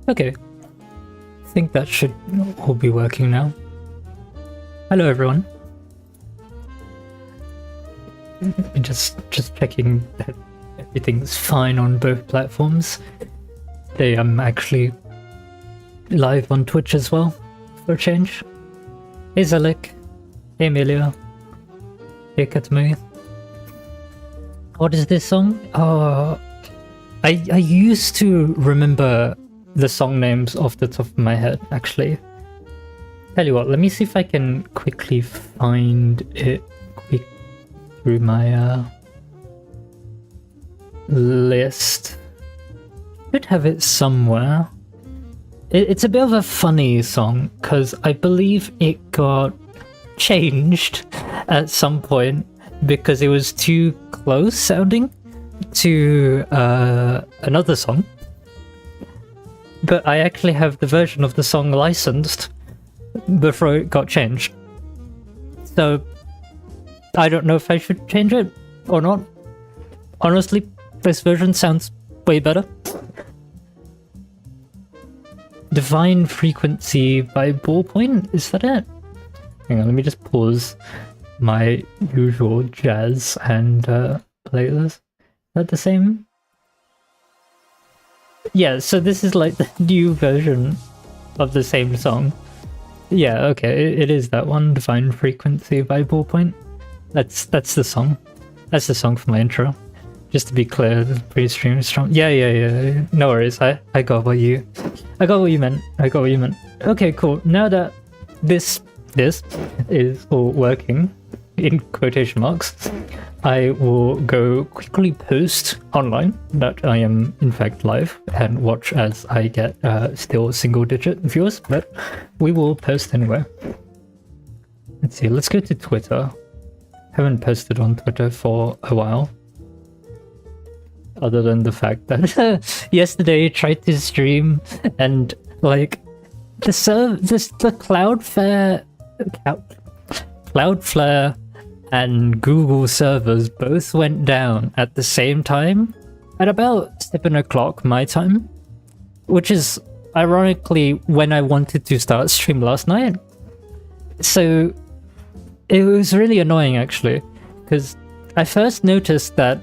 Okay. I think that should all be working now. Hello everyone. Just checking that everything's fine on both platforms. Today I'm actually live on Twitch as well, for a change. Hey Zelik. Hey Amelia. Hey Katami. What is this song? I used to remember the song names off the top of my head, actually. Tell you what, let me see if I can quickly find it through my list. Should have it somewhere. It's a bit of a funny song, because I believe it got changed at some point because it was too close sounding to another song. But I actually have the version of the song licensed before it got changed. So I don't know if I should change it or not. Honestly, this version sounds way better. Divine Frequency by Ballpoint, is that it? Hang on, let me just pause my usual jazz and play this. Is that the same? Yeah, so this is like the new version of the same song. Yeah, okay, it is that one, Divine Frequency by Ballpoint. That's the song. That's the song for my intro. Just to be clear, the pre-stream is strong. Yeah. No worries. I got what you meant. Okay, cool. Now that this is all working, in quotation marks, I will go quickly post online that I am in fact live and watch as I get still single-digit viewers, but we will post anyway. Let's see. Let's go to Twitter. Haven't posted on Twitter for a while. Other than the fact that yesterday I tried to stream and like the Cloudflare and Google servers both went down at the same time at about 7 o'clock my time, which is ironically when I wanted to start stream last night. So it was really annoying actually, because I first noticed that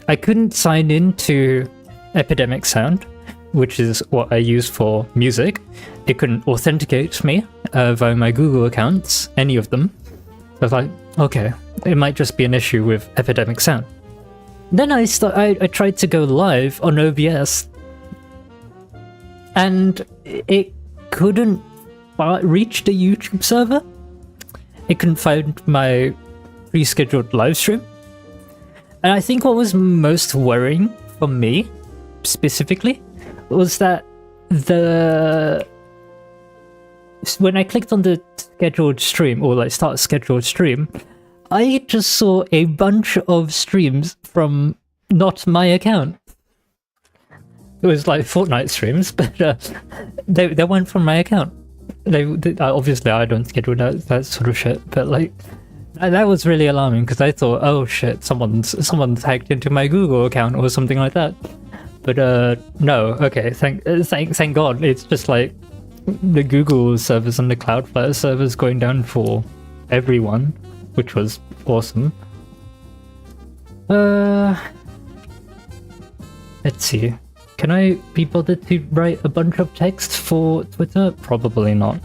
I couldn't sign into Epidemic Sound, which is what I use for music. It couldn't authenticate me via my Google accounts, any of them. So I was like, okay, it might just be an issue with Epidemic Sound. Then I tried to go live on OBS, and it couldn't reach the YouTube server. It couldn't find my pre-scheduled live stream. And I think what was most worrying for me, specifically, was that when I clicked on the scheduled stream, or like start scheduled stream, I just saw a bunch of streams from not my account. It was like Fortnite streams, but they weren't from my account. They obviously I don't schedule that sort of shit, but like that was really alarming because I thought, oh shit, someone's hacked into my Google account or something like that. But no, okay, thank God. It's just like the Google servers and the Cloudflare servers going down for everyone, which was awesome. Let's see. Can I be bothered to write a bunch of text for Twitter? Probably not.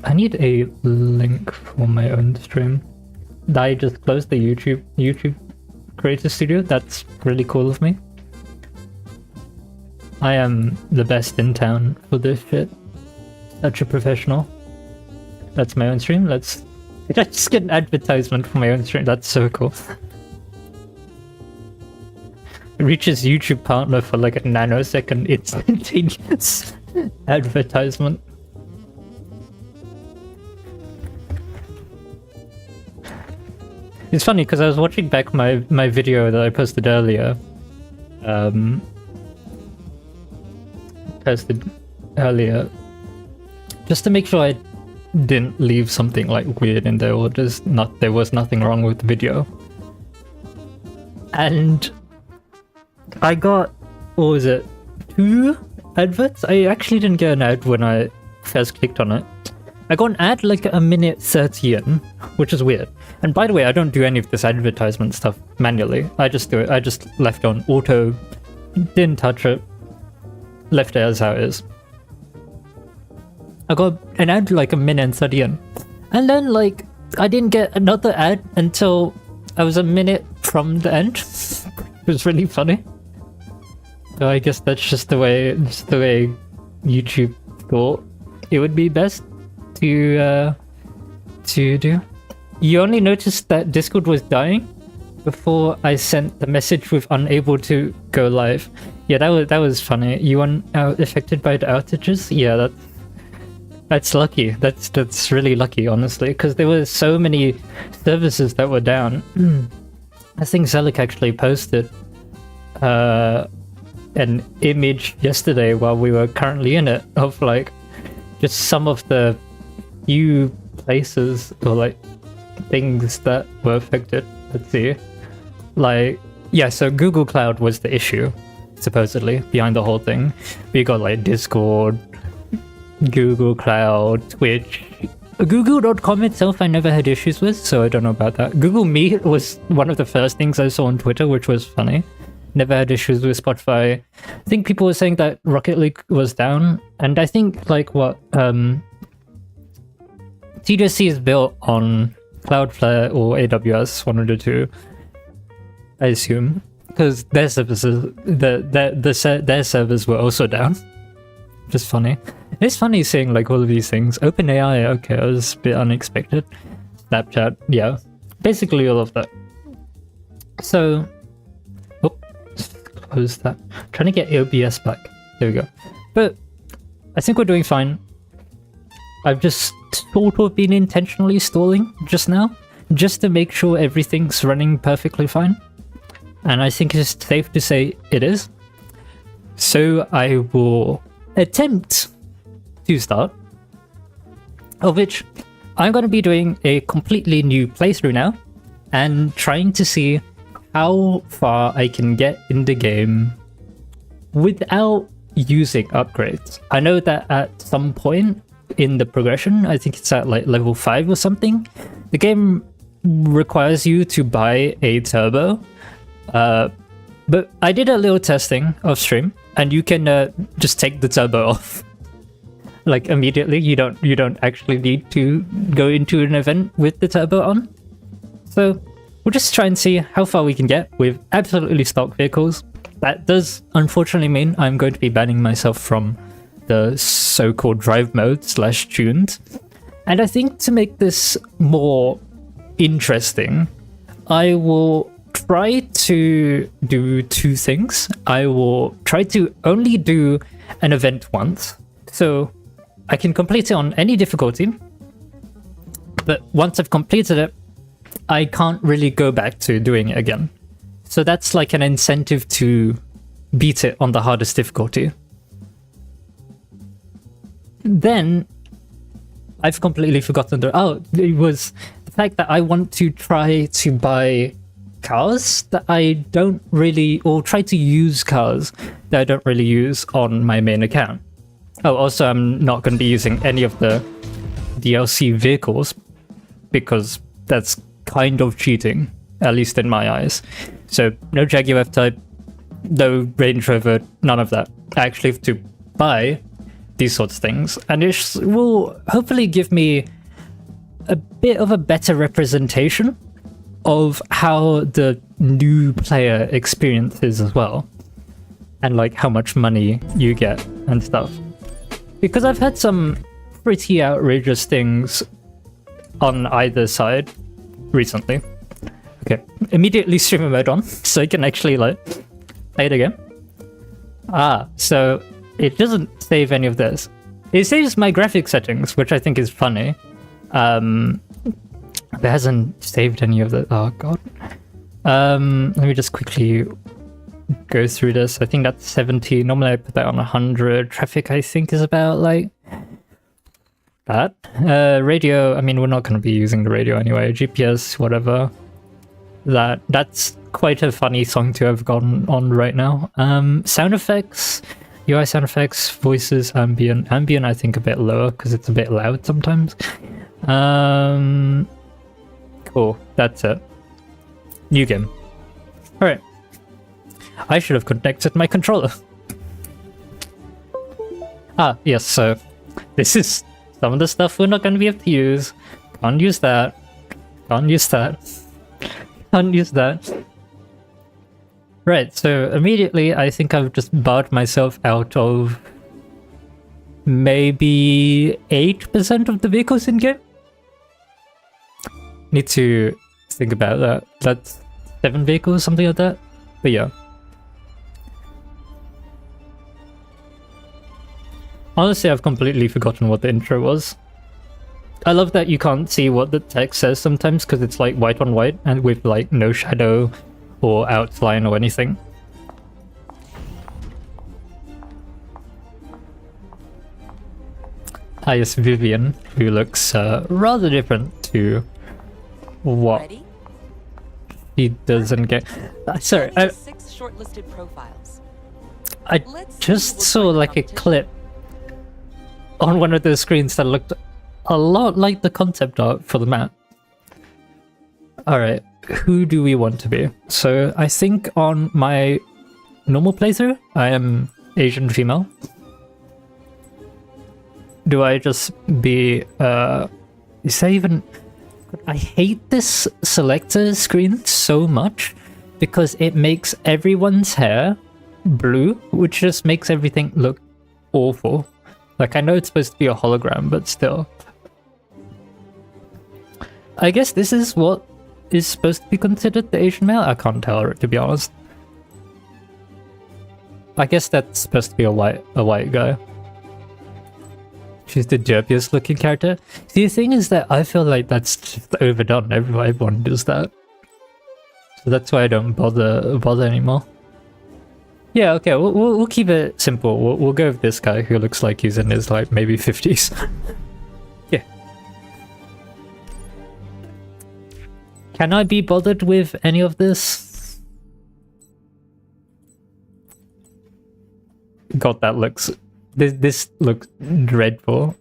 I need a link for my own stream. I just closed the YouTube Creator Studio. That's really cool of me. I am the best in town for this shit. Such a professional. That's my own stream. Let's just get an advertisement for my own stream. That's so cool. It reaches YouTube partner for like a nanosecond instantaneous advertisement. It's funny because I was watching back my video that I posted earlier, posted earlier, just to make sure I didn't leave something like weird in there, or there was nothing wrong with the video. And I got, what was it, 2 adverts? I actually didn't get an ad when I first clicked on it. I got an ad like a minute 30 in, which is weird. And by the way, I don't do any of this advertisement stuff manually. I just do it. I just left on auto, didn't touch it, left it as how it is. I got an ad like a minute and 30 in. And then like, I didn't get another ad until I was a minute from the end. It was really funny. So I guess that's just the way YouTube thought it would be best to do. You only noticed that Discord was dying before I sent the message with unable to go live. Yeah, that was funny. You weren't affected by the outages? Yeah, that's lucky. That's really lucky, honestly, because there were so many services that were down. I think Zelik actually posted an image yesterday while we were currently in it of like just some of the few places or like things that were affected. Let's see. Like, yeah, so Google Cloud was the issue, supposedly, behind the whole thing. We got like Discord, Google Cloud, Twitch. Google.com itself I never had issues with, so I don't know about that. Google Meet was one of the first things I saw on Twitter, which was funny. Never had issues with Spotify. I think people were saying that Rocket League was down, and I think like what TDUSC is built on Cloudflare or AWS, one of the two, I assume, because their services, their servers were also down. Just funny. It's funny seeing like all of these things. OpenAI, okay, it was a bit unexpected. Snapchat, yeah, basically all of that. So, close that. Trying to get OBS back. There we go. But I think we're doing fine. I've just sort of been intentionally stalling just now, just to make sure everything's running perfectly fine. And I think it's safe to say it is. So I will attempt to start, of which I'm going to be doing a completely new playthrough now and trying to see how far I can get in the game without using upgrades. I know that at some point in the progression, I think it's at like level 5 or something, the game requires you to buy a turbo. But I did a little testing off stream, and you can just take the turbo off like immediately. You don't actually need to go into an event with the turbo on. So we'll just try and see how far we can get with absolutely stock vehicles. That does unfortunately mean I'm going to be banning myself from the so-called drive mode / tuned. And I think to make this more interesting, I will try to do 2 things. I will try to only do an event once, so I can complete it on any difficulty, but once I've completed it, I can't really go back to doing it again. So that's like an incentive to beat it on the hardest difficulty. Then I've completely forgotten it was the fact that I want to try to buy cars that I don't really, or try to use cars that I don't really use on my main account. Oh, also I'm not going to be using any of the DLC vehicles because that's kind of cheating, at least in my eyes. So no Jaguar F-Type, no Range Rover, none of that. I actually have to buy these sorts of things, and it will hopefully give me a bit of a better representation of how the new player experience is as well, and like how much money you get and stuff. Because I've had some pretty outrageous things on either side recently. Okay, immediately streamer mode on, so I can actually like play it again. So it doesn't save any of this. It saves my graphic settings, which I think is funny. It hasn't saved any of the... Oh god. Let me just quickly go through this. I think that's 70. Normally I put that on 100. Traffic, I think, is about like that. Radio, I mean, we're not going to be using the radio anyway. GPS, whatever. That's quite a funny song to have gotten on right now. Sound effects, UI sound effects, voices, ambient. Ambient, I think, a bit lower because it's a bit loud sometimes. Cool, that's it. New game. Alright. I should have connected my controller. Ah, yes, so this is some of the stuff we're not going to be able to use. Can't use that. Can't use that. Can't use that. Right, so immediately I think I've just barred myself out of maybe 8% of the vehicles in game. Need to think about that. That's 7 vehicles, something like that. But yeah. Honestly, I've completely forgotten what the intro was. I love that you can't see what the text says sometimes because it's like white on white and with like no shadow or outline or anything. Ah, yes, Vivian, who looks rather different to what he doesn't get. Sorry, I just saw like a clip on one of those screens that looked a lot like the concept art for the map. Alright, who do we want to be? So I think on my normal playthrough, I am Asian female. Do I just be, is that even... I hate this selector screen so much because it makes everyone's hair blue, which just makes everything look awful. Like, I know it's supposed to be a hologram, but still. I guess this is what is supposed to be considered the Asian male? I can't tell, to be honest. I guess that's supposed to be a white guy. She's the derpiest looking character. See, the thing is that I feel like that's just overdone. Everyone does that. So that's why I don't bother anymore. Yeah, okay, we'll keep it simple. We'll go with this guy who looks like he's in his, like, maybe 50s. Yeah. Can I be bothered with any of this? God, that looks... This looks dreadful.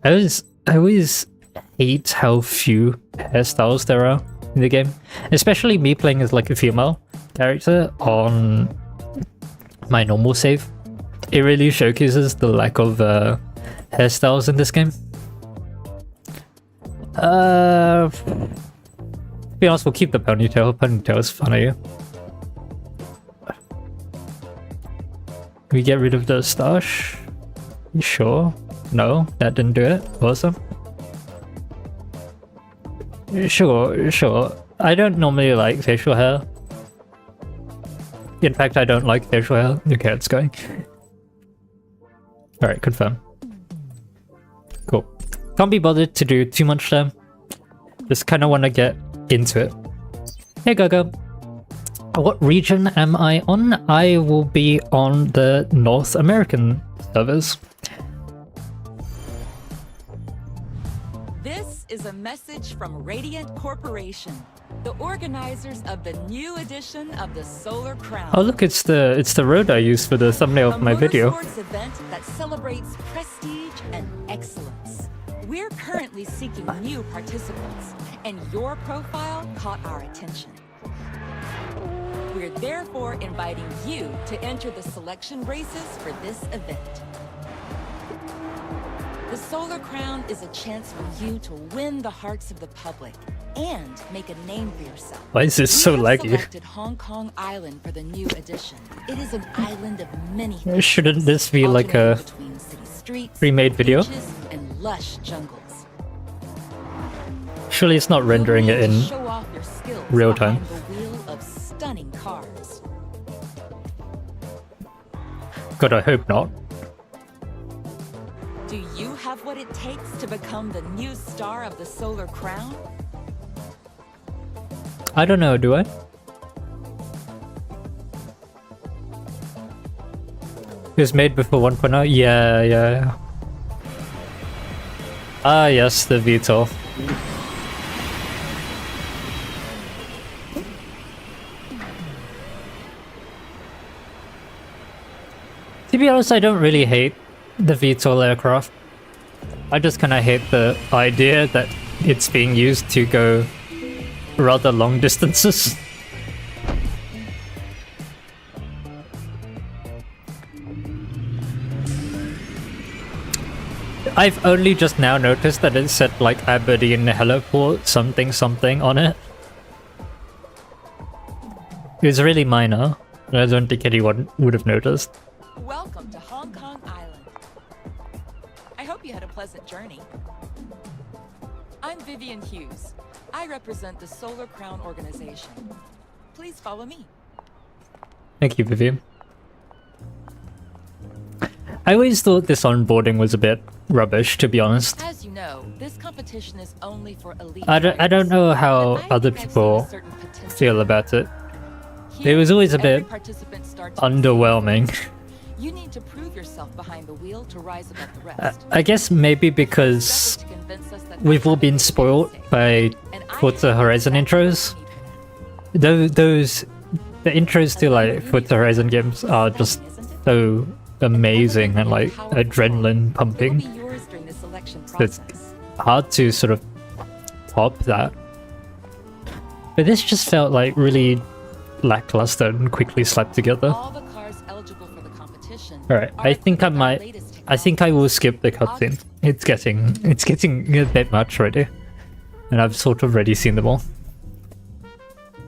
I always hate how few hairstyles there are in the game. Especially me playing as, like, a female character on my normal save. It really showcases the lack of hairstyles in this game. To be honest, we'll keep the ponytail. Ponytail is funny. We get rid of the stash? You sure? No, that didn't do it. Awesome. Sure. I don't normally like facial hair. In fact, I don't like facial hair. Okay, it's going. Alright, confirm. Cool. Can't be bothered to do too much there. Just kind of want to get into it. Hey, Gaga. What region am I on? I will be on the North American servers. This is a message from Radiant Corporation, the organizers of the new edition of the Solar Crown. Oh look, it's the road I used for the thumbnail of my video. A motorsports event that celebrates prestige and excellence. We're currently seeking new participants, and your profile caught our attention. We're therefore inviting you to enter the selection races for this event. The Solar Crown is a chance for you to win the hearts of the public and make a name for yourself. Why is this so laggy? We have selected Hong Kong Island for the new edition. It is an island of many things. Shouldn't this be like a remade video? And lush jungles. Surely it's not rendering it in real time. Stunning cars. God, I hope not. Do you have what it takes to become the new star of the Solar Crown? I don't know, do I? It was made before 1.0? Yeah, yeah. Ah, yes, the VTOL. To be honest, I don't really hate the VTOL aircraft. I just kind of hate the idea that it's being used to go rather long distances. I've only just now noticed that it said like Aberdeen Heliport something something on it. It was really minor, and I don't think anyone would have noticed. Welcome to Hong Kong Island. I hope you had a pleasant journey. I'm Vivian Hughes. I represent the Solar Crown organization. Please follow me. Thank you, Vivian. I always thought this onboarding was a bit rubbish, to be honest. As you know, this competition is only for elite. I don't know how other people feel about it. It was always a bit underwhelming. You need to prove yourself behind the wheel to rise above the rest. I guess maybe because we've all been spoiled by Forza Horizon intros. The intros to like Forza Horizon games are just so amazing and like adrenaline pumping. So it's hard to sort of top that. But this just felt like really lackluster and quickly slapped together. Alright, I think I will skip the cutscene. It's getting a bit much already. And I've sort of already seen them all.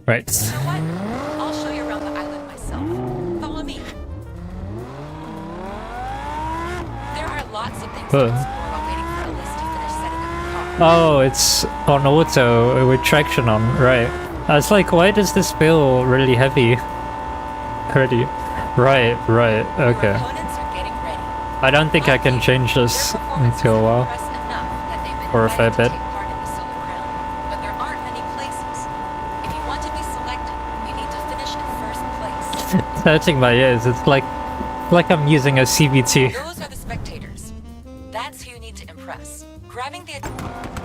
Right. You know what? I'll show you around the island myself. Follow me. There are lots of things to explore while waiting for a list to finish setting up your car. Oh, it's on auto with traction on, right. I was like, why does this feel really heavy? Already. Right, okay. I don't think I can change this until a while. Or a fair bit. But there aren't many places. If you want to be selected, you need to finish in first place. It's hurting my ears. It's like I'm using a CVT. Those are the spectators. That's who you need to impress. Grabbing the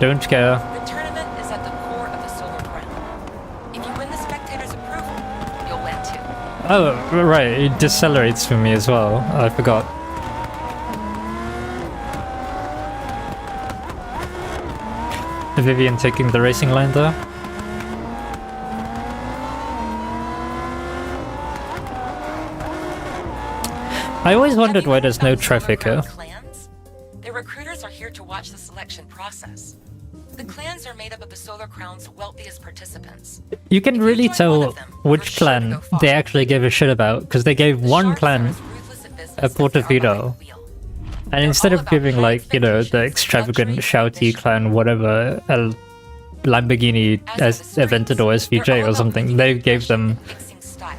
Don't care. The tournament is at the core of the Solar Crown. If you win the spectators' approval, you'll win too. Oh, right. It decelerates for me as well. I forgot. Vivian taking the racing line there. I always wondered why there's no traffic here. The recruiters are here to watch the selection process. The clans are made up of the Solar Crown's wealthiest participants. You can really tell which clan they actually gave a shit about, because they gave one clan a Portofino. And instead of giving, like, you know, the extravagant, shouty clan, whatever, a Lamborghini as Aventador SVJ or something, they gave them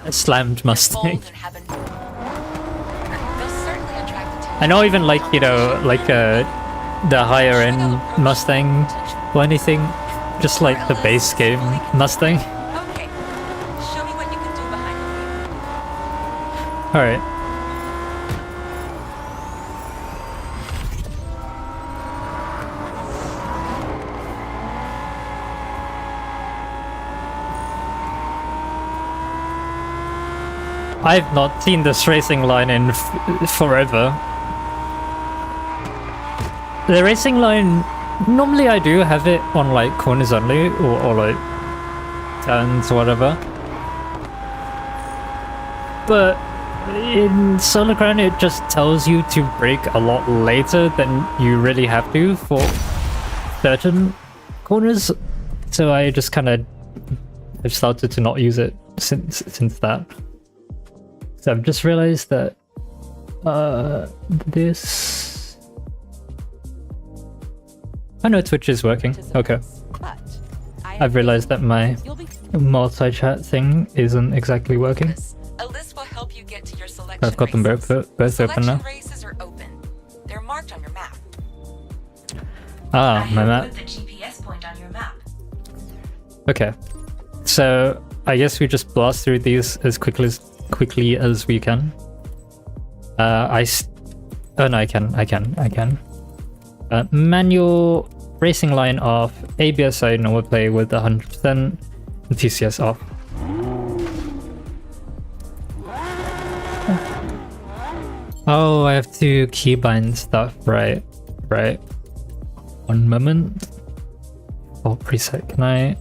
a slammed Mustang. I know even, like, you know, like the higher end Mustang or anything, just like the base game Mustang. Okay, show me what you can do behind the wheel. Alright. I've not seen this racing line in forever. The racing line, normally I do have it on like corners only, or like turns or whatever. But in Solar Crown it just tells you to brake a lot later than you really have to for certain corners. So I just kind of have started to not use it since that. So I've just realized that this... Oh no, Twitch is working. Okay. I've realized that my multi-chat thing isn't exactly working. A list will help you get to your selection. I've got them both open now. Races are open. They're marked on your map. Ah, my map. The GPS point on your map. Okay. So I guess we just blast through these as quickly as we can. Oh no, I can. Manual racing line off, ABS I normal play with 100%, and TCS off. Oh, I have to keybind stuff, right. 1 moment. Oh, preset, can I?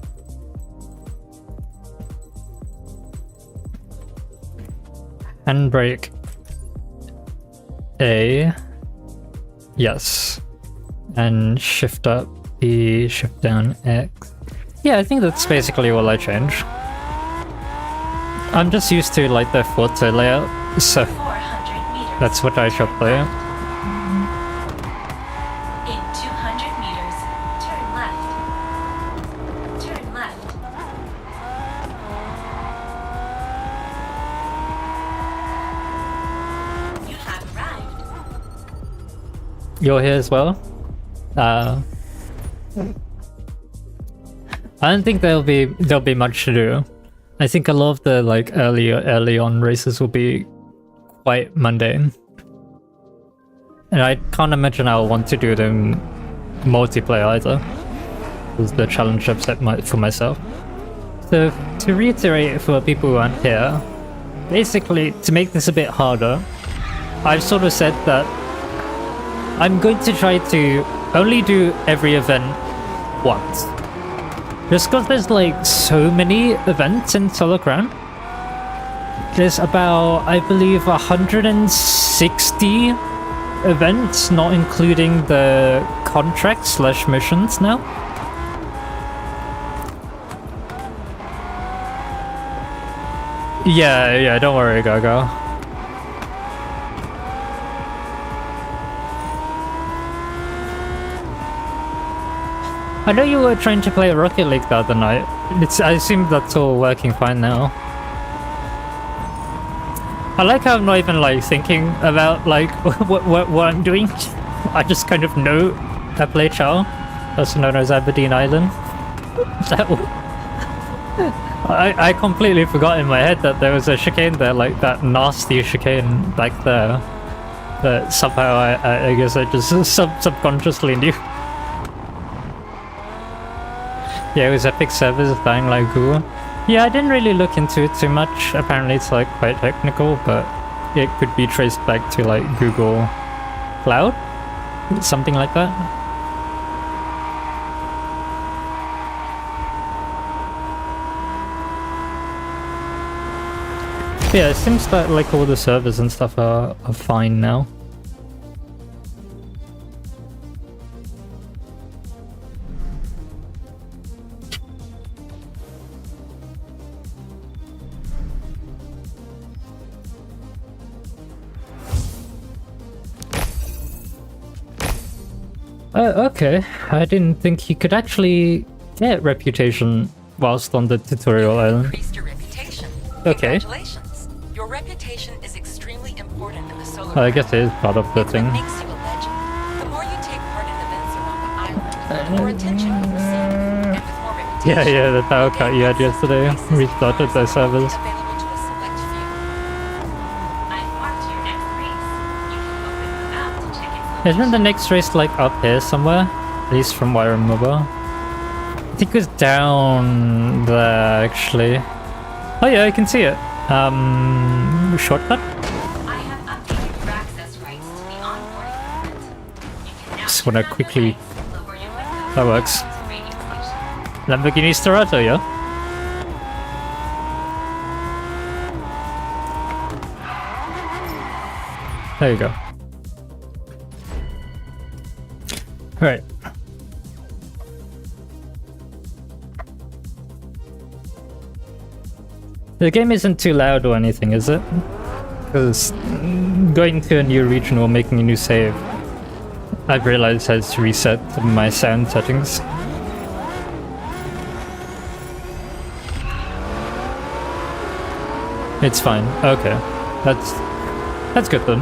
Handbrake A, yes, and shift up B, shift down X. Yeah, I think that's basically all I change. I'm just used to like the Forza layout, so that's what I shall play. In 200 meters, turn left. Turn left. You have arrived. You're here as well? I don't think there'll be much to do. I think a lot of the like early on races will be quite mundane. And I can't imagine I'll want to do them multiplayer either. Is the challenge I've set for myself. So to reiterate for people who aren't here, basically to make this a bit harder, I've sort of said that I'm going to try to only do every event once. Just because there's like so many events in Solar Crown. There's about, I believe, 160 events, not including the contracts / missions now. Yeah, don't worry, Gaga. I know you were trying to play Rocket League the other night. I assume that's all working fine now. I like how I'm not even like thinking about like what I'm doing. I just kind of know I play Chow, also known as Aberdeen Island. I completely forgot in my head that there was a chicane there, like that nasty chicane back there. But somehow I guess I just subconsciously knew. Yeah, it was Epic servers dying like Google. Yeah, I didn't really look into it too much. Apparently it's like quite technical, but it could be traced back to like Google Cloud? Something like that. Yeah, it seems that like all the servers and stuff are fine now. Okay. I didn't think you could actually get reputation whilst on the tutorial island. Increased your reputation. Okay. Congratulations. Your reputation is extremely important in the solar. I guess it is part of the thing. What makes you a legend. The more you take part in events around the island, the more attention you receive, and with more reputation. Yeah, the power cut you had yesterday restarted their servers. Available to a select few. I've marked your next race. You can open the map to check its Isn't the next race like up here somewhere? At least from where I remember. I think it was down there actually. Oh yeah, I can see it. Shortcut? I have updated your access rights to the onboarding permit. You can now Just wanna turn on quickly- the lights, lower your windows, That works. to radio station. Lamborghini Starato, yeah? There you go. Alright. The game isn't too loud or anything, is it? Because going to a new region or making a new save, I've realized has reset my sound settings. It's fine. Okay, that's good then.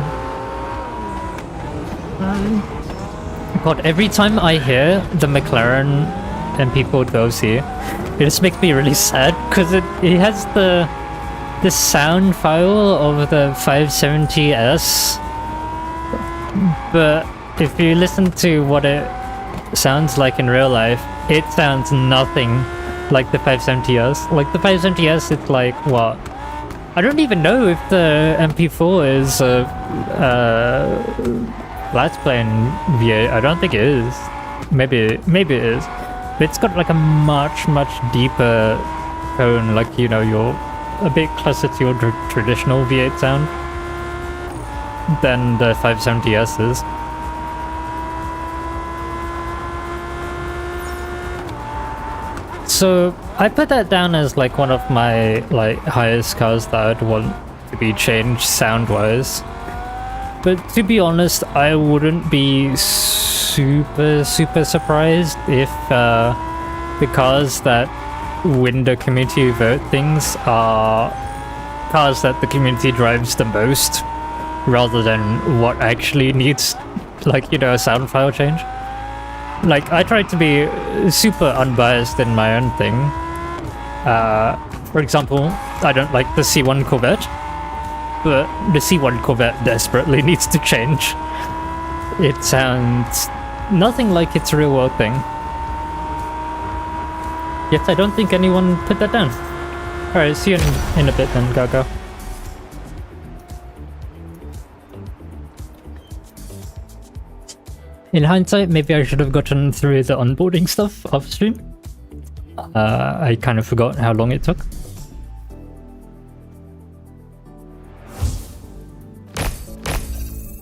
God, every time I hear the McLaren and people go see, it just makes me really sad because it has the the sound file of the 570S, but if you listen to what it sounds like in real life, it sounds nothing like the 570S. Like the 570S, it's like what? I don't even know if the MP4 is flat plane V8. I don't think it is. Maybe it is. But it's got like a much deeper tone. Like, you know, you're a bit closer to your traditional V8 sound than the 570S is. So I put that down as like one of my like highest cars that I'd want to be changed sound-wise. But to be honest, I wouldn't be super surprised if the cars that win the community vote things are cars that the community drives the most, rather than what actually needs, like, you know, a sound file change. Like, I try to be super unbiased in my own thing. For example, I don't like the C1 Corvette, but the C1 Corvette desperately needs to change. It sounds nothing like its real world thing. Yet I don't think anyone put that down. Alright, see you in a bit then, Gaga. In hindsight, maybe I should have gotten through the onboarding stuff off stream. I kind of forgot how long it took.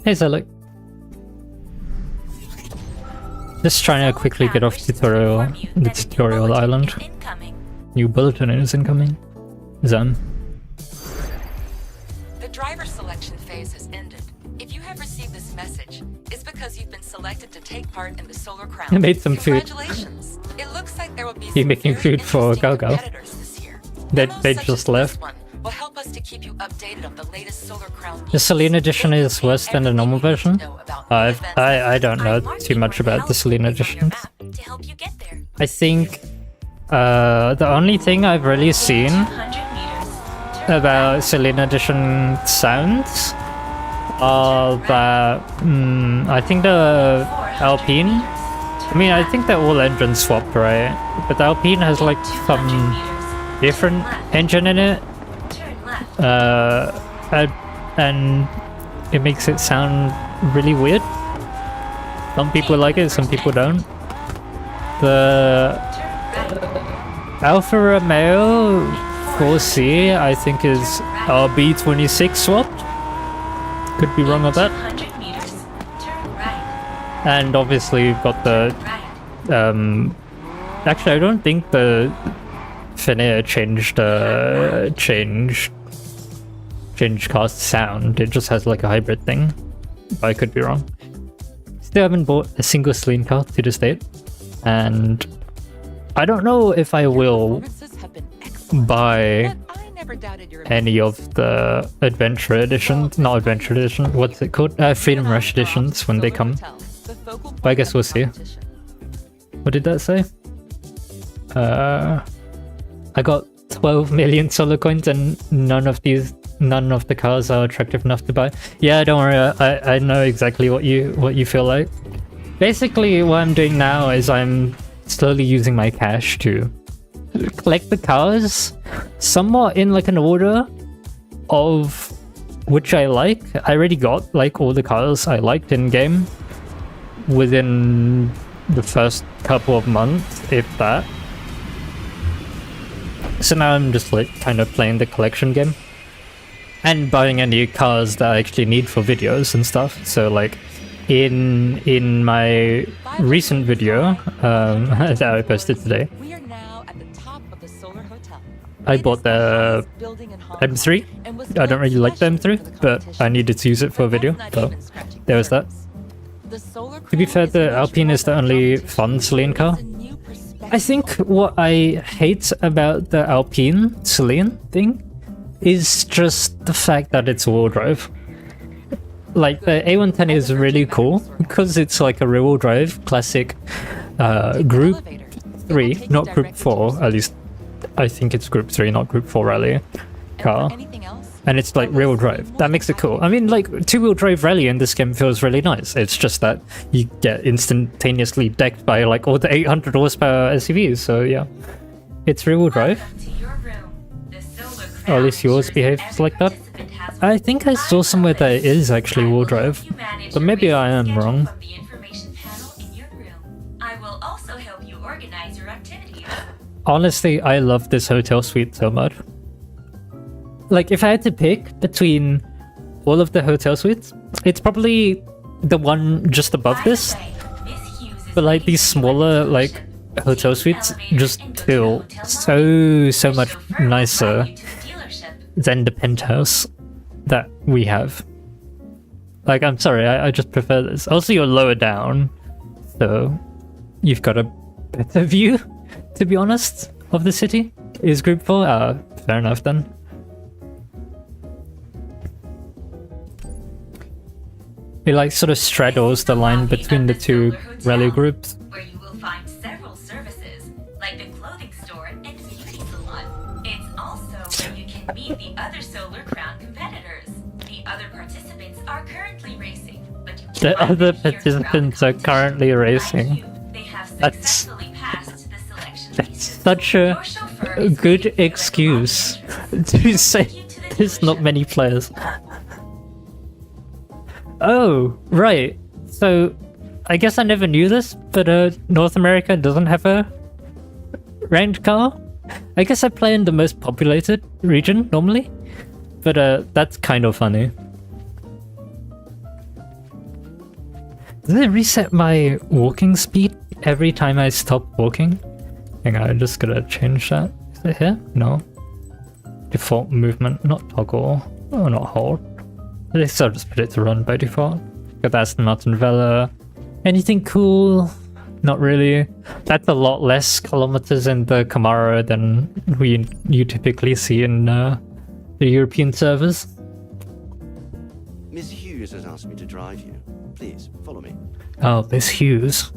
Hey Zelek. Just trying to quickly get off the tutorial island. New bulletin is incoming. Zam. The driver selection phase has ended. If you have received this message, it's because you've been selected to take part in the Solar Crown. I made some food. Congratulations. It looks like there will be You're making food for Galgal. this year. They just left. Will help us to keep you updated of the latest Solar Crown. The Selene edition is worse than the normal version? I don't know too much about the Selene editions. I think the only thing I've really seen about Selene edition sounds are that I think the Alpine, I mean, I think they're all engine swapped, right? But the Alpine has like some different engine in it. And it makes it sound really weird. Some people like it, some people don't. The Alfa Romeo 4C, I think, is RB26 swapped. Could be wrong on that. And obviously you've got the actually I don't think the Finnair changed cast sound. It just has like a hybrid thing. I could be wrong. Still haven't bought a single Selene car to this date, and I don't know if I will buy any of the adventure editions. Not adventure edition, what's it called? Freedom Rush editions when they come. But I guess we'll see. What did that say? I got 12 million solar coins and none of the cars are attractive enough to buy. Yeah, don't worry, I know exactly what you feel like. Basically, what I'm doing now is I'm slowly using my cash to collect the cars, somewhat in like an order of which I like. I already got like all the cars I liked in game within the first couple of months, if that. So now I'm just like kind of playing the collection game and buying any cars that I actually need for videos and stuff. So like in my recent video that I posted today, I bought the M3. I don't really like the M3, but I needed to use it for a video, so there was that. To be fair, the Alpine is the only fun Selene car. I think what I hate about the Alpine Selene thing is just the fact that it's all-wheel drive. Like, the A110 is really cool because it's like a rear-wheel drive classic Group 3, not Group 4, at least I think it's Group 3, not Group 4 rally. car. Anything else? And it's like rear-wheel drive. That makes it cool. I mean, like, two-wheel drive rally in this game feels really nice. It's just that you get instantaneously decked by like all the 800 horsepower SUVs. So yeah, it's rear-wheel drive. Welcome to your room. The Solar Or at Crown least yours ensures behaves every like that. participant has I think I saw somewhere that it is actually I wheel will drive, help you manage but your maybe I racing am schedule wrong. from the information panel in your room. I will also help you organize your activities. Honestly, I love this hotel suite so much. Like, if I had to pick between all of the hotel suites, it's probably the one just above By the this. way, Miss Hughes is But like waiting these for you at smaller the like station. hotel Take the suites elevator just and go to the feel hotel so lobby. so The much chauffeur will nicer drive you to the dealership. than the penthouse that we have. Like, I'm sorry, I just prefer this. Also, you're lower down, so you've got a better view, to be honest, of the city. Is group 4? Fair enough then. It like sort of straddles the line between the two rally groups. Where you will find several services, like the clothing store and beauty salon. It's also where you can meet the other Solar Crown competitors. The other participants are currently racing, but you The cannot other be here throughout the participants are competition. currently Like racing. you, they have That's- successfully passed the selection That's pieces. such a Your chauffeur is good waiting for you at the excuse lobby entrance. to say Take you to the there's not dealership. many players. Oh, right. So, I guess I never knew this, but North America doesn't have a ranked car. I guess I play in the most populated region normally, but that's kind of funny. Does it reset my walking speed every time I stop walking? Hang on, I'm just gonna change that. Is it here? No. Default movement, not toggle. Oh, not hold. I guess I'll just put it to run by default. Got the Aston Martin Vela. Anything cool? Not really. That's a lot less kilometers in the Camaro than you typically see in the European servers. Miss Hughes has asked me to drive you. Please, follow me. Oh, Miss Hughes.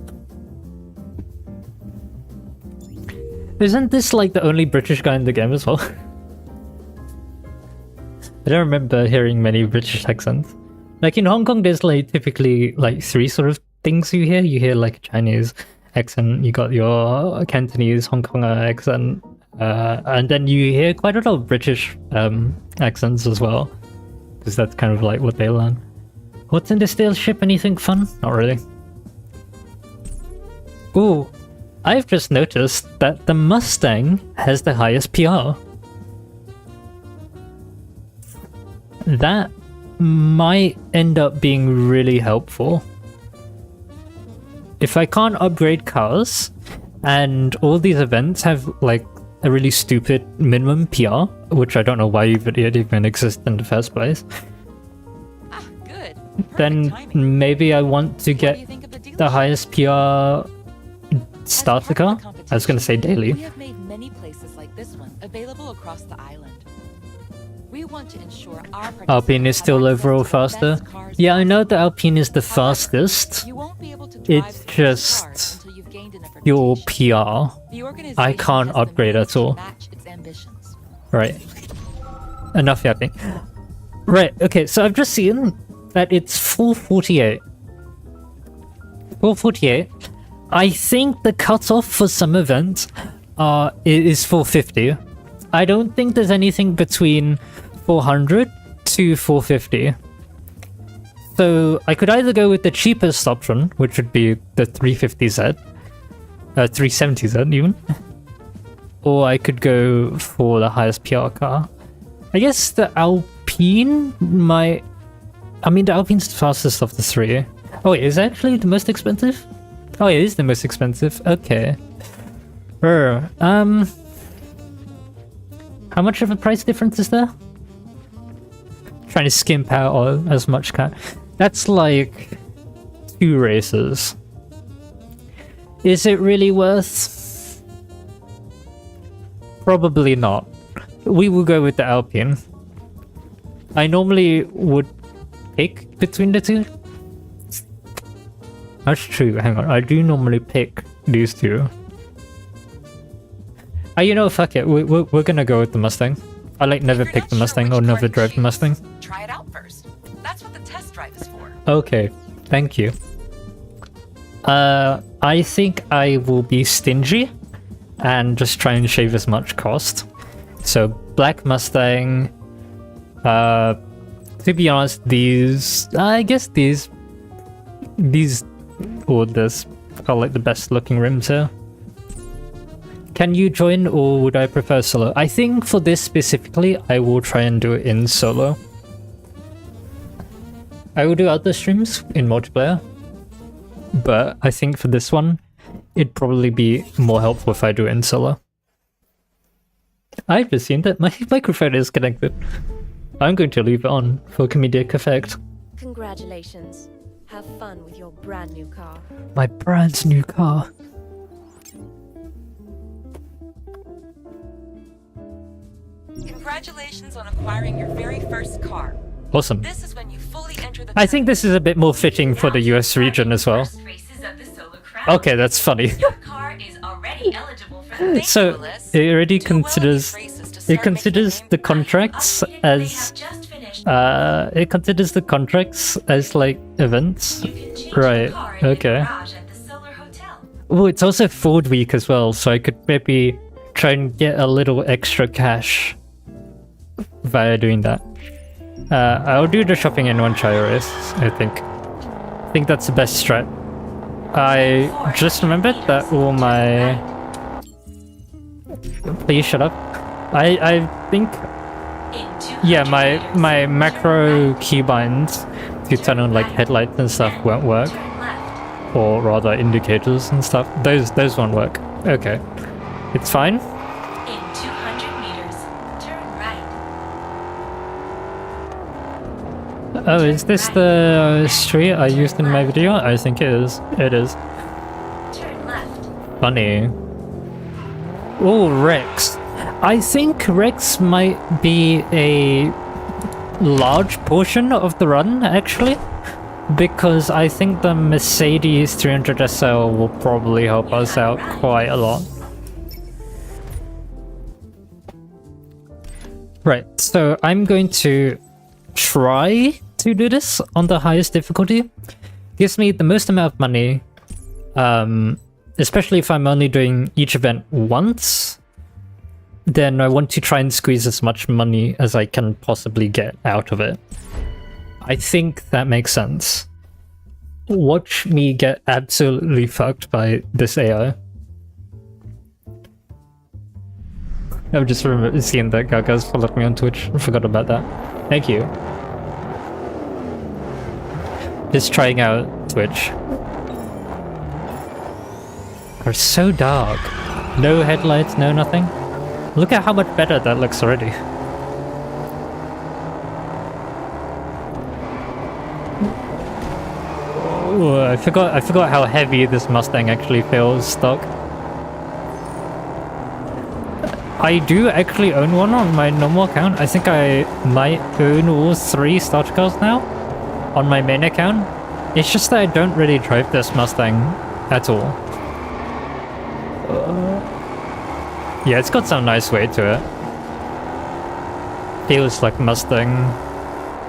Isn't this like the only British guy in the game as well? I don't remember hearing many British accents. Like in Hong Kong, there's like typically like three sort of things you hear. You hear like a Chinese accent, you got your Cantonese, Hong Konger accent, and then you hear quite a lot of British accents as well, because that's kind of like what they learn. What's in this dealership? Anything fun? Not really. Ooh, I've just noticed that the Mustang has the highest PR. That might end up being really helpful. If I can't upgrade cars, and all these events have like a really stupid minimum PR, which I don't know why it even exists in the first place, Ah, good. then Perfect timing. maybe I want to What do you get think of the the dealership? highest PR As starter part of car. the I was gonna say competition, daily. We have made many places like this one available across the island. We want to ensure our Alpine is participants still have access overall to the best faster. cars Yeah, I know possible. the Alpine is the However, fastest. You won't be able to drive It's the best just cars until you've gained enough Your reputation. PR. The organization I can't has the upgrade means at all. to match its ambitions. Right. Enough yapping. Right, okay, so I've just seen that it's 448. 448. I think the cutoff for some events is 450. I don't think there's anything between 400 to 450. So I could either go with the cheapest option, which would be the 350Z, 370Z even, or I could go for the highest PR car. I guess the Alpine might... I mean, the Alpine's the fastest of the three. Oh wait, is it actually the most expensive? Oh, it is the most expensive. Okay. How much of a price difference is there? Trying to skimp out all, as much can. That's like 2 races. Is it really worth? Probably not. We will go with the Alpine. I normally would pick between the two. That's true, hang on. I do normally pick these two. You know, fuck it. We're gonna go with the Mustang. I like never If you're picked the not Mustang sure or which never car drove to the Mustang. choose, try it out first. That's what the test drive is for. Okay, thank you. I think I will be stingy and just try and shave as much cost. So black Mustang. To be honest, I guess these or this are like the best looking rims here. Can you join or would I prefer solo? I think for this specifically, I will try and do it in solo. I will do other streams in multiplayer, but I think for this one, it'd probably be more helpful if I do it in solo. I've assumed that my microphone is connected. I'm going to leave it on for comedic effect. Congratulations. Have fun with your brand new car. My brand new car. Congratulations on acquiring your very first car. Awesome. This is when you fully enter the I think this is a bit more fitting for the US region as well. First races of the Solar Crown. Okay, that's funny. Your car is already eligible for the So Ulyss. it already Do well in considers these races to it start considers making a the name for contracts Updated, they as have just finished. it considers the contracts as like events. You can change Right, the car in okay. the garage at the Solar Hotel. Oh, it's also Ford Week as well, so I could maybe try and get a little extra cash via doing that. I'll do the shopping in one try race, I think. I think that's the best strat. I just remembered that all my... Please shut up. I think... Yeah, my macro keybinds to turn on like headlights and stuff won't work. Turn left. Or rather indicators and stuff. Those won't work. Okay. It's fine. In 200 meters, turn right. Oh, is this the street I used in my video? I think it is. It is. Turn left. Funny. Oh, Rex. I think Rex might be a large portion of the run, actually. Because I think the Mercedes 300 SL will probably help us out quite a lot. Right, so I'm going to try to do this on the highest difficulty. Gives me the most amount of money, especially if I'm only doing each event once. Then I want to try and squeeze as much money as I can possibly get out of it. I think that makes sense. Watch me get absolutely fucked by this AI. I've just seen that Gaga's followed me on Twitch. I forgot about that. Thank you. Just trying out Twitch. Are so dark. No headlights, no nothing. Look at how much better that looks already. Ooh, I forgot how heavy this Mustang actually feels stock. I do actually own one on my normal account. I think I might own all 3 starter cars now on my main account. It's just that I don't really drive this Mustang at all. Yeah, it's got some nice weight to it. Feels like Mustang.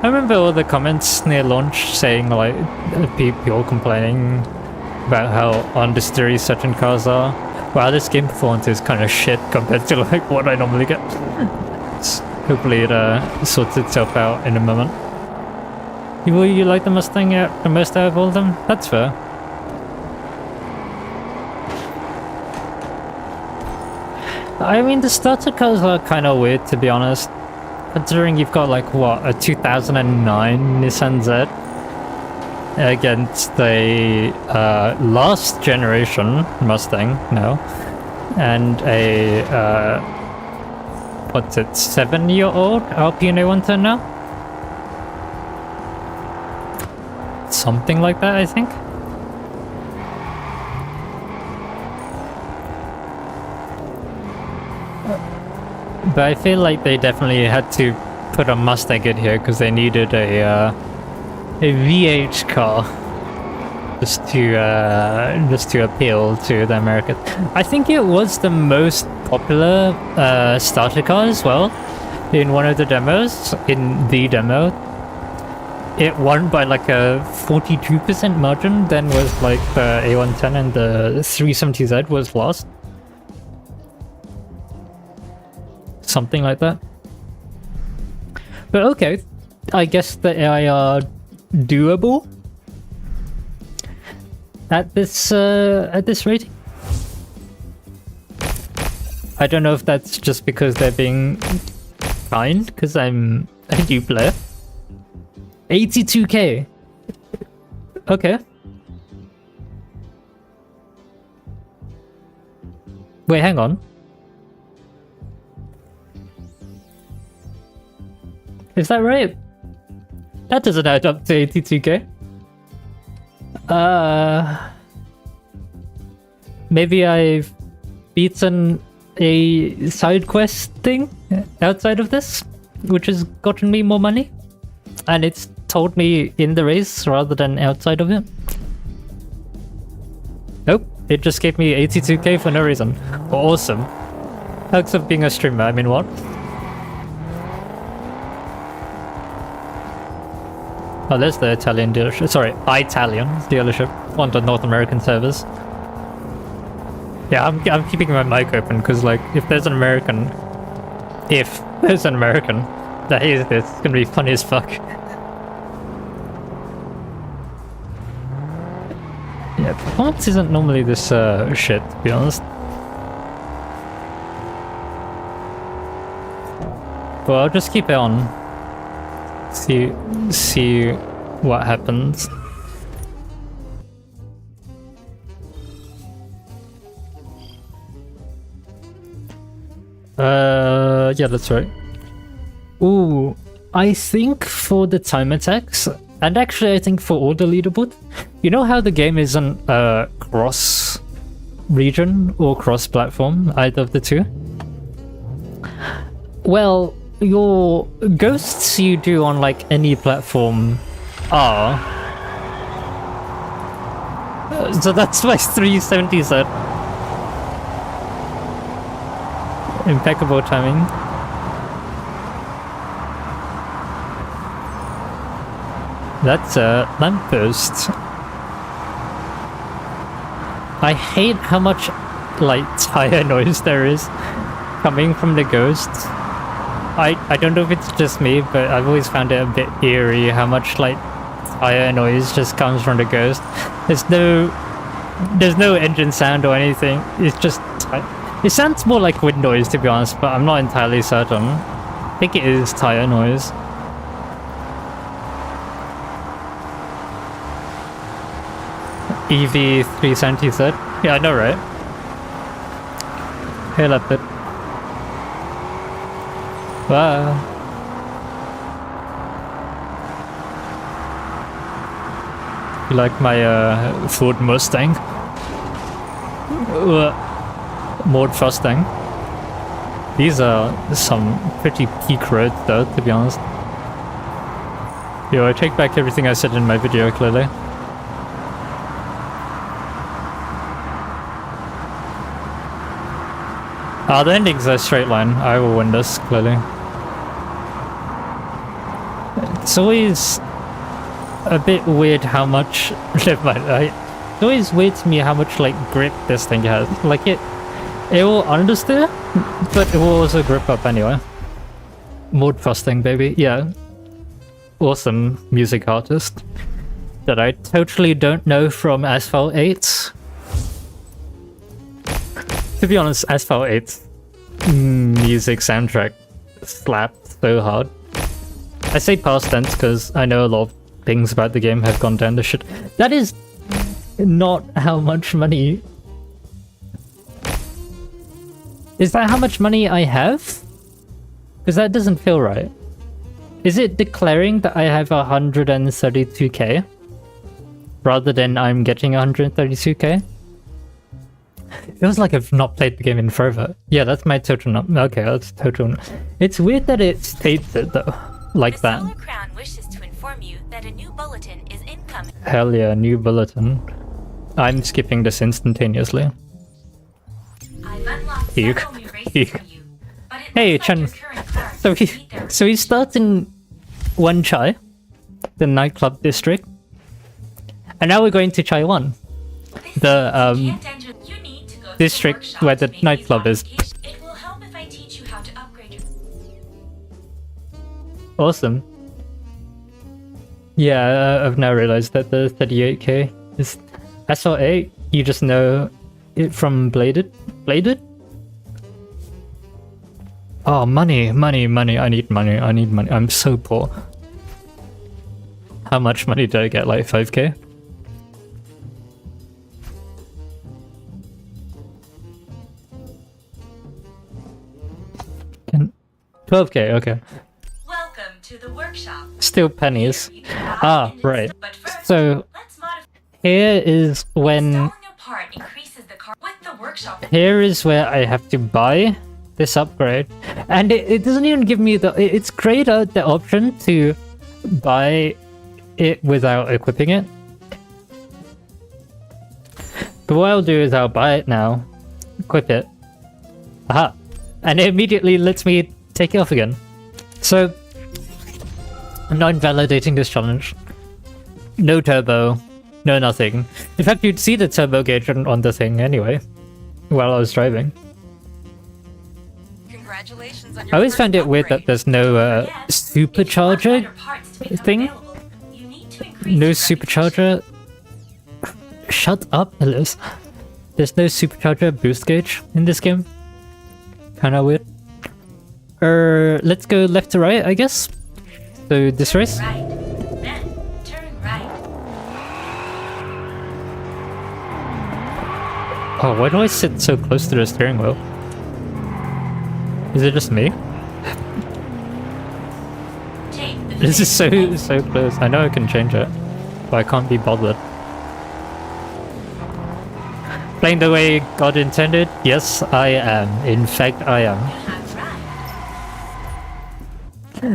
I remember all the comments near launch saying like people complaining about how understeery certain cars are. Wow, this game performance is kind of shit compared to like what I normally get. Hopefully it sorts itself out in a moment. You like the Mustang the most out of all of them? That's fair. I mean, the starter cars are kind of weird, to be honest. Considering you've got like, what, a 2009 Nissan Z against the last generation Mustang now, and a, what's it, 7-year-old Alpine A110 now? Something like that, I think. But I feel like they definitely had to put a Mustang in here because they needed a V8 car just to appeal to the Americans. I think it was the most popular starter car as well, in one of the demos, in the demo, it won by like a 42% margin, then was like the A110 and the 370Z was lost. Something like that. But okay, I guess the AI are doable at this rating. I don't know if that's just because they're being kind, because I'm a new player. 82k. Okay. Wait, hang on. Is that right? That doesn't add up to 82k. Maybe I've beaten a side quest thing outside of this, which has gotten me more money, and it's told me in the race rather than outside of it. Nope, it just gave me 82k for no reason. Awesome. Perks of being a streamer, I mean, what? Oh, there's the Italian dealership. Sorry, Italian dealership on the North American servers. Yeah, I'm keeping my mic open because, like, if there's an American that hears this, it's gonna be funny as fuck. Yeah, performance isn't normally this shit, to be honest. Well, I'll just keep it on. See what happens. Yeah, that's right. Ooh, I think for the time attacks, and actually I think for all the leaderboard, you know how the game isn't cross region or cross platform, either of the two? Well, your ghosts you do on like any platform are. So that's my 370 set. Impeccable timing. That's a lamppost. I hate how much like tire noise there is coming from the ghosts. I don't know if it's just me, but I've always found it a bit eerie how much like tire noise just comes from the ghost. There's no engine sound or anything. It's just it sounds more like wind noise, to be honest, but I'm not entirely certain. I think it is tire noise. EV 370 said. Yeah, I know, right? Hey, Leopard. Wow. You like my Ford Mustang? Mod Mustang. These are some pretty peak roads though, to be honest. Yo, I take back everything I said in my video, clearly. The ending's a straight line. I will win this, clearly. It's always a bit weird how much... It's always weird to me how much, like, grip this thing has. Like, it will understeer, but it will also grip up anyway. Mod frosting, baby. Yeah. Awesome music artist that I totally don't know from Asphalt 8. To be honest, Asphalt 8 music soundtrack slapped so hard. I say past tense because I know a lot of things about the game have gone down the shit. That is not how much money... Is that how much money I have? Because that doesn't feel right. Is it declaring that I have 132k? Rather than I'm getting 132k? Feels like I've not played the game in forever. Yeah, that's my total number. Okay, that's total. It's weird that it states it though, like that. The Solar Crown wishes to inform you that a new bulletin is incoming. Hell yeah, new bulletin. I'm skipping this instantaneously. I've unlocked Eek. several new races Eek. for you, but it Hey, looks Chen. like your current cars So to we meet their so we start in Wan Chai, the nightclub district, and now we're going to Chai Wan, the can't enter. You need to go to the district workshop where to the make these nightclub is. modifications. It will help if I teach you how to upgrade your. Awesome. Yeah, I've now realized that the 38k is SR8. You just know it from Bladed. Bladed? Oh, money. I need money. I'm so poor. How much money did I get? Like 5k? 12k, okay. Welcome to the workshop. Still pennies. Here you can buy Ah, and right. install- But first, So let's modify. here is when Installing a part increases the car with the workshop. here is where I have to buy this upgrade, and it doesn't even give me it's grayed out the option to buy it without equipping it. But what I'll do is I'll buy it now, equip it, aha, and it immediately lets me take it off again. So I'm not invalidating this challenge. No turbo, no nothing. In fact, you'd see the turbo gauge on the thing anyway while I was driving. Congratulations on I your always first found it weird that upgrade. there's no Yes, if you want supercharger other parts to become thing. available, you need to increase No your supercharger. Shut up, Ellis. There's no supercharger boost gauge in this game. Kinda weird. Let's go left to right, I guess. So this race. Right, then turn right. Oh, why do I sit so close to the steering wheel? Is it just me? Take the This is fifth exit. so close. I know I can change it, but I can't be bothered. Playing the way God intended? Yes, I am. In fact, I am. Have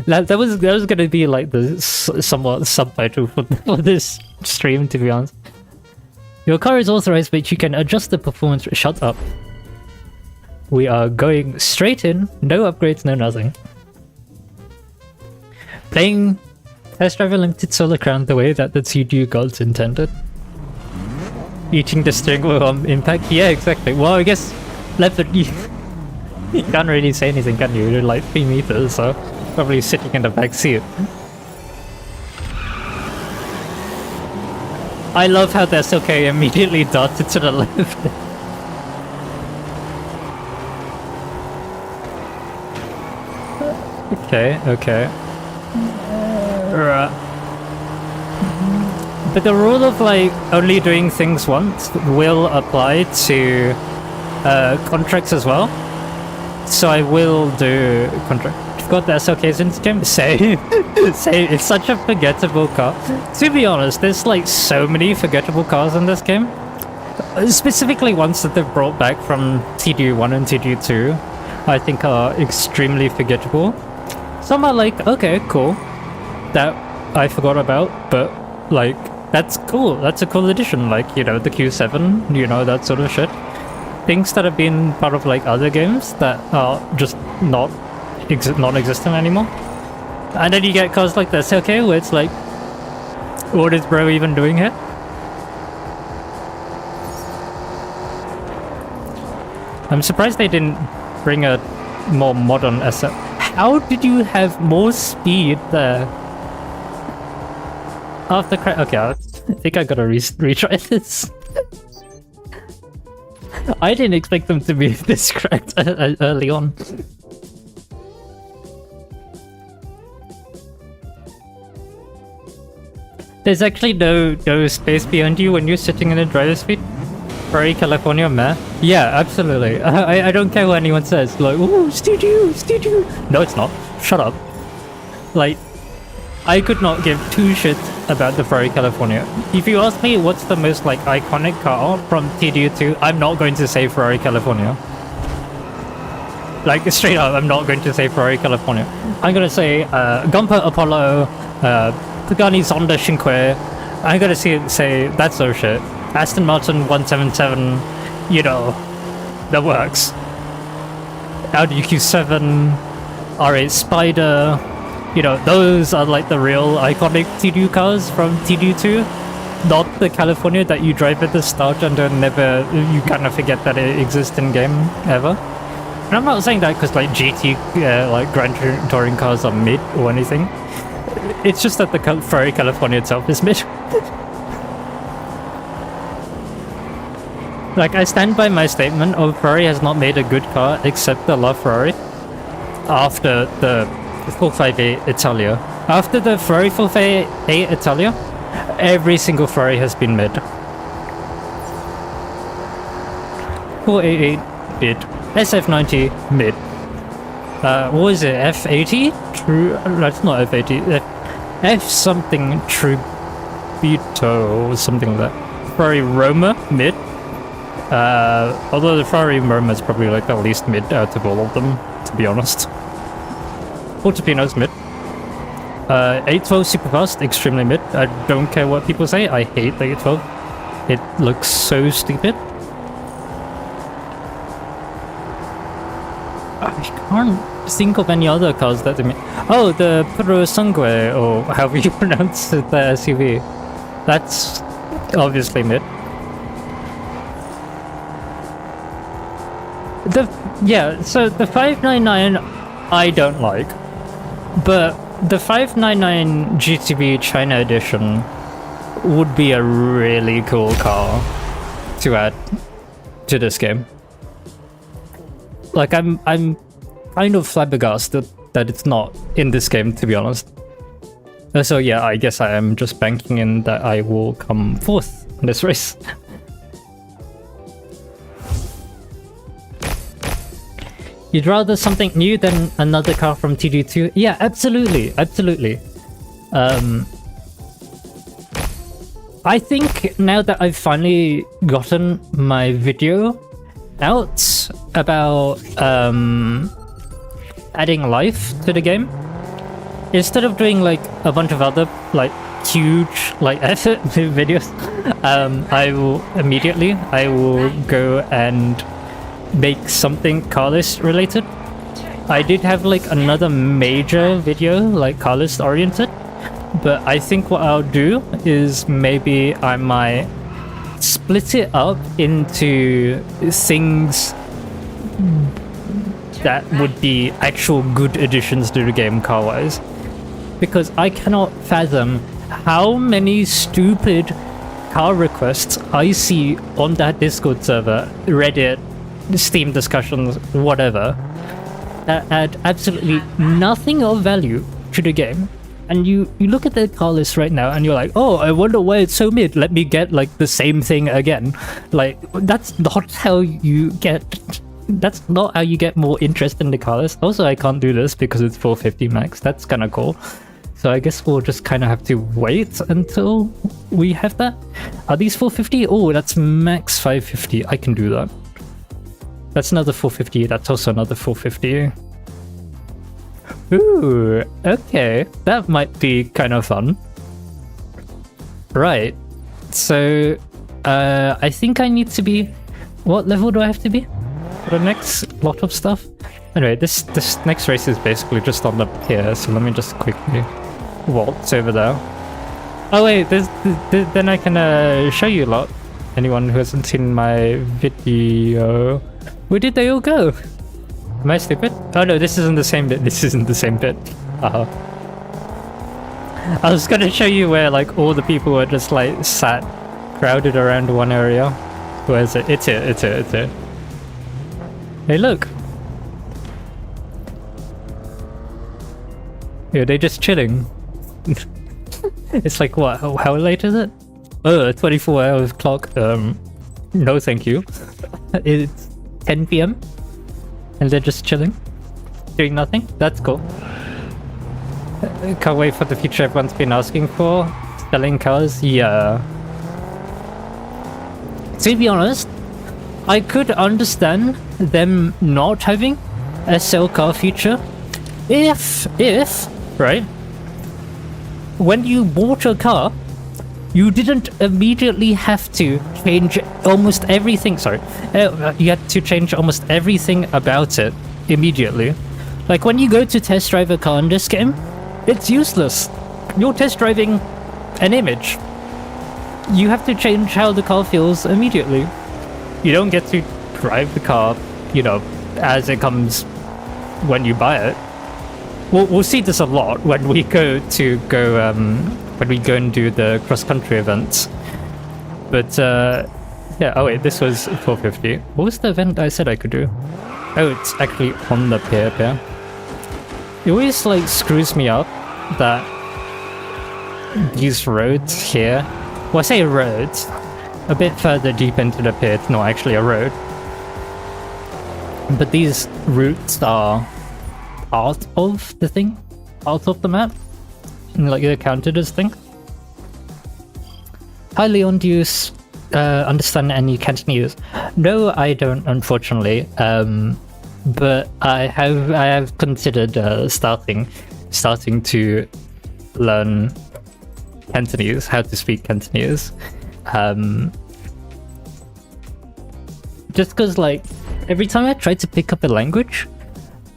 right. That was gonna be like the somewhat subtitle for this stream, to be honest. Your car is authorized, but you can adjust the performance. Shut up. We are going straight in. No upgrades, no nothing. Playing Test Driver Limited Solar Crown the way that the TDU gods intended. Eating the steering wheel on impact? Yeah, exactly. Well, I guess Leopard, you can't really say anything, can you? You're like 3 meters, so probably sitting in the back seat. I love how the SLK immediately darted to the left. Okay. Right. But the rule of like only doing things once will apply to contracts as well. So I will do contract. Got the SLKs in this game? Same. It's such a forgettable car. To be honest, there's like so many forgettable cars in this game. Specifically ones that they've brought back from TDU1 and TDU2, I think are extremely forgettable. Some are like, okay, cool. That I forgot about, but like, that's cool. That's a cool addition. Like, you know, the Q7, you know, that sort of shit. Things that have been part of like other games that are just non-existent anymore. And then you get cars like this, okay, where it's like, what is bro even doing here? I'm surprised they didn't bring a more modern SF. How did you have more speed there? After okay, I think I gotta retry this. I didn't expect them to be this cracked early on. There's actually no space behind you when you're sitting in a driver's seat. Ferrari California, meh? Yeah, absolutely. I don't care what anyone says. Like, ooh, studio. No, it's not. Shut up. Like, I could not give two shits about the Ferrari California. If you ask me what's the most like iconic car from TDU2, I'm not going to say Ferrari California. Like, straight up, I'm not going to say Ferrari California. I'm gonna say Gumper Apollo, Pagani Zonda Cinque. I'm gonna say that sort of shit. Aston Martin 177, you know, that works. Audi Q7, R8 Spider. You know, those are like the real iconic TDU cars from TDU2. Not the California that you drive at the start and then you kind of forget that it exists in game ever. And I'm not saying that because like GT, like Grand Touring cars are mid or anything. It's just that the Ferrari California itself is mid. Like, I stand by my statement of Ferrari has not made a good car except the LaFerrari after the 458 Italia. After the Ferrari 458 Italia, every single Ferrari has been mid. 488 mid. SF90 mid. What was it? F80? True. That's not F80. F something Tributo or something like that. Ferrari Roma mid. Although the Ferrari Roma is probably like the least mid out of all of them, to be honest. Portofino's mid. 812 Superfast, extremely mid. I don't care what people say, I hate the 812. It looks so stupid. I can't think of any other cars that they made. Oh, the Puro Sangue, or however you pronounce the SUV. That's obviously mid. So the 599 I don't like, but the 599 GTB China edition would be a really cool car to add to this game. Like, I'm kind of flabbergasted that it's not in this game, to be honest. So yeah, I guess I am just banking in that I will come fourth in this race. You'd rather something new than another car from TDU2? Yeah, absolutely, absolutely. I think now that I've finally gotten my video out about adding life to the game, instead of doing like a bunch of other like huge like effort videos, I will go and make something carlist related. I did have like another major video like carlist oriented, but I think what I'll do is maybe I might split it up into things that would be actual good additions to the game car wise, because I cannot fathom how many stupid car requests I see on that Discord server, Reddit, Steam discussions, whatever, that add absolutely nothing of value to the game. And you look at the car list right now and you're like, oh, I wonder why it's so mid, let me get like the same thing again. Like, that's not how you get more interest in the car list. Also, I can't do this because it's 450 max. That's kind of cool. So I guess we'll just kind of have to wait until we have that. Are these 450? Oh, that's max 550. I can do that. That's another 450. That's also another 450. Ooh, okay. That might be kind of fun. Right. So, I think I need to be... What level do I have to be for the next lot of stuff? Anyway, this next race is basically just on up here, so let me just quickly waltz over there. Oh wait, then I can show you a lot. Anyone who hasn't seen my video... Where did they all go? Am I stupid? Oh no, this isn't the same bit. This isn't the same bit. I was gonna show you where like all the people were just like sat, crowded around one area. Where is it? It's here, it's here, it's here. Hey look! Yeah, they're just chilling. It's like what? How late is it? Oh, 24 hours clock. No thank you. It's 10 PM and they're just chilling, doing nothing. That's cool. Can't wait for the future everyone's been asking for. Selling cars, yeah. To be honest, I could understand them not having a sell car feature if, right, when you bought a car, you didn't immediately have to change almost everything. Sorry, you had to change almost everything about it immediately. Like, when you go to test drive a car in this game, it's useless. You're test driving an image. You have to change how the car feels immediately. You don't get to drive the car, you know, as it comes when you buy it. We'll see this a lot when we go and do the cross-country events. But, yeah, oh wait, this was 450. What was the event I said I could do? Oh, it's actually on the pier. It always, like, screws me up that these roads here... Well, I say roads, a bit further deep into the pier, it's not actually a road. But these routes are part of the thing, part of the map, and like they're counted as things. Hi Leon, do you understand any Cantonese? No, I don't, unfortunately. But I have considered starting to learn Cantonese, how to speak Cantonese. Just because, like, every time I try to pick up a language,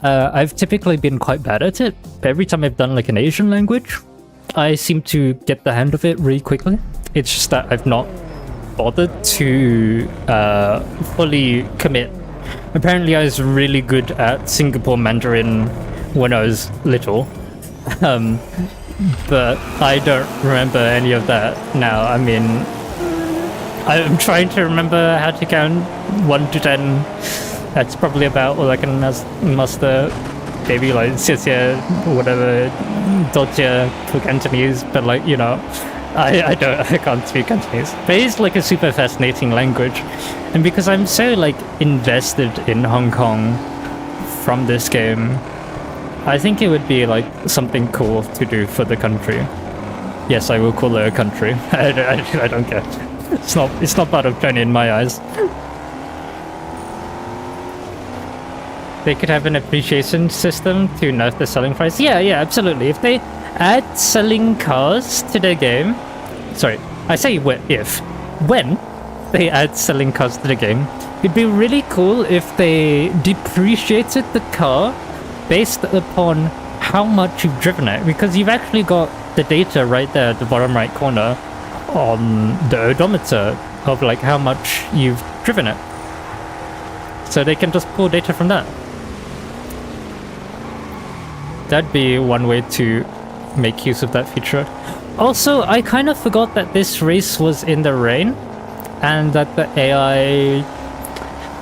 I've typically been quite bad at it. But every time I've done like an Asian language, I seem to get the hang of it really quickly. It's just that I've not bothered to fully commit. Apparently I was really good at Singapore Mandarin when I was little. But I don't remember any of that now. I mean, I'm trying to remember how to count 1 to 10. That's probably about all I can muster. Maybe like 谢谢, whatever, 多谢 for Cantonese. But like, you know, I can't speak Cantonese. But it's like a super fascinating language. And because I'm so like invested in Hong Kong from this game, I think it would be like something cool to do for the country. Yes, I will call it a country. I don't care. It's not part of China in my eyes. They could have an appreciation system to nerf the selling price. Yeah, absolutely. If they add selling cars to the game, sorry, I say when they add selling cars to the game, it'd be really cool if they depreciated the car based upon how much you've driven it, because you've actually got the data right there at the bottom right corner on the odometer of like how much you've driven it. So they can just pull data from that. That'd be one way to make use of that feature. Also, I kind of forgot that this race was in the rain and that the AI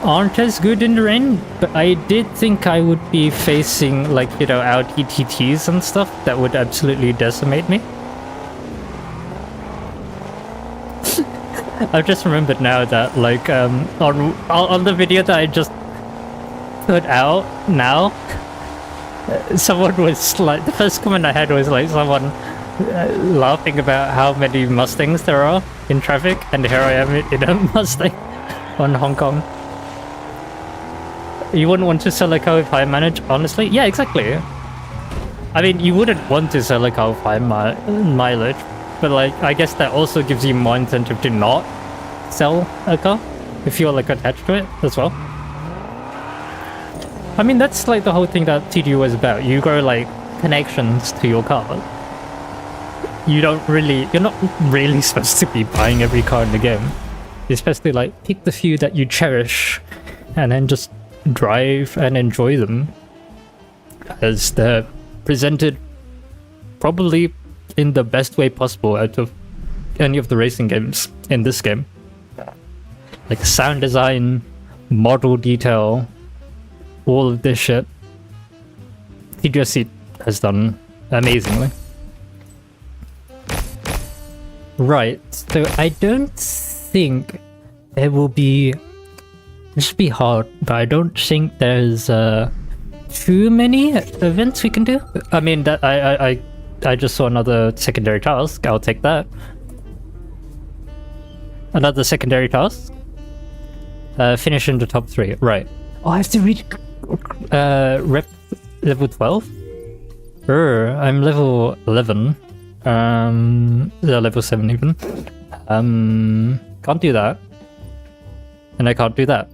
aren't as good in the rain, but I did think I would be facing like, you know, Audi TTs and stuff that would absolutely decimate me. I've just remembered now that like on the video that I just put out now, someone was like, the first comment I had was like someone laughing about how many Mustangs there are in traffic, and here I am in a Mustang on Hong Kong. You wouldn't want to sell a car with high mileage, honestly? Yeah, exactly. I mean, you wouldn't want to sell a car with high mileage, but like, I guess that also gives you more incentive to not sell a car if you're like attached to it as well. I mean, that's like the whole thing that TDU was about. You grow like connections to your car. You're not really supposed to be buying every car in the game. You're supposed to like pick the few that you cherish and then just drive and enjoy them as they're presented probably in the best way possible out of any of the racing games in this game. Like sound design, model detail, all of this shit, TDUSC has done amazingly. Right, so I don't think there will be... This should be hard, but I don't think there's too many events we can do. I mean, that I just saw another secondary task. I'll take that. Another secondary task. Finish in the top 3. Right. Oh, I have to reach rep level 12? I'm level 11. Level 7 even. Can't do that. And I can't do that.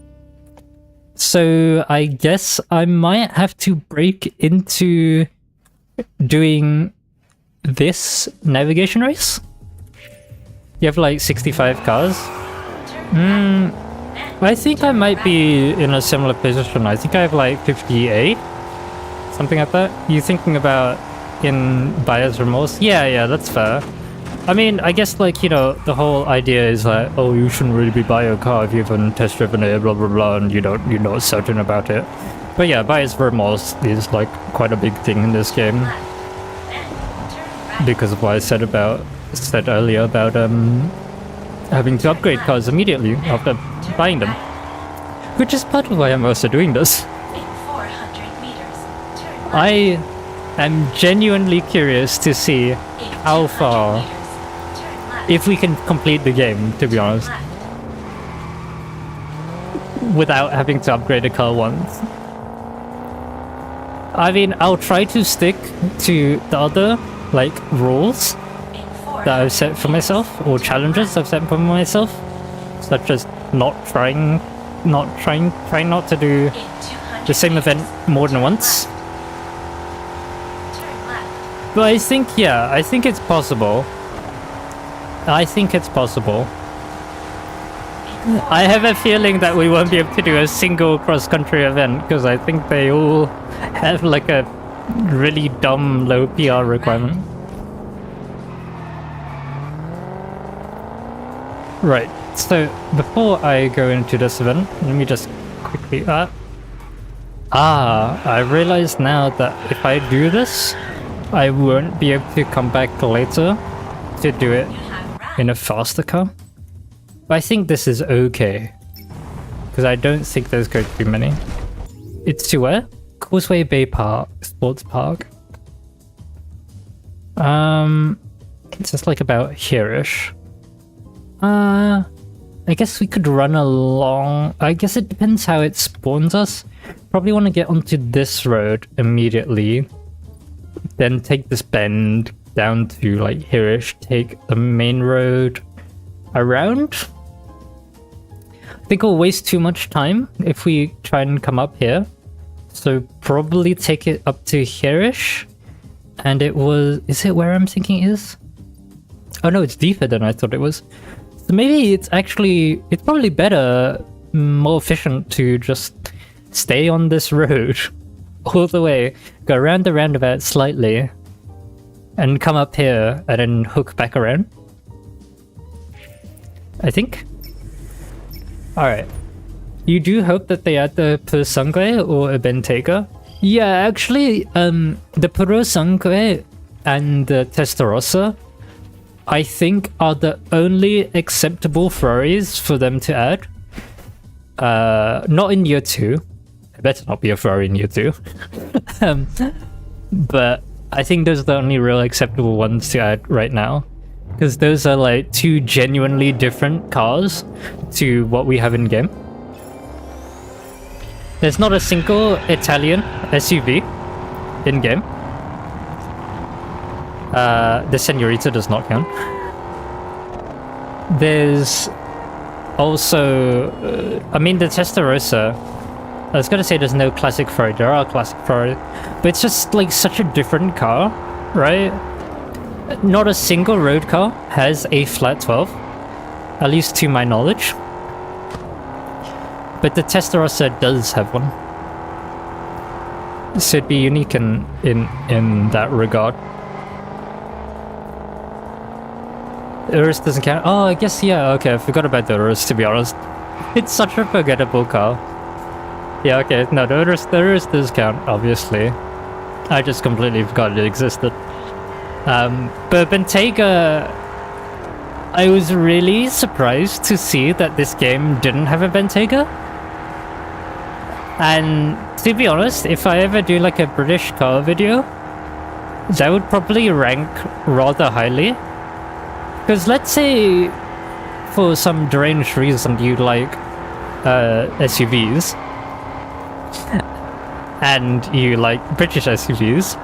So I guess I might have to break into doing this navigation race. You have like 65 cars. I think I might be in a similar position. I think I have like 58, something like that. You thinking about in buyer's remorse? Yeah, that's fair. I mean, I guess like, you know, the whole idea is like, oh, you shouldn't really be buying a car if you haven't test driven it, blah blah blah, and you're not certain about it. But yeah, buyer's remorse is like quite a big thing in this game because of what I said earlier about having to upgrade cars immediately after buying them, which is part of why I'm also doing this. I am genuinely curious to see how far, if we can complete the game, to be honest, without having to upgrade a car once. I mean, I'll try to stick to the other like rules that I've set for myself, or challenges I've set for myself, such as trying not to do the same event more than once. But I think it's possible. I have a feeling that we won't be able to do a single cross-country event because I think they all have like a really dumb low PR requirement. Right, so before I go into this event, let me just quickly... I realize now that if I do this, I won't be able to come back later to do it in a faster car. But I think this is okay, because I don't think there's going to be many. It's to where? Causeway Bay Park, Sports Park. It's just like about here-ish. I guess we could run along. I guess it depends how it spawns us. Probably want to get onto this road immediately. Then take this bend down to like here-ish. Take the main road around. I think we'll waste too much time if we try and come up here. So probably take it up to here-ish. And it was... Is it where I'm thinking it is? Oh no, it's deeper than I thought it was. So maybe it's probably better, more efficient to just stay on this road all the way, go around the roundabout slightly, and come up here and then hook back around. I think. Alright. You do hope that they add the Per Sangre or a Bentayga? Yeah, actually, the Per Sangre and the Testarossa, I think, are the only acceptable Ferraris for them to add. Not in year 2. It better not be a Ferrari in year 2. But I think those are the only real acceptable ones to add right now. Because those are like two genuinely different cars to what we have in game. There's not a single Italian SUV in game. The Senorita does not count. There's also, I mean, the Testarossa. I was gonna say there's no classic Ferrari. There are classic Ferrari, but it's just like such a different car, right? Not a single road car has a flat 12, at least to my knowledge. But the Testarossa does have one, so it'd be unique in that regard. Urus doesn't count. Oh, I guess, yeah, okay, I forgot about the Urus, to be honest. It's such a forgettable car. Yeah, okay, no, the Urus does count, obviously. I just completely forgot it existed. But Bentayga, I was really surprised to see that this game didn't have a Bentayga. And to be honest, if I ever do like a British car video, that would probably rank rather highly. Because let's say, for some deranged reason, you like SUVs, and you like British SUVs,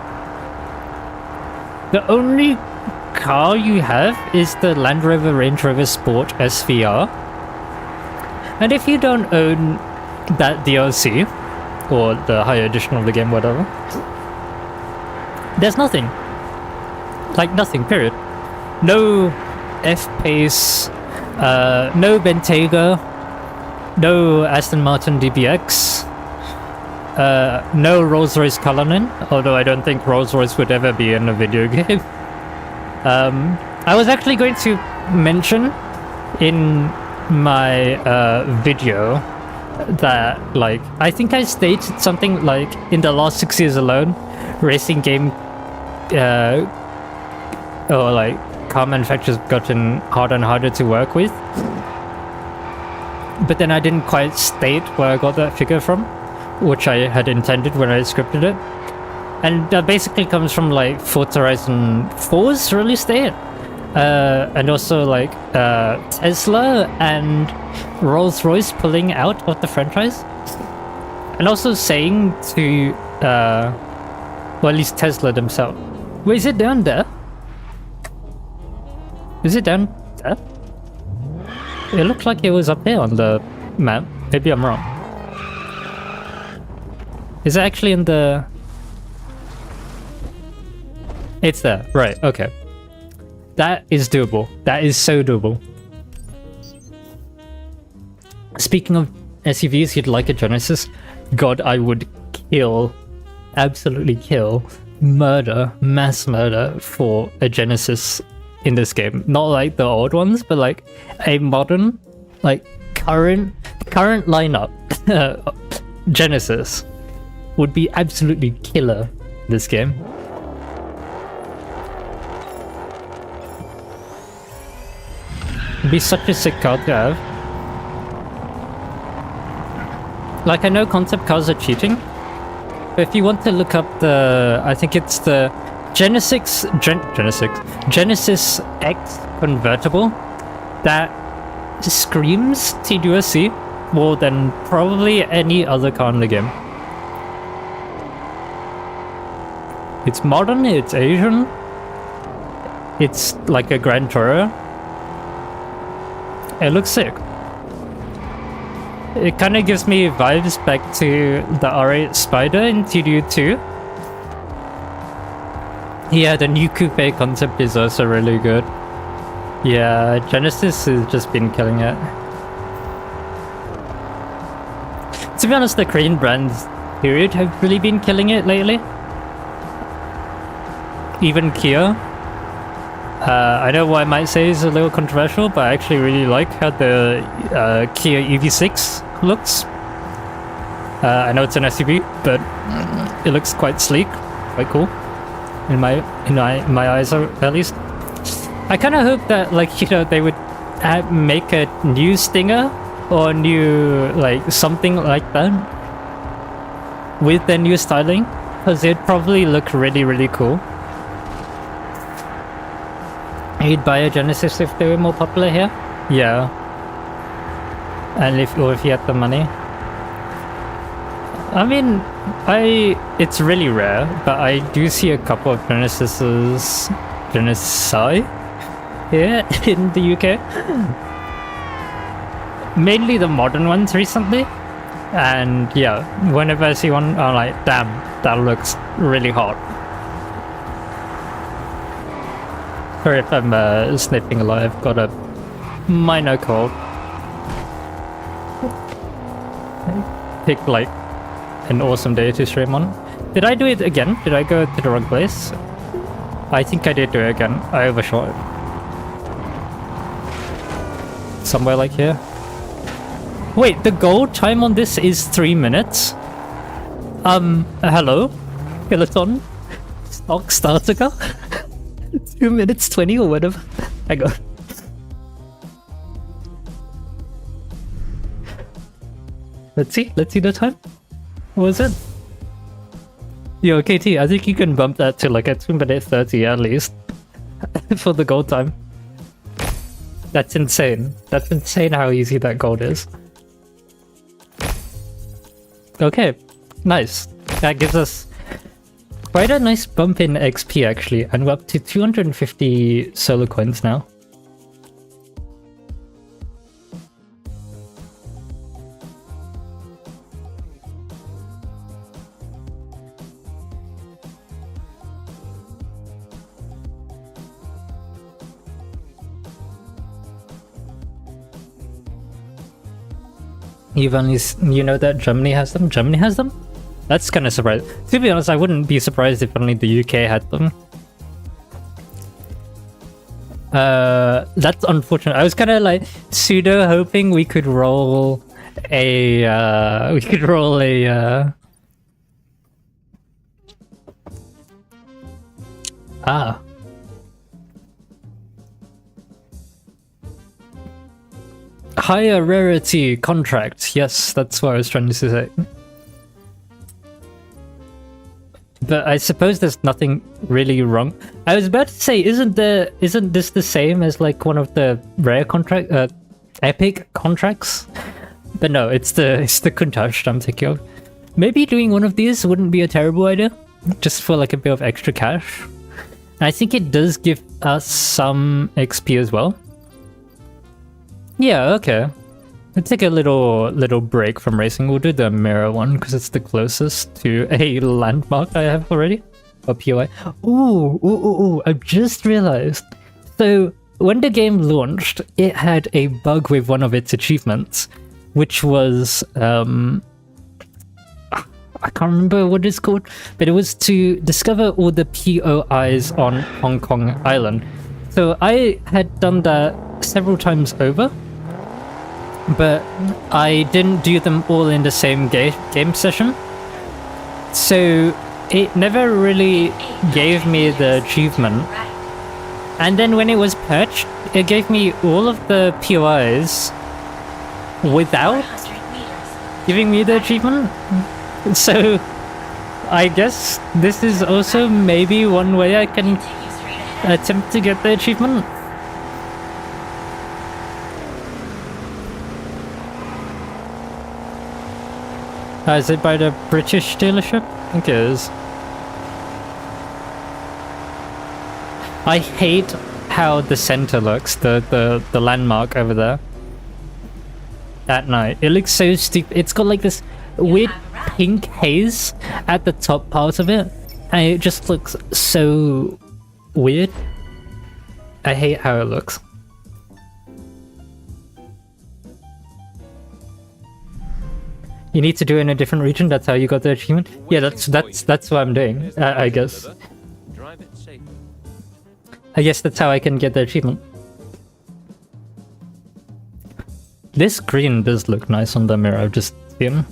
the only car you have is the Land Rover Range Rover Sport SVR. And if you don't own that DLC, or the higher edition of the game, whatever, there's nothing. Like nothing, period. No F-Pace, no Bentayga, no Aston Martin DBX, no Rolls-Royce Cullinan, although I don't think Rolls-Royce would ever be in a video game. I was actually going to mention in my video that, like, I think I stated something like, in the last 6 years alone, racing game or like car manufacturers gotten harder and harder to work with. But then I didn't quite state where I got that figure from, which I had intended when I scripted it. And that basically comes from like Forza Horizon 4's release date. And also like Tesla and Rolls-Royce pulling out of the franchise. And also saying to, well, at least Tesla themselves. Wait, is it down there? Is it down there? It looked like it was up here on the map. Maybe I'm wrong. Is it actually in the... It's there, right, okay. That is doable. That is so doable. Speaking of SUVs, you'd like a Genesis? God, I would kill, absolutely kill, murder, mass murder for a Genesis in this game. Not like the old ones, but like a modern, like current lineup Genesis would be absolutely killer in this game. It'd be such a sick car to have. Like, I know concept cars are cheating, but if you want to look up the, I think it's the Genesis X convertible, that screams TDUSC more than probably any other car in the game. It's modern, it's Asian, it's like a Grand Tourer. It looks sick. It kind of gives me vibes back to the R8 Spider in TDU 2. Yeah, the new coupe concept is also really good. Yeah, Genesis has just been killing it. To be honest, the Korean brands, period, have really been killing it lately. Even Kia. I know what I might say is a little controversial, but I actually really like how the Kia EV6 looks. I know it's an SUV, but it looks quite sleek, quite cool. In my eyes, at least. I kind of hope that, like, you know, they would make a new Stinger or new, like, something like that with their new styling, because it'd probably look really, really cool. You'd buy a Genesis if they were more popular here? Yeah. And if you had the money. I mean, it's really rare, but I do see a couple of Genesi here in the UK. Mainly the modern ones recently. And yeah, whenever I see one, I'm like, damn, that looks really hot. Sorry if I'm sniffing a lot, I've got a minor cold. Picked like an awesome day to stream on. Did I do it again? Did I go to the wrong place? I think I did do it again. I overshot it. Somewhere like here. Wait, the goal time on this is 3 minutes? Hello? Kylotonn? Stock starter car? 2 minutes 20 or whatever. Hang on. Let's see the time. What was it? Yo, KT, I think you can bump that to like a 2 minute 30 at least. For the gold time. That's insane. That's insane how easy that gold is. Okay, nice. That gives us quite a nice bump in XP actually, and we're up to 250 solar coins now. You know that Germany has them? Germany has them? That's kind of surprising. To be honest, I wouldn't be surprised if only the UK had them. That's unfortunate. I was kind of like pseudo hoping we could roll a higher rarity contract. Yes, that's what I was trying to say. But I suppose there's nothing really wrong. I was about to say, isn't this the same as like one of the rare epic contracts? But no, it's the Countach I'm thinking of. Maybe doing one of these wouldn't be a terrible idea, just for like a bit of extra cash. And I think it does give us some XP as well. Yeah, okay. Let's take a little break from racing. We'll do the mirror one because it's the closest to a landmark I have already. Or POI. Ooh, I've just realized. So when the game launched, it had a bug with one of its achievements, which was I can't remember what it's called, but it was to discover all the POIs on Hong Kong Island. So I had done that several times over, but I didn't do them all in the same game session. So it never really gave me the achievement. And then when it was patched, it gave me all of the POIs without giving me the achievement. So I guess this is also maybe one way I can attempt to get the achievement. Is it by the British dealership? I think it is. I hate how the center looks, the landmark over there. At night. It looks so stupid. It's got like this weird pink haze at the top part of it, and it just looks so weird. I hate how it looks. You need to do it in a different region. That's how you got the achievement. Yeah, that's what I'm doing. I guess. I guess that's how I can get the achievement. This green does look nice on the mirror. I've just seen.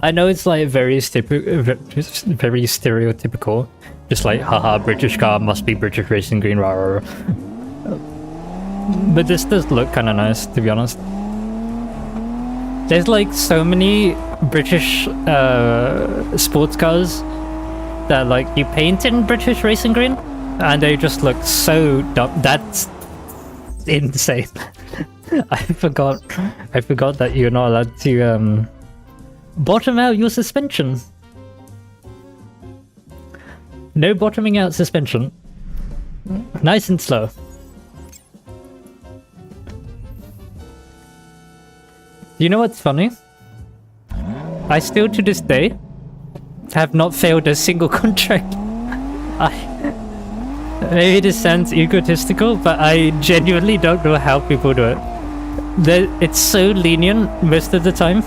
I know it's like very stereotypical. Just like, haha, British car must be British racing green, rah, rah, rah. But this does look kind of nice, to be honest. There's like so many British sports cars that like you paint in British racing green, and they just look so dumb. That's insane. I forgot that you're not allowed to bottom out your suspension. No bottoming out suspension. Nice and slow. You know what's funny? I still to this day have not failed a single contract. Maybe this sounds egotistical, but I genuinely don't know how people do it. It's so lenient most of the time.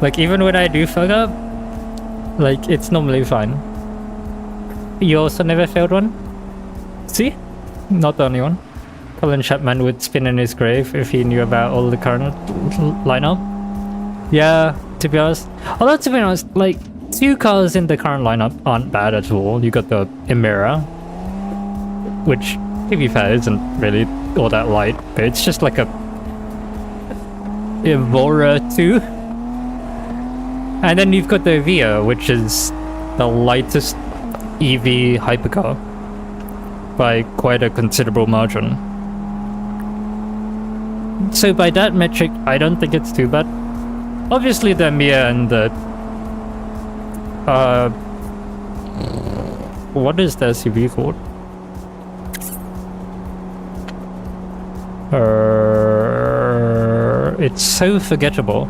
Like even when I do fuck up, like it's normally fine. You also never failed one? See? Not the only one. Colin Chapman would spin in his grave if he knew about all the current lineup. Yeah, to be honest. Although to be honest, like 2 cars in the current lineup aren't bad at all. You got the Emira, which to be fair isn't really all that light, but it's just like a Evora 2. And then you've got the Via, which is the lightest EV hypercar by quite a considerable margin. So by that metric, I don't think it's too bad. Obviously the Mia and the what is the SUV called? It's so forgettable.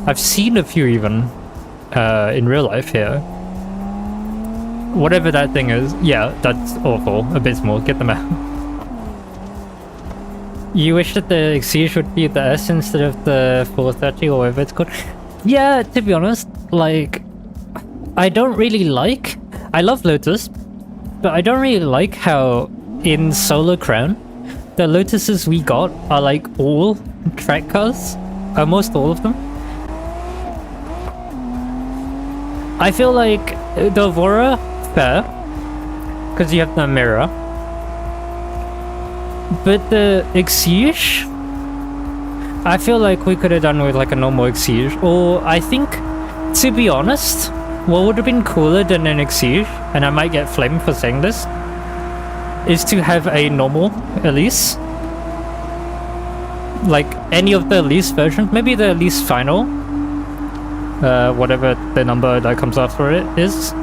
I've seen a few even in real life here. Whatever that thing is, yeah, that's awful. Abysmal. Get them out. You wish that the Exige would be the S instead of the 430 or whatever it's called? Yeah, to be honest, like, I don't really like... I love Lotus, but I don't really like how in Solar Crown, the Lotuses we got are like all track cars. Almost all of them. I feel like the Aurora, fair, because you have the mirror. But the Exige, I feel like we could have done with like a normal Exige. Or I think, to be honest, what would have been cooler than an Exige, and I might get flamed for saying this, is to have a normal Elise. Like any of the Elise versions, maybe the Elise Final, whatever the number that comes after it is.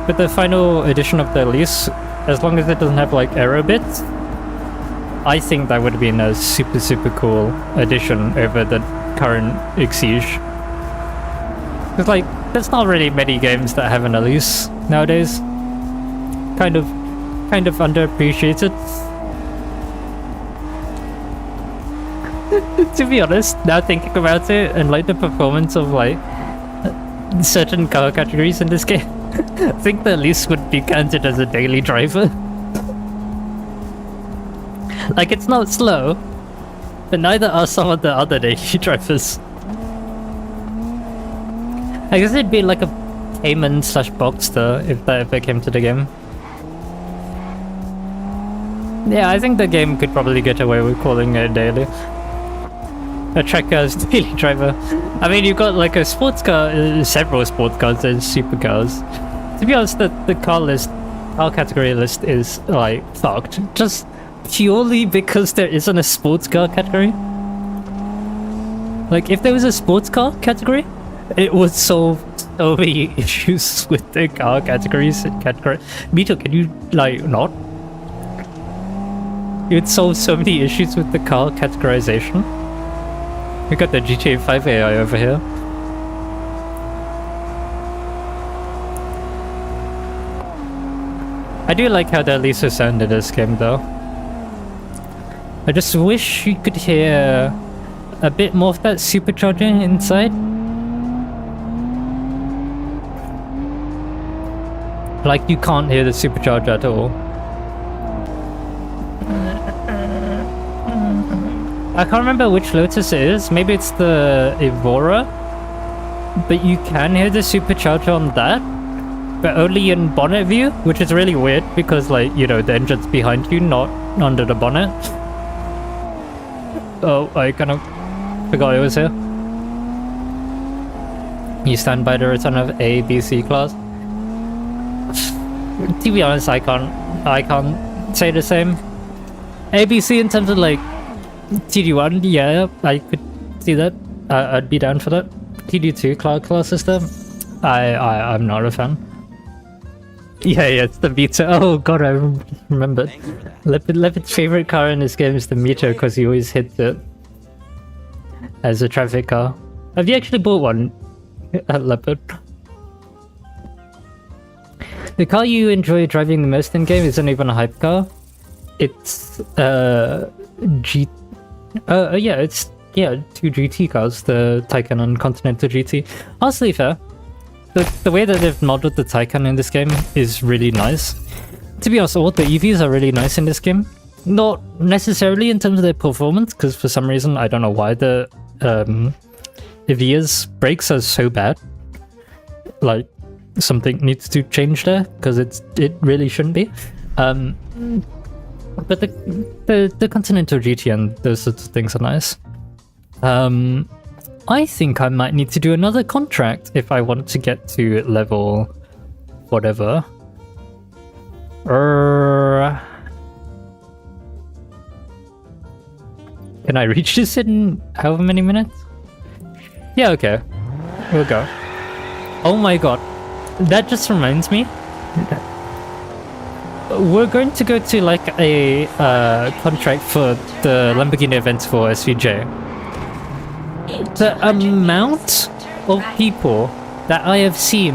But the final edition of the Elise, as long as it doesn't have like error bits, I think that would have been a super cool addition over the current Exige. Because like, there's not really many games that have an Elise nowadays. Kind of underappreciated. To be honest, now thinking about it, and like the performance of like certain car categories in this game, I think the Elise would be counted as a daily driver. Like, it's not slow, but neither are some of the other daily drivers. I guess it'd be like a Cayman / Boxster if that ever came to the game. Yeah, I think the game could probably get away with calling it daily. A track car's daily driver. I mean, you've got like a sports car, several sports cars and supercars. To be honest, the car category list is like fucked. Just purely because there isn't a sports car category. Like, if there was a sports car category, it would solve so many issues with the car categories. Mito, can you like not? It would solve so many issues with the car categorization. We got the GTA 5 AI over here. I do like how the Elisa sound in this game though. I just wish you could hear a bit more of that supercharger inside. Like, you can't hear the supercharger at all. I can't remember which Lotus it is. Maybe it's the Evora. But you can hear the supercharger on that. But only in bonnet view, which is really weird because, like, you know, the engine's behind you, not under the bonnet. Oh, I kind of forgot it was here. You stand by the return of A, B, C class. To be honest, I can't say the same. ABC in terms of like TD1, yeah, I could see that. I'd be down for that. TD2 class system, I'm not a fan. Yeah, it's the Vita. Oh god, I remember. Leopard's favorite car in this game is the Meteor because he always hits it as a traffic car. Have you actually bought one at Leopard? The car you enjoy driving the most in game isn't even a hype car. It's it's two GT cars, the Taycan and Continental GT. Honestly fair. The way that they've modeled the Taycan in this game is really nice. To be honest, all the EVs are really nice in this game. Not necessarily in terms of their performance, because for some reason, I don't know why the Evia's brakes are so bad. Like, something needs to change there, because it really shouldn't be. But the Continental GT and those sorts of things are nice. I think I might need to do another contract if I want to get to level whatever. Can I reach this in however many minutes? Yeah, okay. We'll go. Oh my god. That just reminds me. We're going to go to like a contract for the Lamborghini event for SVJ. The amount of people that I have seen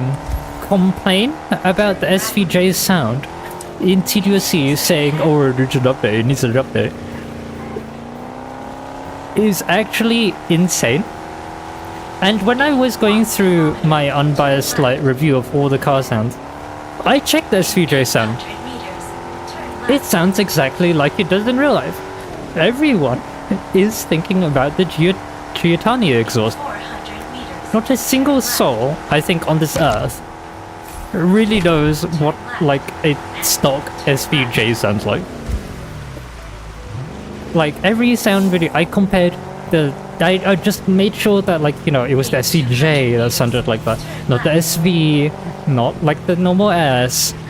complain about the SVJ's sound in TDUSC saying, oh, it needs an update, is actually insane. And when I was going through my unbiased review of all the car sounds, I checked the SVJ sound. 100 meters. Turn It left. sounds exactly like it does in real life. Everyone is thinking about the Kylotonn exhaust. 400 meters. Not a single soul, I think, on this earth really knows what a stock SVJ sounds like. Like every sound video, I compared I just made sure that it was the SVJ that sounded like that, not the SV, not like the normal S, Turn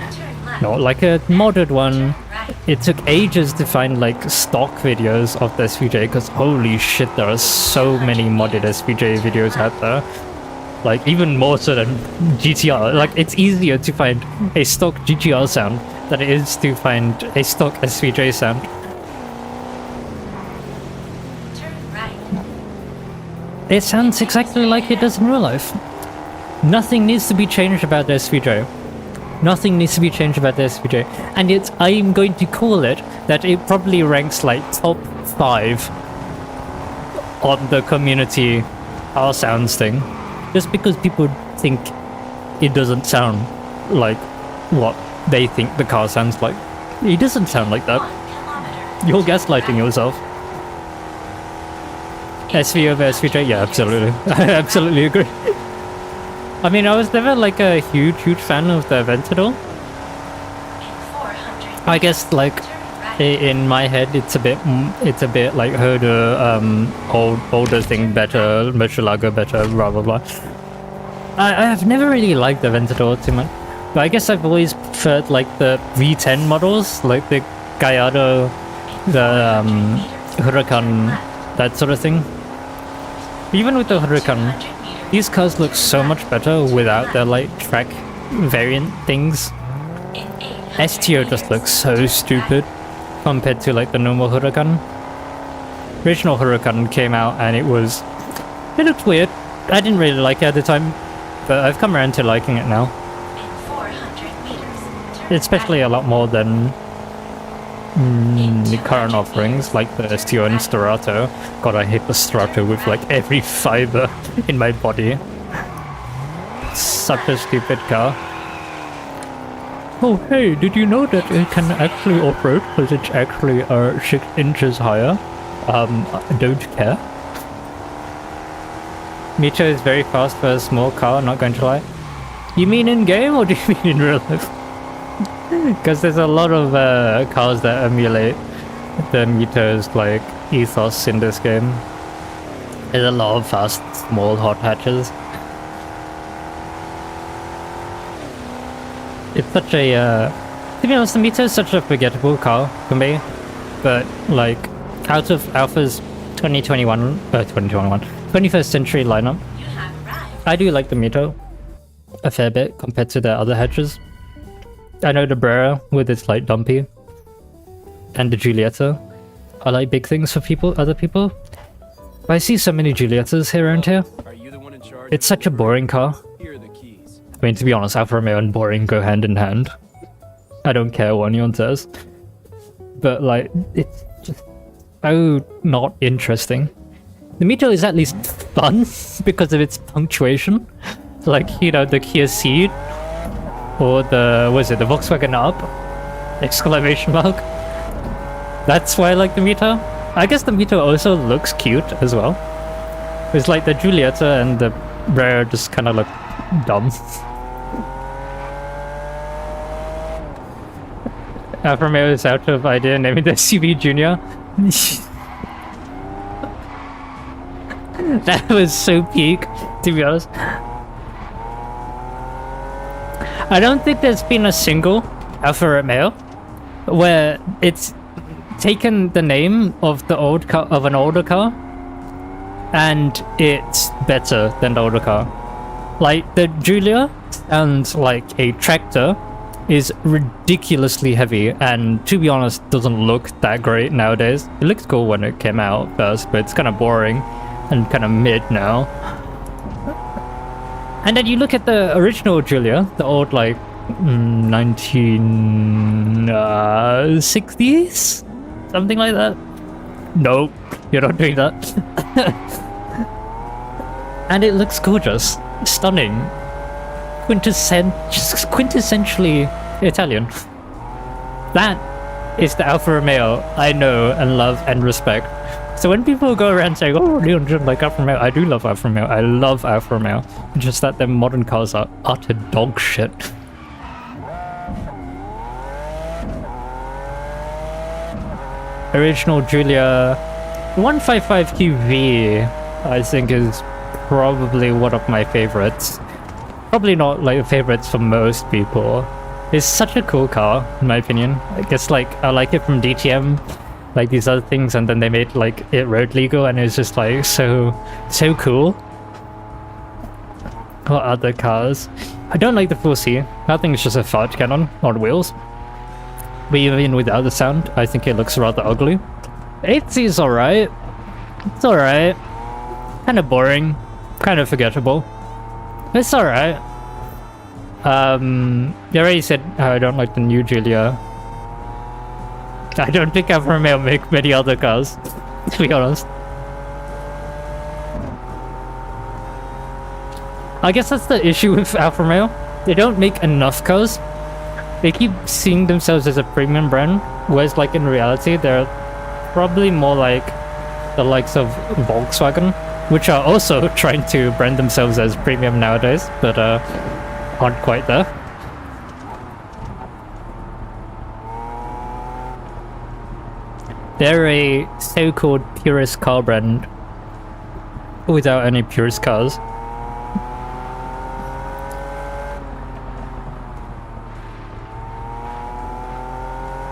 left. not like a modded one. Right. It took ages to find stock videos of the SVJ because holy shit, there are so many modded SVJ videos out there. Like even more so than GTR. Like it's easier to find a stock GTR sound than it is to find a stock SVJ sound. Turn right. It sounds exactly like it does in real life. Nothing needs to be changed about the SVJ. Nothing needs to be changed about the SVJ. And I'm going to call it that it probably ranks top 5 on the community car sounds thing. Just because people think it doesn't sound like what they think the car sounds like. It doesn't sound like that. 1 kilometer. You're gaslighting yourself. SV over SVJ? Yeah, absolutely. I absolutely agree. I mean, I was never a huge fan of the Aventador. In 400 I guess turn right. in my head it's a bit like Herder, older thing better, Murcielago better, blah blah blah. I have never really liked the Aventador too much, but I guess I've always preferred the V10 models, like the Gallardo, the Huracan, that sort of thing. Even with the Huracan, 100 meters. these cars look so much better without their track variant things. In 800 STO just meters. looks so stupid compared to the normal Huracan. Original Huracan came out and it looked weird. I didn't really like it at the time, but I've come around to liking it now. In 400 meters. Turn Especially a lot more than the current offerings like the STO and Strato. God, I hate the Strato with every fiber in my body. Such a stupid car. Oh hey, did you know that it can actually off-road because it's actually 6 inches higher? I don't care. Mito is very fast for a small car, not going to lie. You mean in game or do you mean in real life? Because there's a lot of cars that emulate the Mito's ethos in this game. There's a lot of fast, small hot hatches. It's such a, to be honest, the Mito is such a forgettable car for me. But out of Alpha's 21st century lineup, You have arrived. I do like the Mito a fair bit compared to the other hatches. I know the Brera with its dumpy, and the Giulietta are big things for other people. But I see so many Giuliettas here around here. Are you the one in charge? It's such a boring car. Here are the keys. I mean, to be honest, Alfa Romeo and boring go hand in hand. I don't care what anyone says. But it's just so not interesting. The Mito is at least fun because of its punctuation. The Kia Ceed. Or the Volkswagen Up! Exclamation mark. That's why I like the Mito. I guess the Mito also looks cute as well. It's the Giulietta and the Brera just kind of look dumb. Alfa Romeo is out of idea naming the SUV Junior. That was so peak, to be honest. I don't think there's been a single Alfa Romeo where it's taken the name of the an older car and it's better than the older car. The Giulia sounds like a tractor, is ridiculously heavy, and to be honest doesn't look that great nowadays. It looked cool when it came out first, but it's kind of boring and kind of mid now. And then you look at the original Giulia, the old 1960s, something like that. No, you're not doing that. And it looks gorgeous, stunning, quintessentially Italian. That is the Alfa Romeo I know and love and respect. So when people go around saying, oh, you don't like Alfa Romeo, I do love Alfa Romeo. I love Alfa Romeo. Just that their modern cars are utter dog shit. Original Giulia 155QV, I think, is probably one of my favorites. Probably not like favorites for most people. It's such a cool car, in my opinion. I guess like I like it from DTM, like these other things, and then they made like it road legal, and it's just like so cool. What other cars? I don't like the 4C. I think it's just a fart cannon on wheels. But even without the sound, I think it looks rather ugly. 8C is alright. It's alright. Kind of boring. Kind of forgettable. It's alright. You already said I don't like the new Giulia. I don't think Alfa Romeo make many other cars, to be honest. I guess that's the issue with Alfa Romeo. They don't make enough cars. They keep seeing themselves as a premium brand, whereas like in reality they're probably more like the likes of Volkswagen, which are also trying to brand themselves as premium nowadays, but aren't quite there. They're a so-called purist car brand without any purist cars.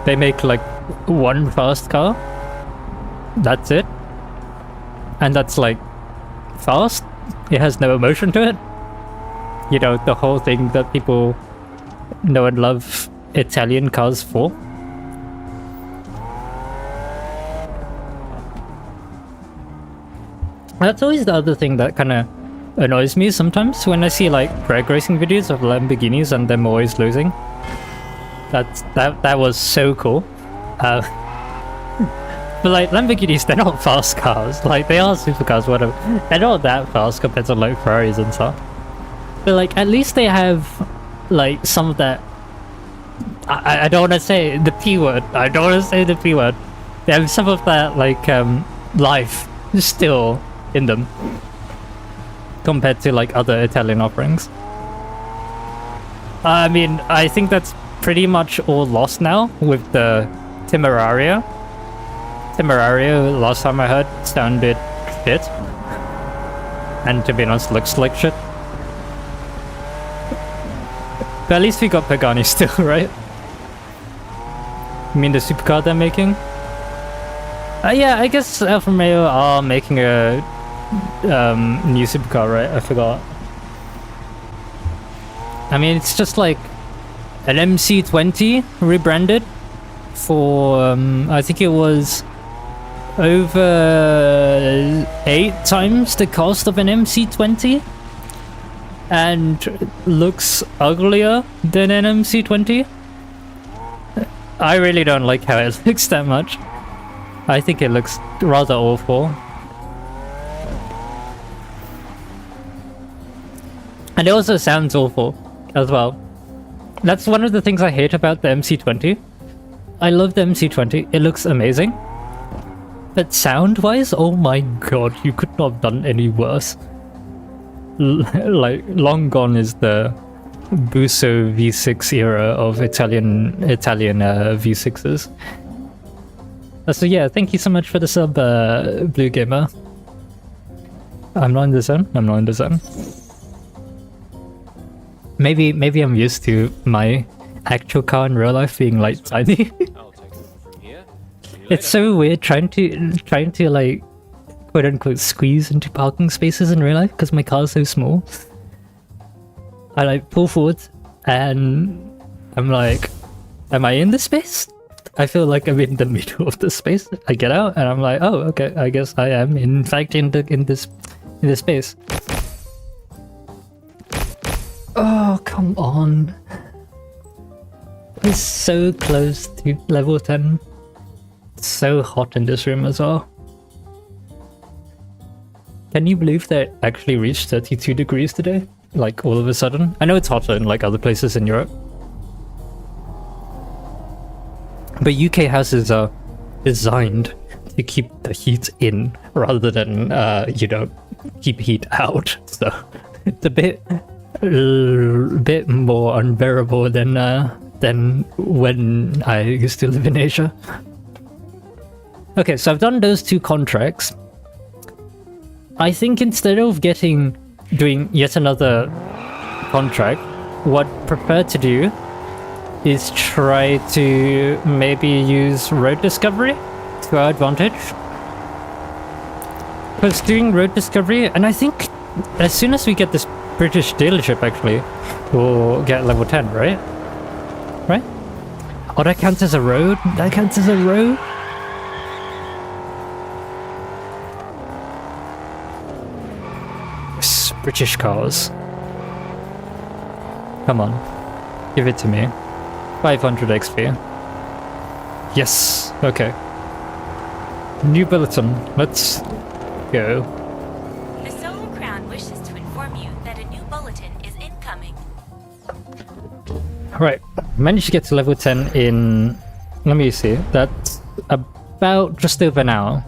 They make like one fast car. That's it. And that's like fast. It has no emotion to it. You know, the whole thing that people know and love Italian cars for. That's always the other thing that kind of annoys me sometimes when I see like drag racing videos of Lamborghinis and them always losing. That was so cool. But like Lamborghinis, they're not fast cars. Like they are supercars, whatever. They're not that fast compared to like Ferraris and stuff. But like at least they have like some of that. I don't want to say the P word. I don't want to say the P word. They have some of that like life still in them compared to like other Italian offerings. I mean, I think that's pretty much all lost now with the Temeraria. Temeraria, last time I heard, sounded shit. And to be honest, looks like shit. But at least we got Pagani still, right? You mean the supercar they're making? Yeah, I guess Alfa Romeo are making a new supercar, right? I forgot. I mean, it's just like an MC20 rebranded for, I think it was over 8 times the cost of an MC20 and looks uglier than an MC20. I really don't like how it looks that much. I think it looks rather awful. And it also sounds awful as well. That's one of the things I hate about the MC20. I love the MC20, it looks amazing. But sound-wise, oh my god, you could not have done any worse. Like, long gone is the Busso V6 era of Italian V6s. So yeah, thank you so much for the sub, Blue Gamer. I'm not in the zone. I'm not in the zone. Maybe I'm used to my actual car in real life being like tiny. I'll take it from here. It's so weird trying to like quote unquote squeeze into parking spaces in real life because my car is so small. I like pull forward and I'm like, am I in the space? I feel like I'm in the middle of the space. I get out and I'm like, oh, okay, I guess I am in fact in this space. Oh, come on. It's so close to level 10. It's so hot in this room as well. Can you believe they actually reached 32 degrees today? Like all of a sudden? I know it's hotter in like other places in Europe. But UK houses are designed to keep the heat in rather than, you know, keep heat out. So it's a bit more unbearable than when I used to live in Asia. Okay, so I've done those 2 contracts. I think instead of doing yet another contract, what I prefer to do is try to maybe use road discovery to our advantage. Because doing road discovery, and I think as soon as we get this British dealership, actually, we'll get level 10, right? Right? Oh, that counts as a road? That counts as a road? Yes, British cars. Come on. Give it to me. 500 XP. Yes. Okay. New bulletin. Let's go. The Solar Crown wishes to inform you that a new bulletin is incoming. Right. Managed to get to level 10 in... Let me see. That's about just over an hour.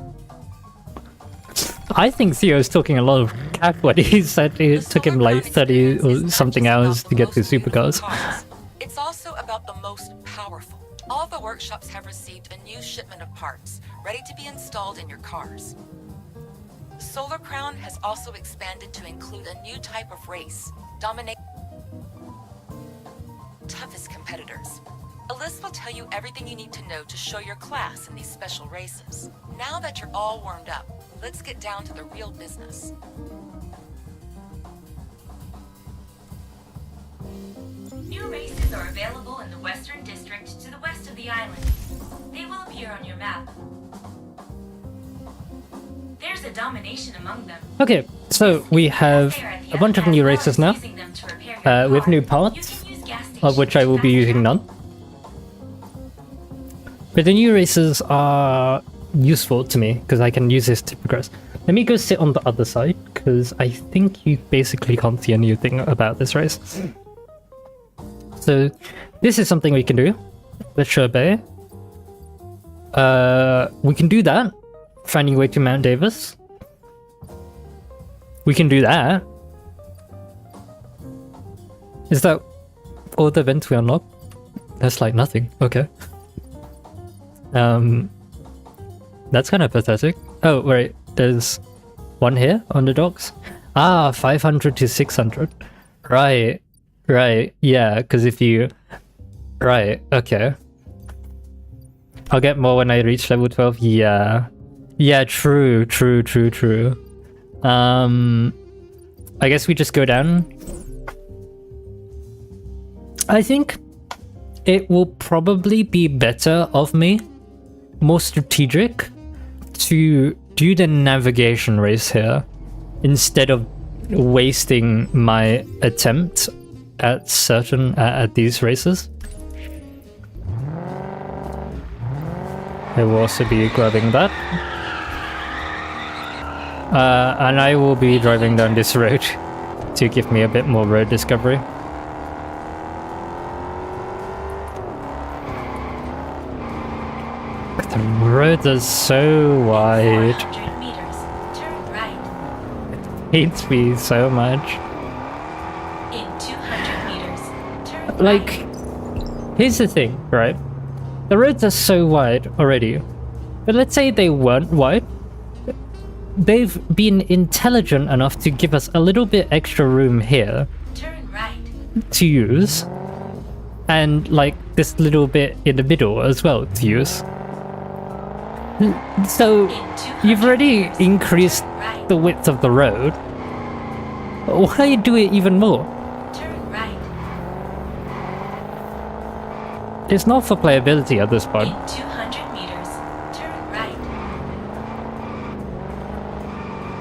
I think Theo's talking a lot of cap when he said it took him like 30 or something hours to get to supercars. It's also about the most powerful. All the workshops have received a new shipment of parts, ready to be installed in your cars. Solar Crown has also expanded to include a new type of race, dominate toughest competitors. A list will tell you everything you need to know to show your class in these special races. Now that you're all warmed up, let's get down to the real business. New races are available in the Western District to the west of the island. They will appear on your map. There's a domination among them. Okay, so we have a bunch of new races now, with new parts, of which I will be using none. But the new races are useful to me, because I can use this to progress. Let me go sit on the other side, because I think you basically can't see anything about this race. So, this is something we can do with Sherbet. We can do that, finding a way to Mount Davis. We can do that. Is that all the events we unlock? That's like nothing. Okay. That's kind of pathetic. Oh, wait, there's one here on the docks. Ah, 500 to 600. Right, yeah, because if you... Right, okay. I'll get more when I reach level 12, yeah. Yeah, true. I guess we just go down. I think it will probably be better of me, more strategic, to do the navigation race here instead of wasting my attempt at these races. I will also be grabbing that. And I will be driving down this road to give me a bit more road discovery. The roads are so wide. 400 meters, turn right. It hates me so much. In 200 meters, turn Like, right. here's the thing, right? The roads are so wide already. But let's say they weren't wide. They've been intelligent enough to give us a little bit extra room here Turn right. to use. And like this little bit in the middle as well to use. So you've already increased the width of the road. Why do it even more? Turn right. It's not for playability at this point. In 200 meters, turn right.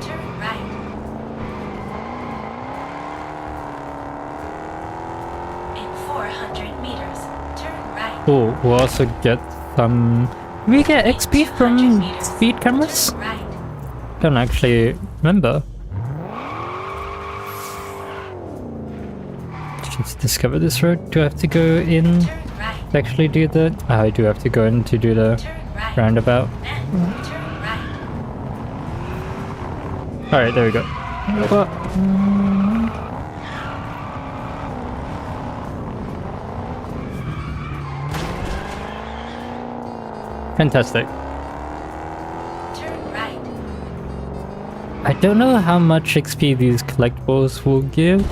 Turn right. In 400 meters, turn right. Oh, we'll also get some we get XP from 200 meters, speed cameras? turn right. Don't actually remember. Let's discover this road. Do I have to go in Turn to right. actually do the... Oh, I do have to go in to do the Turn right. roundabout. Then turn right. Alright, there we go. Fantastic. Turn right. I don't know how much XP these collectibles will give.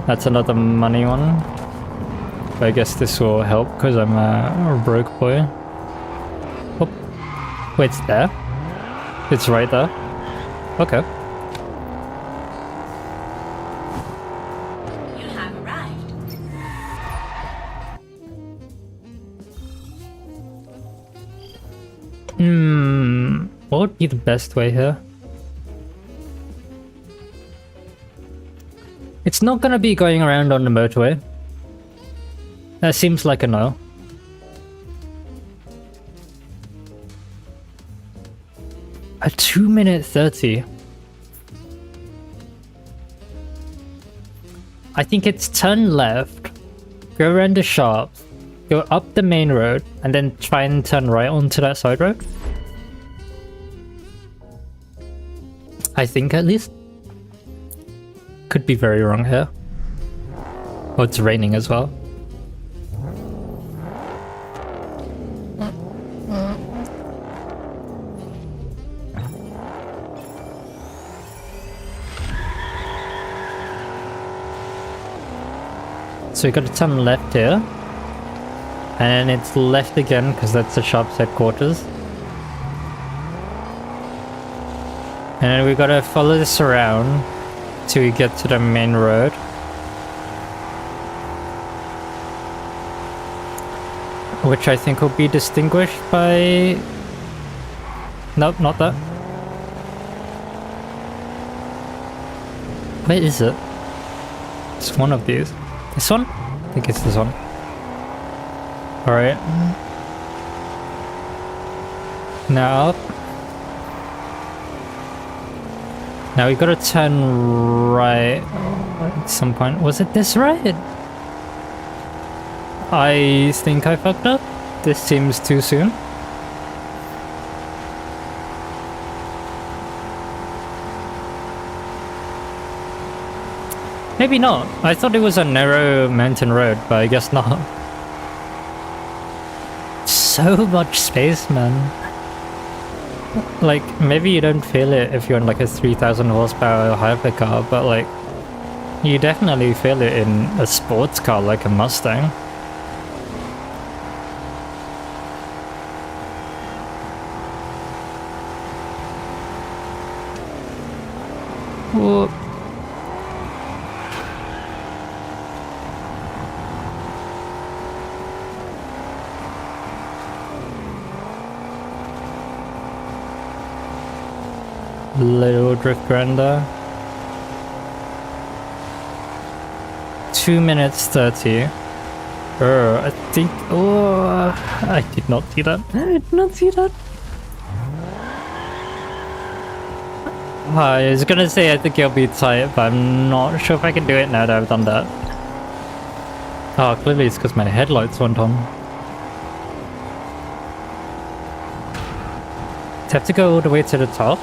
That's another money one. But I guess this will help because I'm a broke boy. Oh. Wait, it's there? It's right there? Okay. You have arrived. What would be the best way here? It's not gonna be going around on the motorway. That seems like a no. A 2-minute 30. I think it's turn left, go around the shops, go up the main road, and then try and turn right onto that side road. I think at least. Could be very wrong here. Oh, it's raining as well. So we gotta turn left here. And then it's left again because that's the shop's headquarters. And then we gotta follow this around till we get to the main road. Which I think will be distinguished by... Nope, not that. Where is it? It's one of these. This one? I think it's this one. Alright. Now up. Now we gotta turn right at some point. Was it this right? I think I fucked up. This seems too soon. Maybe not. I thought it was a narrow mountain road, but I guess not. So much space, man. Like, maybe you don't feel it if you're in like a 3000 horsepower hypercar, but like, you definitely feel it in a sports car like a Mustang. Whoa. Little drift render. 2 minutes 30. I think. Oh, I did not see that. I did not see that. I was gonna say I think it'll be tight, but I'm not sure if I can do it now that I've done that. Oh, clearly it's because my headlights went on. Do I have to go all the way to the top?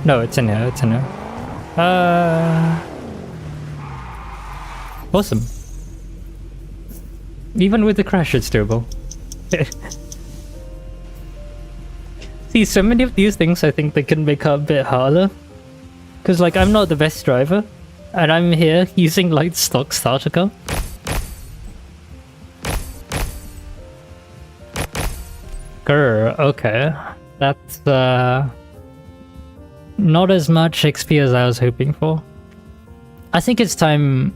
No, it's in here, it's in here. Awesome. Even with the crash, it's doable. See, so many of these things I think they can make it a bit harder. Because, like, I'm not the best driver. And I'm here using, like, stock starter car. Grr, okay. That's, not as much XP as I was hoping for. I think it's time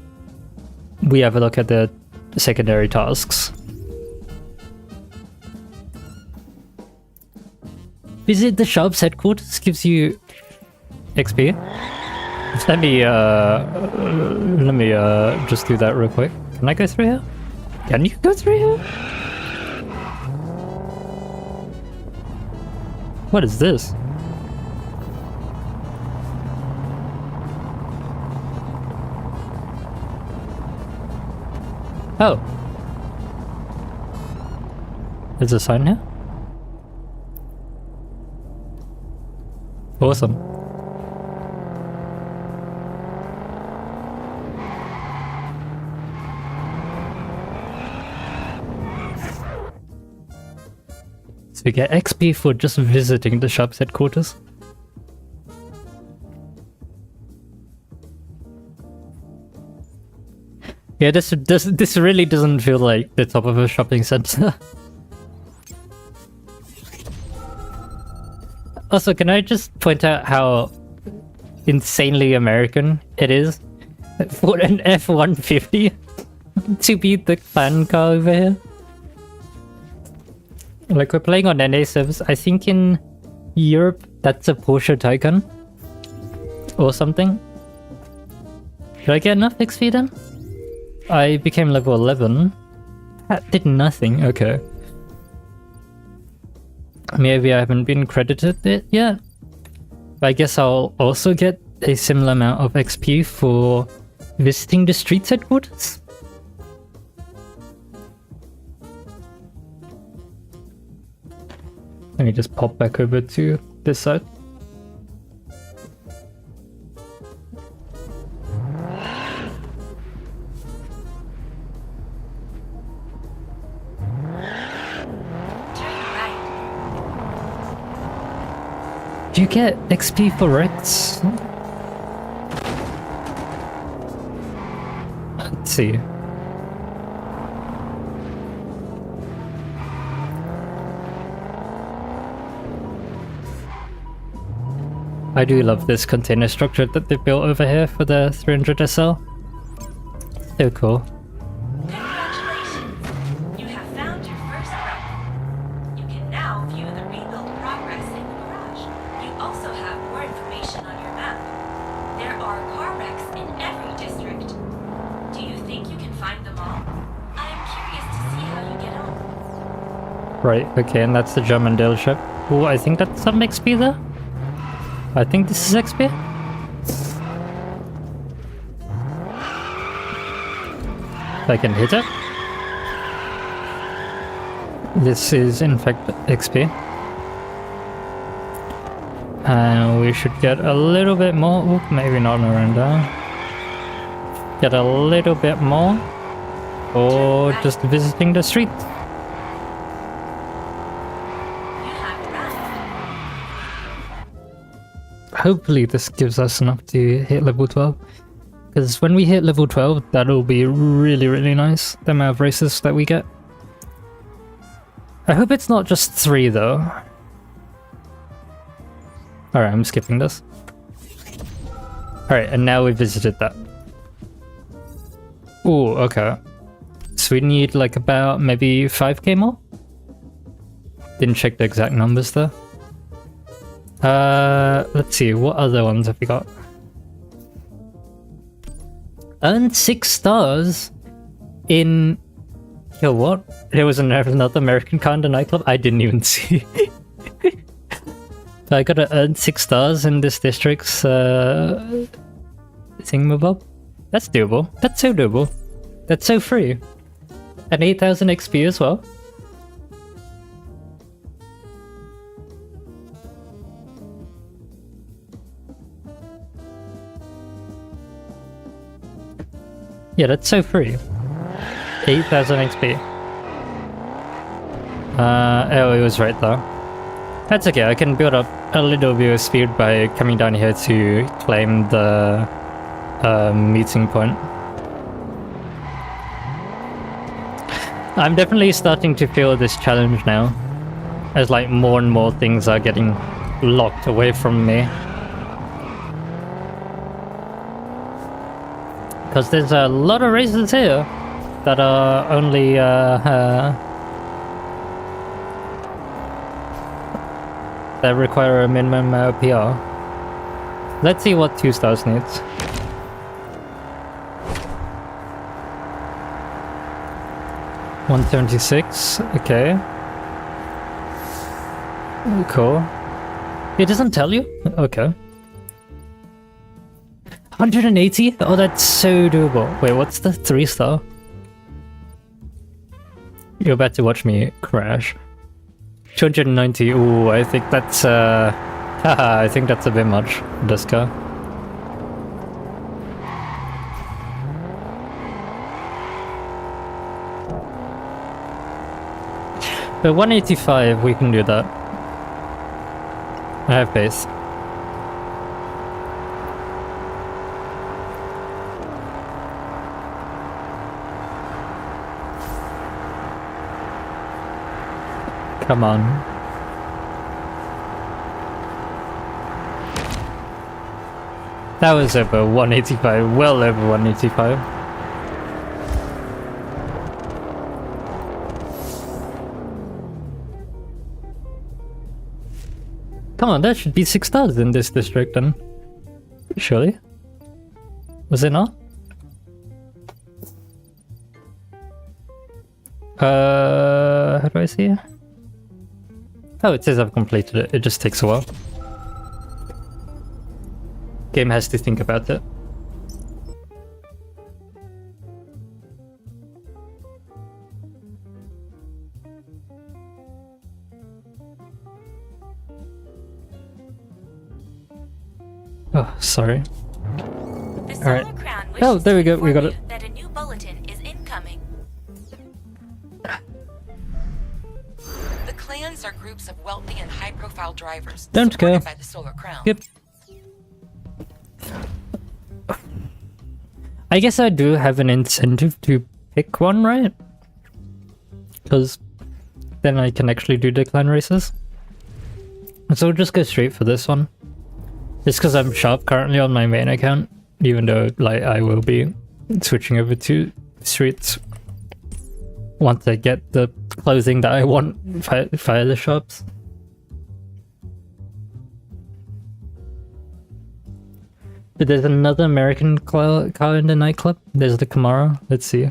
we have a look at the secondary tasks. Visit the shop's headquarters gives you XP. Let me just do that real quick. Can I go through here? Can you go through here? What is this? Oh. There's a sign here? Awesome. So we get XP for just visiting the shop's headquarters. Yeah, this really doesn't feel like the top of a shopping center. Also, can I just point out how insanely American it is for an F-150 to be the clan car over here? Like, we're playing on NA servers. I think in Europe, that's a Porsche Taycan. Or something. Did I get enough XP then? I became level 11. That did nothing, okay. Maybe I haven't been credited it yet. But I guess I'll also get a similar amount of XP for visiting the streets headquarters. Let me just pop back over to this side. Do you get XP for wrecks? Let's see. I do love this container structure that they built over here for the 300 SL. So cool. Congratulations! You have found your first wreck. You can now view the rebuild progress in the garage. You also have more information on your map. There are car wrecks in every district. Do you think you can find them all? I am curious to see how you get on. Right, okay, and that's the German dealership. Oh, I think that's some XP there. I think this is XP. If I can hit it. This is in fact XP. And we should get a little bit more. Oop, maybe not around there. Get a little bit more. Or just visiting the street. Hopefully this gives us enough to hit level 12. Because when we hit level 12, that'll be really, really nice. The amount of races that we get. I hope it's not just 3 though. Alright, I'm skipping this. Alright, and now we visited that. Ooh, okay. So we need like about maybe 5k more? Didn't check the exact numbers though. Let's see, what other ones have we got? Earned 6 stars in... Yo, what? There was another American car in the nightclub? I didn't even see. So I gotta earn 6 stars in this district's, thingamabob? That's doable. That's so doable. That's so free. And 8,000 XP as well. Yeah, that's so free. 8,000 XP. Oh, it was right there. That's okay, I can build up a little bit of speed by coming down here to claim the meeting point. I'm definitely starting to feel this challenge now, as like more and more things are getting locked away from me. Because there's a lot of races here that are only that require a minimum PR. Let's see what 2 stars needs. $176. Okay. Cool. It doesn't tell you? Okay. 180? Oh, that's so doable. Wait, what's the 3 star? You're about to watch me crash. 290. Ooh, I think that's haha, I think that's a bit much for this car. But 185, we can do that. I have faith. Come on. That was over 185, well over 185. Come on, that should be 6 stars in this district then. Surely? Was it not? How do I see it? Oh, it says I've completed it. It just takes a while. Game has to think about it. Oh, sorry. The Solar Alright. Crown Oh, wishes there we to go, we got inform it. you that a new bulletin is incoming. The clans are groups of wealthy and high-profile drivers Don't supported care. by the Solar Crown. Yep. I guess I do have an incentive to pick one, right? Because then I can actually do decline races. So we'll just go straight for this one. Just because I'm sharp currently on my main account, even though like I will be switching over to streets once I get the clothing that I want via the shops. But there's another American car in the nightclub. There's the Camaro. Let's see.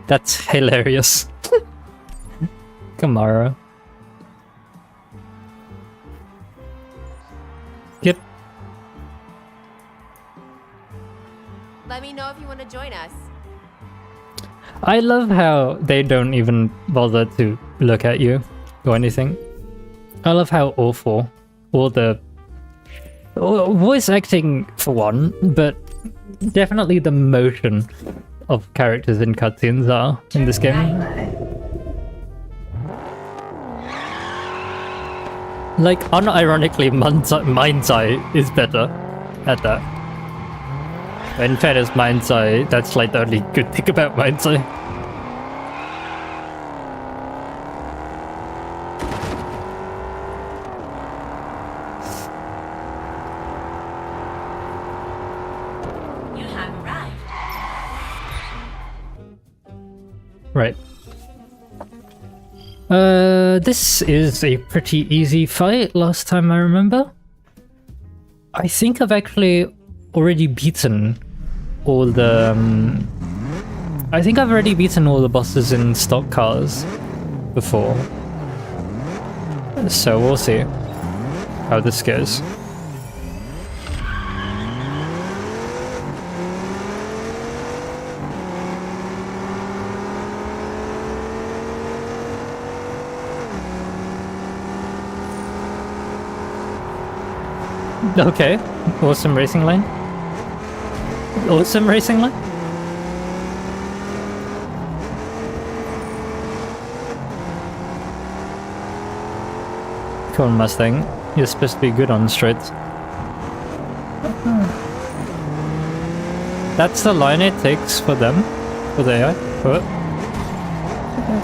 That's hilarious. Camaro. Yep. Let me know if you want to join us. I love how they don't even bother to look at you or anything. I love how awful all the voice acting for one, but definitely the motion of characters in cutscenes are in this game. Like, unironically, Mind's Eye is better at that. In fairness, Mind's Eye, that's like the only good thing about Mind's Eye. You have arrived. Right. This is a pretty easy fight last time I remember. I think I've actually already beaten all the... I think I've already beaten all the bosses in stock cars before. So we'll see how this goes. Okay, awesome racing line. Awesome racing line. Come on, Mustang. You're supposed to be good on straights. That's the line it takes for them, for the AI. Oh.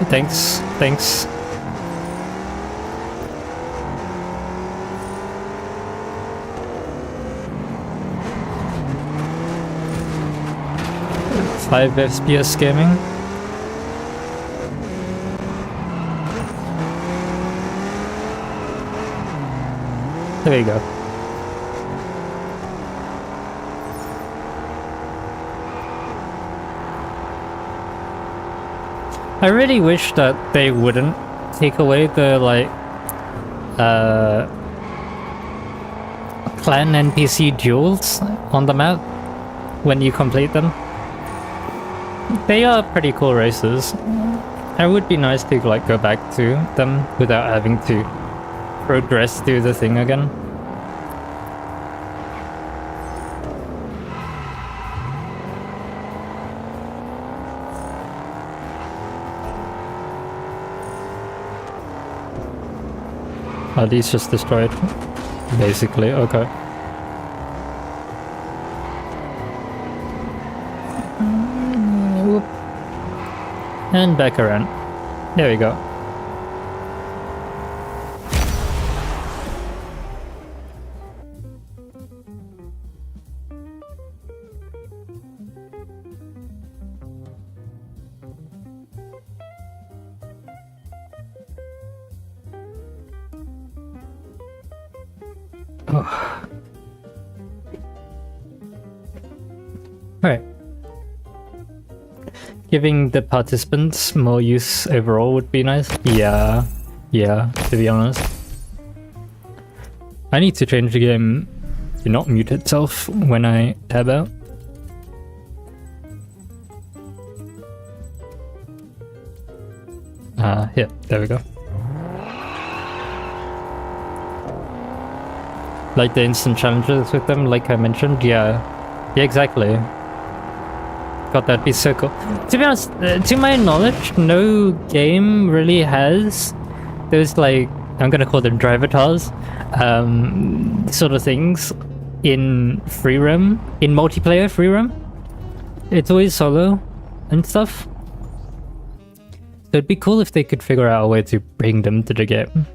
Thanks, thanks. Five FPS gaming. There you go. I really wish that they wouldn't take away the, like, clan NPC duels on the map when you complete them. They are pretty cool races. It would be nice to, like, go back to them without having to progress through the thing again. Are these just destroyed? Basically, okay. Whoop. And back around. There we go. Alright. Giving the participants more use overall would be nice. Yeah, to be honest. I need to change the game to not mute itself when I tab out. Yeah, there we go. Like the instant challenges with them, like I mentioned, yeah, exactly. God, that'd be so cool. To be honest, to my knowledge, no game really has those, like, I'm gonna call them drivatars, sort of things in free roam, in multiplayer free roam. It's always solo and stuff. So it'd be cool if they could figure out a way to bring them to the game.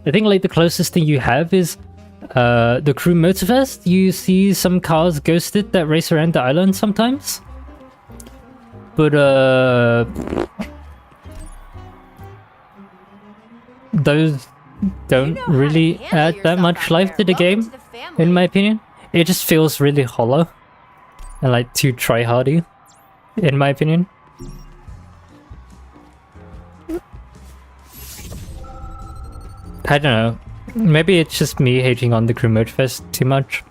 I think, like, the closest thing you have is the Crew Motorfest. You see some cars ghosted that race around the island sometimes, but those don't really add that much life to the game, in my opinion. It just feels really hollow and, like, too try-hardy, in my opinion. I don't know. Maybe it's just me hating on the Crew Motorfest too much.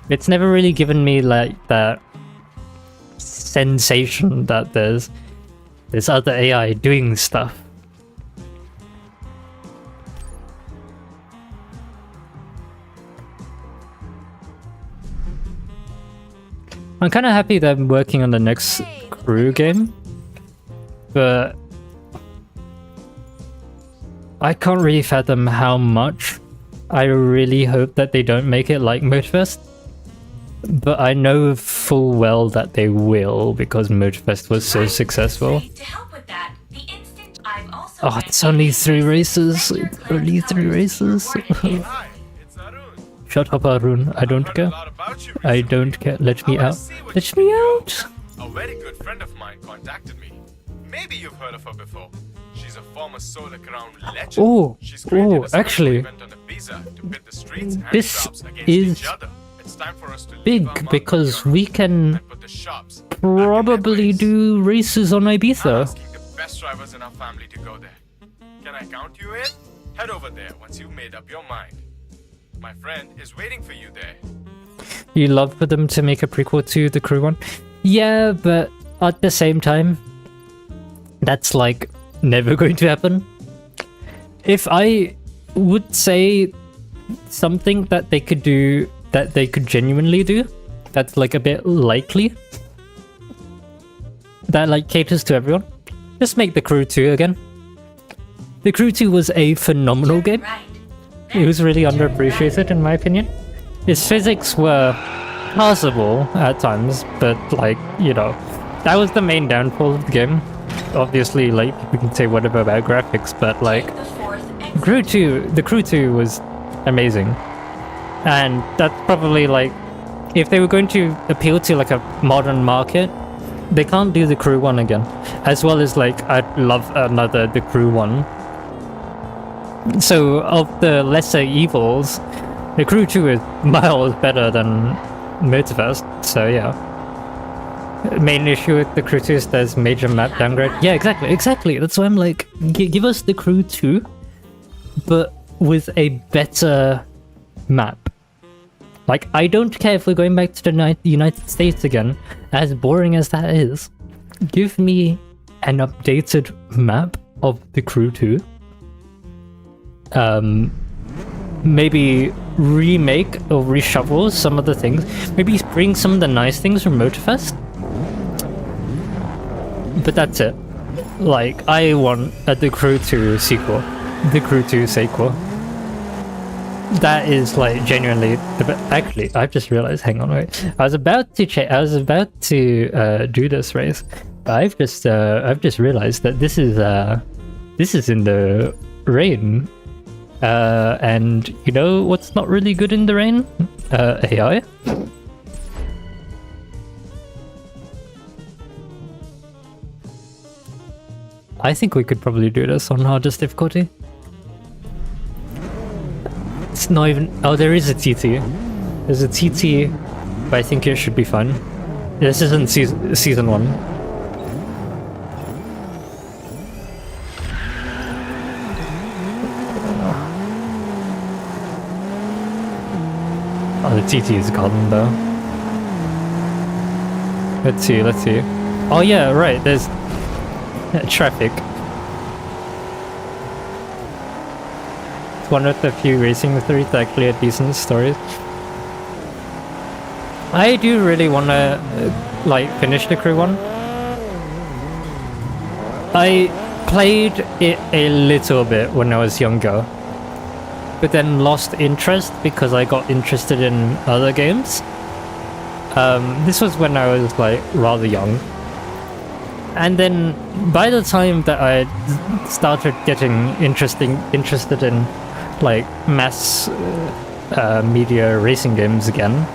It's never really given me, like, that sensation that there's other AI doing stuff. I'm kind of happy that I'm working on the next Crew game, but I can't really fathom how much I really hope that they don't make it like Motorfest. But I know full well that they will, because Motorfest was so successful. Oh, it's only 3 races. It's only 3 races. Shut up, Arun. I don't care. I don't care. Let me out. Let me out. A very good friend of mine contacted me. Maybe you've heard of her before. She's a former Solar Crown legend. Actually, this is big because we can probably do races on Ibiza. The best drivers in our family to go there. Can I count you in? Head over there once you've made up your mind. My friend is waiting for you there. You love for them to make a prequel to the Crew one? Yeah, but at the same time, that's, like, never going to happen. If I would say something that they could do, that they could genuinely do, that's, like, a bit likely, that, like, caters to everyone, just make the Crew 2 again. The Crew 2 was a phenomenal game. It was really underappreciated, in my opinion. Its physics were passable at times, but, like, you know, that was the main downfall of the game. Obviously, like, we can say whatever about graphics, but, like, the Crew 2 was amazing. And that's probably, like, if they were going to appeal to, like, a modern market, they can't do the Crew 1 again. As well as, like, I'd love another The Crew 1. So of the lesser evils, the Crew 2 is miles better than Motorfest, so yeah. Main issue with the Crew 2 is there's major map downgrade. Yeah, exactly. That's why I'm like, give us the Crew 2, but with a better map. Like, I don't care if we're going back to the United States again, as boring as that is. Give me an updated map of the Crew 2. Maybe remake or reshuffle some of the things. Maybe bring some of the nice things from Motorfest. But that's it. Like, I want the Crew 2 sequel. The Crew 2 sequel. That is like genuinely the actually, I've just realized. Hang on, wait. I was about to do this race. But I've just realized that this is in the rain. And you know what's not really good in the rain? AI. I think we could probably do this on hardest difficulty. It's not even... Oh, there is a TT. There's a TT, but I think it should be fun. This isn't season 1. Oh, the TT is gone though. Let's see. Oh yeah, right, there's traffic. It's one of the few racing stories that actually had decent stories. I do really want to like finish the Crew 1. I played it a little bit when I was younger, but then lost interest because I got interested in other games. This was when I was like rather young. And then by the time that I started getting interested in like mass media racing games again,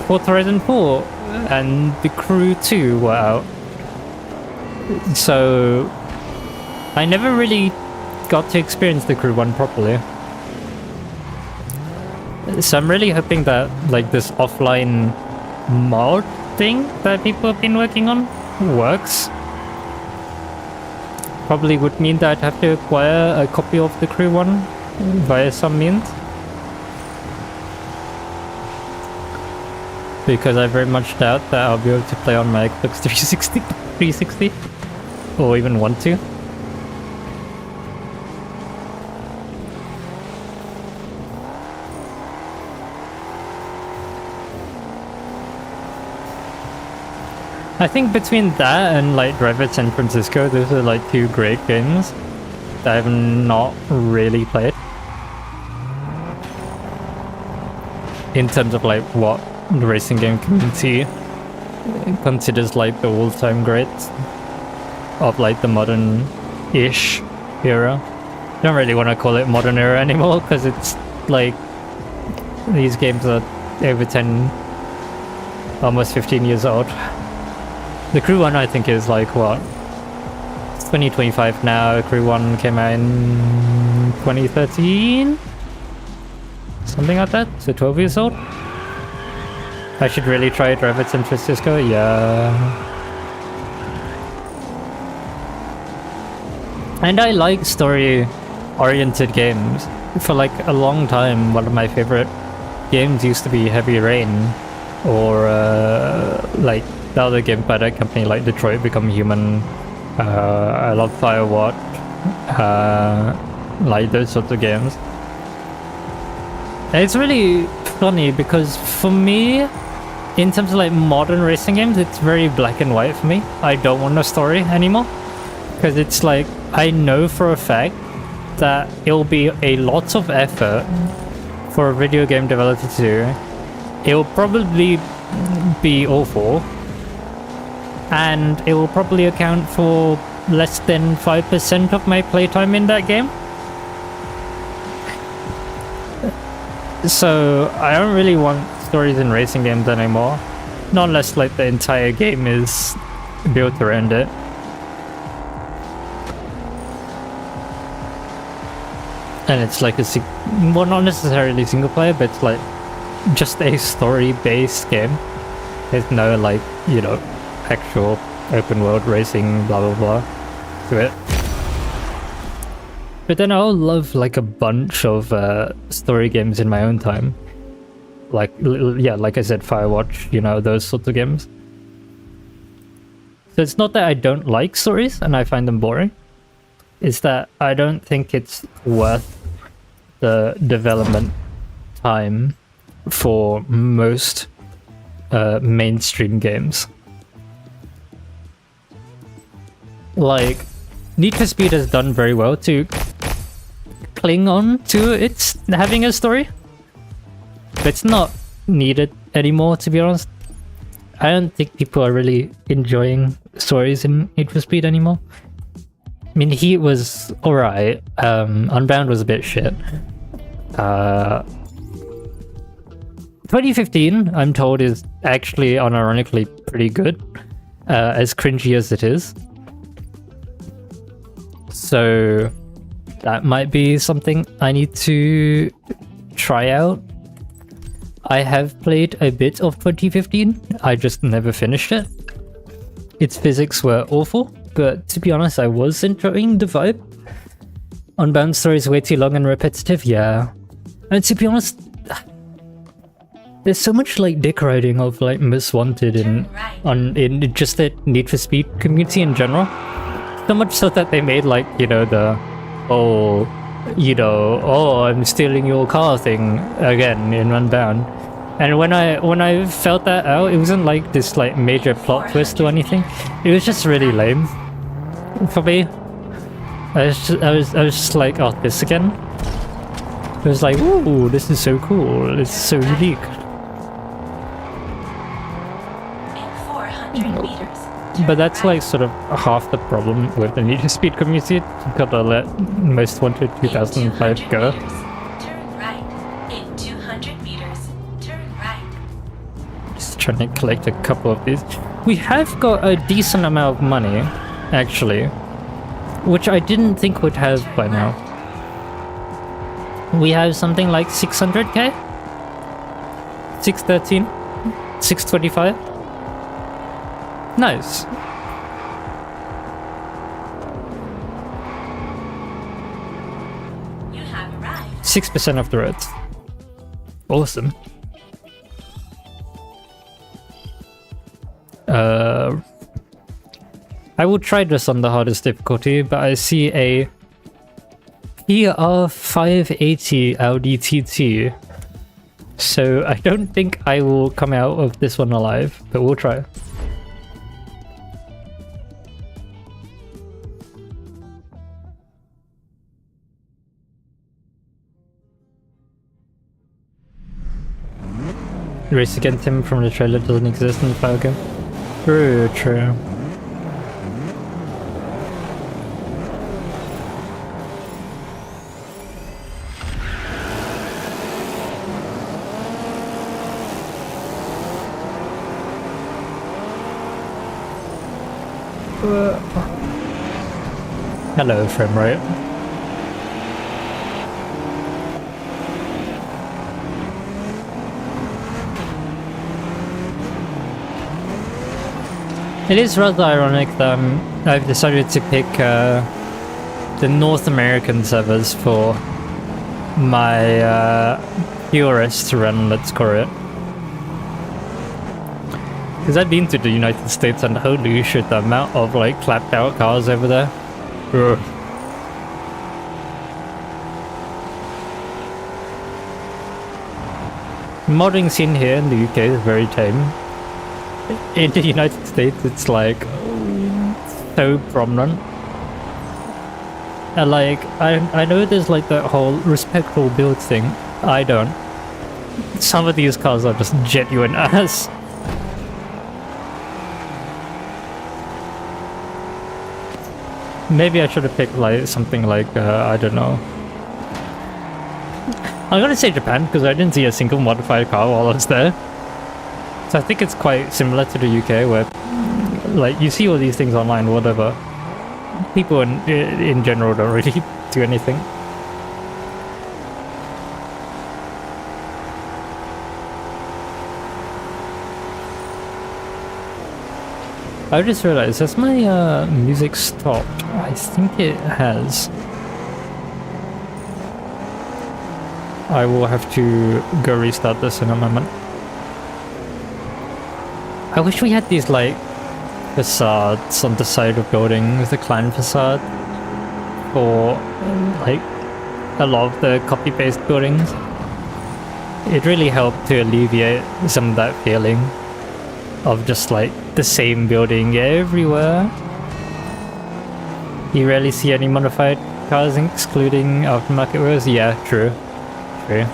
Forza Horizon 4 and the Crew 2 were out. So I never really got to experience the Crew 1 properly. So I'm really hoping that like this offline mod thing that people have been working on works. Probably would mean that I'd have to acquire a copy of the Crew 1 via some means. Because I very much doubt that I'll be able to play on my Xbox 360 or even want to. I think between that and like Drive at San Francisco, those are like two great games that I've not really played. In terms of like what the racing game community considers like the all-time greats of like the modern-ish era. I don't really want to call it modern era anymore because it's like these games are over 10, almost 15 years old. The Crew 1 I think is like what? It's 2025 now. Crew 1 came out in 2013? Something like that? So 12 years old? I should really try Drive at San Francisco? Yeah. And I like story-oriented games. For like a long time, one of my favorite games used to be Heavy Rain, or like the other game by that company, like Detroit Become Human. I love Firewatch, like those sorts of games. And it's really funny because for me, in terms of like modern racing games, it's very black and white for me. I don't want a story anymore because it's like I know for a fact that it'll be a lot of effort for a video game developer to do. It'll probably be awful, and it will probably account for less than 5% of my playtime in that game. So I don't really want stories in racing games anymore, not unless like the entire game is built around it. and it's like well, not necessarily single player, but it's like just a story-based game. There's no like, you know, actual open world racing, blah blah blah to it. But then I'll love like a bunch of story games in my own time. Like, yeah, like I said, Firewatch, you know, those sorts of games. So it's not that I don't like stories and I find them boring. It's that I don't think it's worth the development time for most mainstream games. Like, Need for Speed has done very well to cling on to its having a story. But it's not needed anymore, to be honest. I don't think people are really enjoying stories in Need for Speed anymore. I mean, Heat was alright. Unbound was a bit shit. 2015, I'm told, is actually unironically pretty good, as cringy as it is. So that might be something I need to try out. I have played a bit of 2015, I just never finished it. Its physics were awful, but to be honest, I was enjoying the vibe. Unbound story is way too long and repetitive, yeah. And to be honest, there's so much like dick riding of like Most Wanted in just the Need for Speed community in general. So much so that they made like, you know, the oh, you know, oh, I'm stealing your car thing again in Unbound. And when I felt that out, it wasn't like this like major plot twist or anything. It was just really lame for me. I was just like, oh, this again. It was like, ooh, this is so cool. It's so unique. But that's like sort of half the problem with the Need for Speed community. You've got to let Most Wanted 2005 go. Turn right. In 200 meters, turn right. Just trying to collect a couple of these. We have got a decent amount of money, actually, which I didn't think we'd have by now. We have something like 600k? 613? 625? Nice. You have arrived. 6% of the roads. Awesome. I will try this on the hardest difficulty, but I see a PR 580 Audi TT. So I don't think I will come out of this one alive, but we'll try. Race against him from the trailer doesn't exist in the file game. True, true. Hello, frame rate. It is rather ironic that I've decided to pick the North American servers for my PRS to run, let's call it. Because I've been to the United States and holy shit, the amount of like clapped out cars over there. Ugh. Modding scene here in the UK is very tame. In the United States, it's like so prominent. And like, I know there's like that whole respectful build thing. I don't. Some of these cars are just genuine ass. Maybe I should have picked like something like, I don't know. I'm gonna say Japan because I didn't see a single modified car while I was there. So I think it's quite similar to the UK where like you see all these things online, whatever. People in general don't really do anything. I just realized, has my music stopped? I think it has. I will have to go restart this in a moment. I wish we had these like facades on the side of buildings, the clan facade, for like a lot of the copy-paste buildings. It really helped to alleviate some of that feeling of just like the same building everywhere. You rarely see any modified cars excluding aftermarket ones. Yeah, true. True.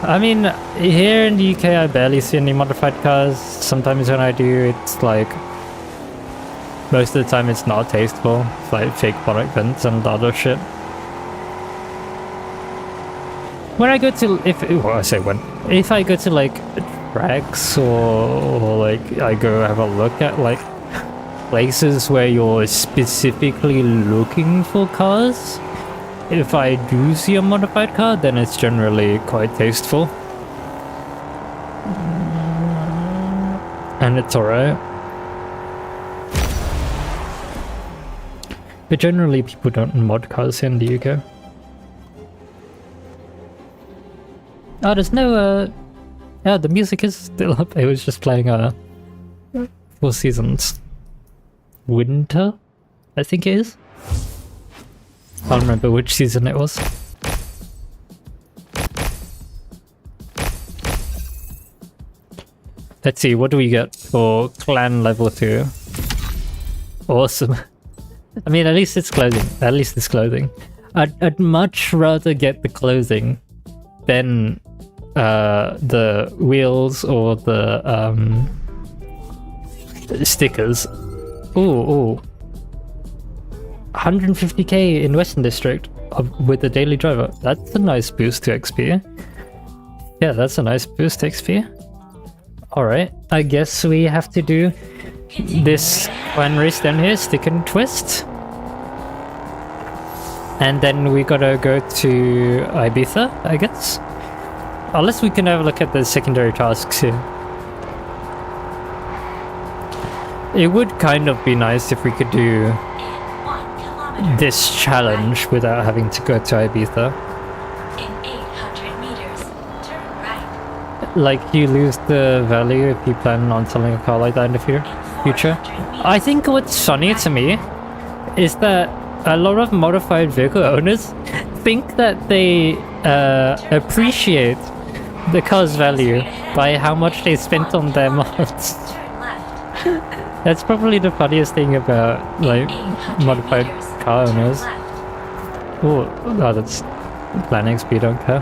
I mean, here in the UK I barely see any modified cars. Sometimes when I do, it's like most of the time it's not tasteful. It's like fake product vents and other shit. When I go to, if I go to like tracks or like I go have a look at like places where you're specifically looking for cars, if I do see a modified car, then it's generally quite tasteful. And it's alright. But generally people don't mod cars in the UK. Oh, there's no, yeah, the music is still up. It was just playing, 4 Seasons. Winter? I think it is. I can't remember which season it was. Let's see, what do we get for clan level 2? Awesome. I mean, at least it's clothing. At least it's clothing. I'd much rather get the clothing than the wheels or the stickers. Ooh. 150k in Western District with the daily driver. That's a nice boost to XP. Yeah, that's a nice boost to XP. Alright, I guess we have to do this one race down here, stick and twist. And then we gotta go to Ibiza, I guess. Unless we can have a look at the secondary tasks here. It would kind of be nice if we could do this challenge without having to go to Ibiza. In 800 meters, turn right. Like, you lose the value if you plan on selling a car like that in the future. I think what's funny to me is that a lot of modified vehicle owners think that they appreciate the car's value by how much they spent on their mods. That's probably the funniest thing about like modified car owners. Oh, that's planning speed, don't care.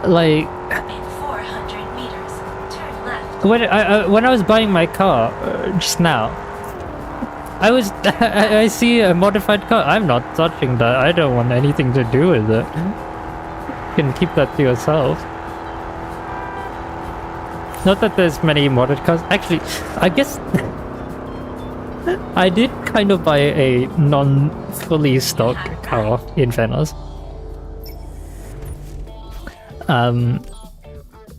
Like, when I was buying my car just now, I see a modified car. I'm not touching that. I don't want anything to do with it. You can keep that to yourself. Not that there's many modded cars. Actually, I guess I did kind of buy a non-fully stock car in Venice.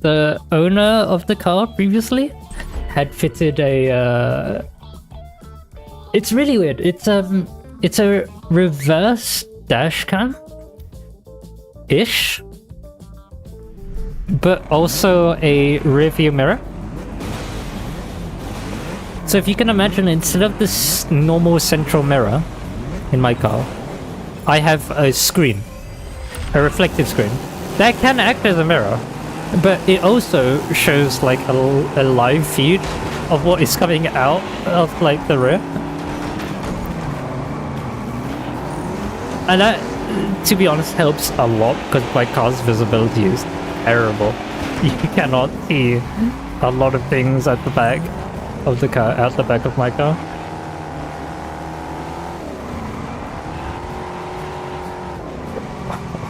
The owner of the car previously had fitted a it's really weird. It's a reverse dash cam ish, but also a rear view mirror. So if you can imagine, instead of this normal central mirror in my car, I have a screen, a reflective screen that can act as a mirror, but it also shows like a live feed of what is coming out of like the rear. And that, to be honest, helps a lot because my car's visibility is terrible. You cannot see a lot of things at the back of the car, out the back of my car.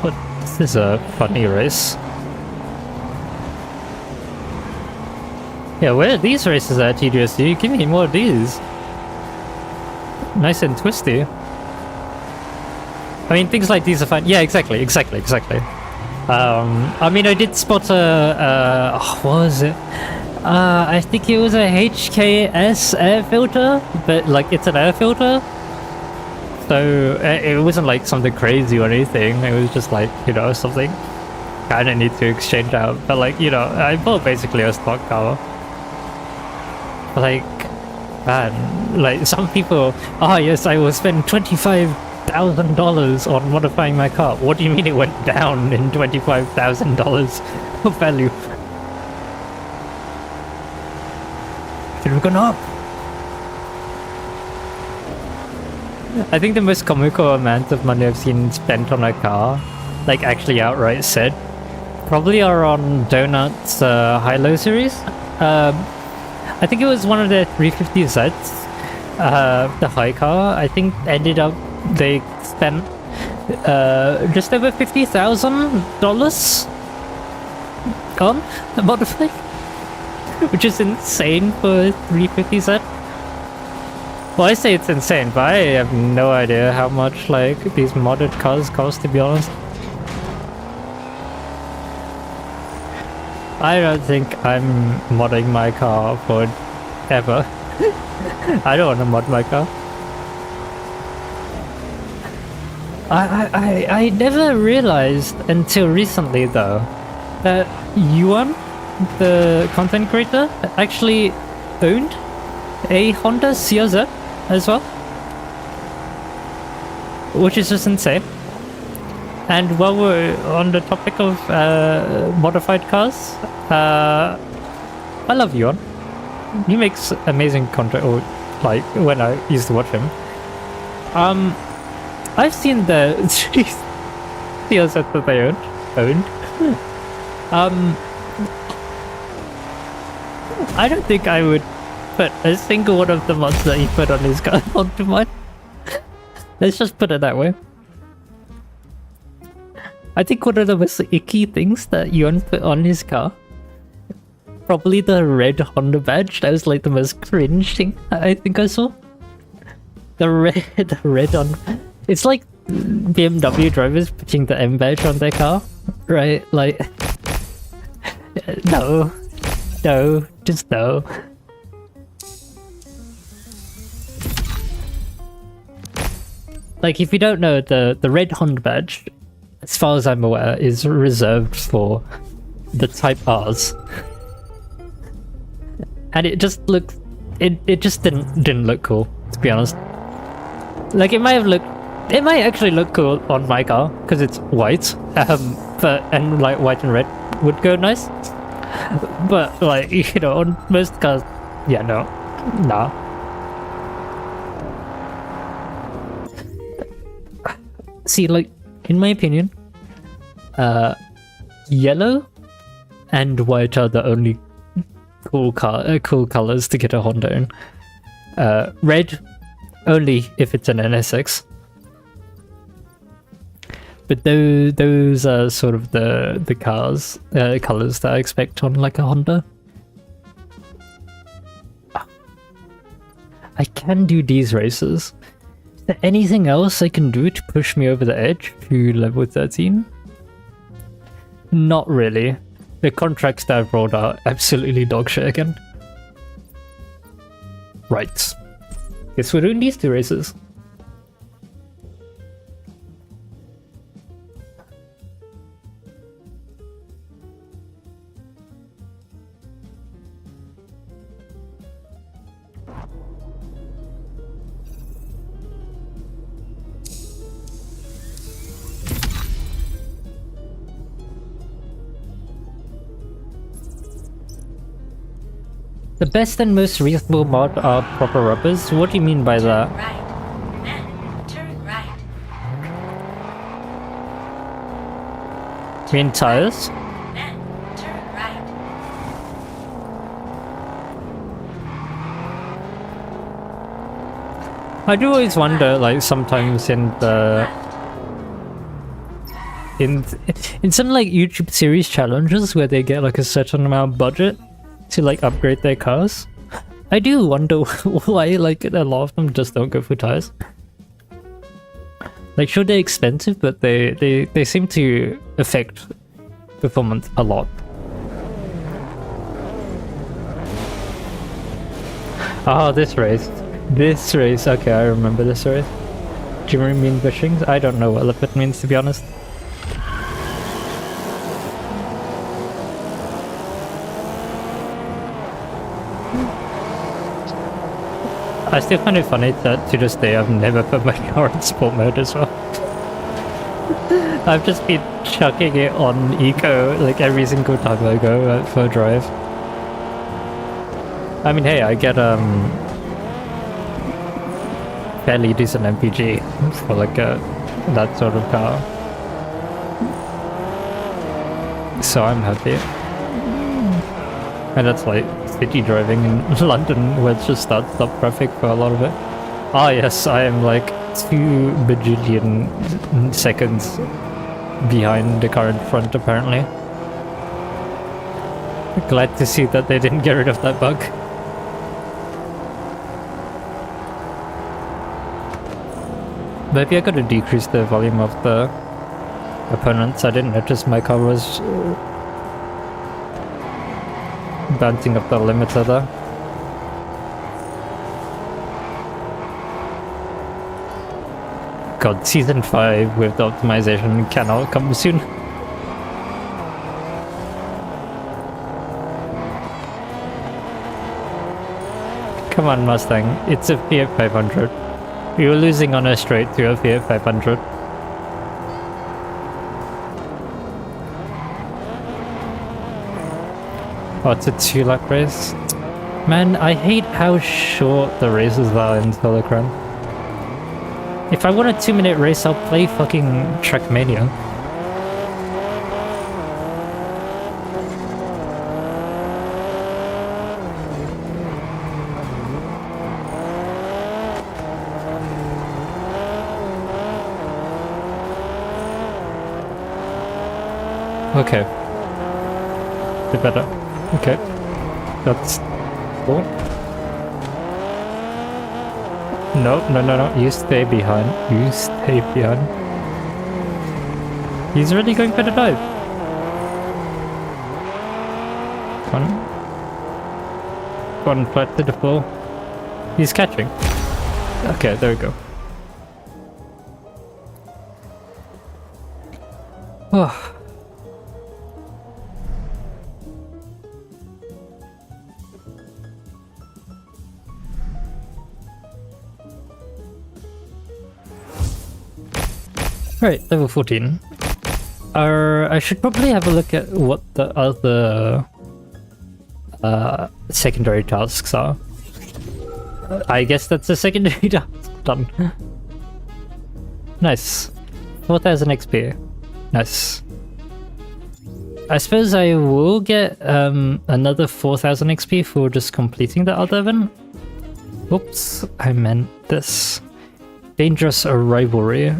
What? This is a funny race. Yeah, where are these races at, TDUSC? Give me more of these. Nice and twisty. I mean, things like these are fun. Yeah, exactly. I mean, I did spot what was it? I think it was a HKS air filter, but like it's an air filter. So it wasn't like something crazy or anything. It was just like, you know, something kind of need to exchange out. But like, you know, I bought basically a stock car. Like, man, like some people, oh yes, I will spend $25,000 on modifying my car. What do you mean it went down in $25,000 of value? Should have gone up. I think the most comical amount of money I've seen spent on a car, like actually outright said, probably are on Donut's high-low series. I think it was one of their 350Zs, the high car. I think ended up they spent just over $50,000 on the modify, which is insane for a 350Z. Well, I say it's insane, but I have no idea how much like these modded cars cost, to be honest. I don't think I'm modding my car forever. I don't want to mod my car. I never realized until recently though that Yuan, the content creator, actually owned a Honda CRZ as well, which is just insane. And while we're on the topic of modified cars, I love Yuan. He makes amazing content, or like when I used to watch him. I've seen the CRZ that they owned. I don't think I would put a single one of the mods that he put on his car onto mine. Let's just put it that way. I think one of the most icky things that Yuan put on his car, probably the red Honda badge. That was like the most cringe thing I think I saw. The red on. It's like BMW drivers putting the M badge on their car, right? Like, no, just no. Like, if you don't know, the red Honda badge, as far as I'm aware, is reserved for the Type Rs. And it just looked... It just didn't look cool, to be honest. Like, it might actually look cool on my car, because it's white. And like, white and red would go nice. But, like, you know, on most cars... Yeah, no. Nah. See, like, in my opinion, yellow and white are the only cool colors to get a Honda in. Red only if it's an NSX. But those are sort of the colors that I expect on like a Honda. I can do these races. Is there anything else I can do to push me over the edge to level 13? Not really. The contracts that I've rolled are absolutely dogshit again. Right. Guess we're doing these two races. The best and most reasonable mod are proper rubbers. What do you mean by that? Right. Then turn right. You mean tires? Then turn right. I do always wonder, like, sometimes in the... In some, like, YouTube series challenges where they get, like, a certain amount of budget to like upgrade their cars, I do wonder why like a lot of them just don't go for tires. Like, sure, they're expensive, but they seem to affect performance a lot. Oh, this race. This race. Okay, I remember this race. Do you mean bushings? I don't know what lippet means, to be honest. I still find it funny that to this day I've never put my car in sport mode as well. I've just been chucking it on eco like every single time I go for a drive. I mean, hey, I get fairly decent MPG for like that sort of car, so I'm happy. And that's like city driving in London, where it's just start-stop traffic for a lot of it. Ah yes, I am like 2 bajillion seconds behind the car in front apparently. Glad to see that they didn't get rid of that bug. Maybe I gotta decrease the volume of the opponents. I didn't notice my car was bouncing up the limiter there. God, Season 5 with the optimization cannot come soon. Come on, Mustang, it's a Fiat 500. You're losing on a straight to a Fiat 500. Oh, it's a 2-lap race. Man, I hate how short the races are in Solar Crown. If I want a 2-minute race, I'll play fucking Trackmania. Okay. Bit better. Okay. That's cool. No, no, no, no. You stay behind. You stay behind. He's really going for the dive. Come on. One flat to the floor. He's catching. Okay, there we go. Oh. Right, level 14. I should probably have a look at what the other secondary tasks are. I guess that's a secondary task. Done. Nice. 4000 XP. Nice. I suppose I will get another 4000 XP for just completing the other event. Oops, I meant this. Dangerous rivalry.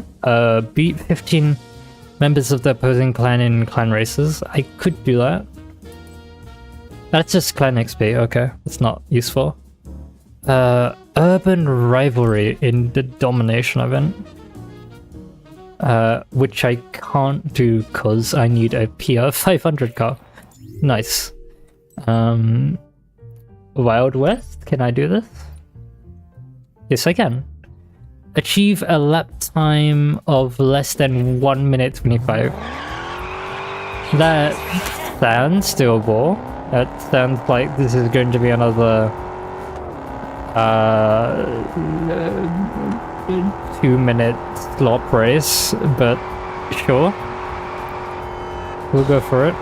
Beat 15 members of the opposing clan in clan races. I could do that. That's just clan XP, okay. That's not useful. Urban rivalry in the domination event. Which I can't do because I need a PR 500 car. Nice. Wild West, can I do this? Yes, I can. Achieve a lap time of less than 1 minute 25. That sounds doable. That sounds like this is going to be another 2-minute slop race, but sure. We'll go for it.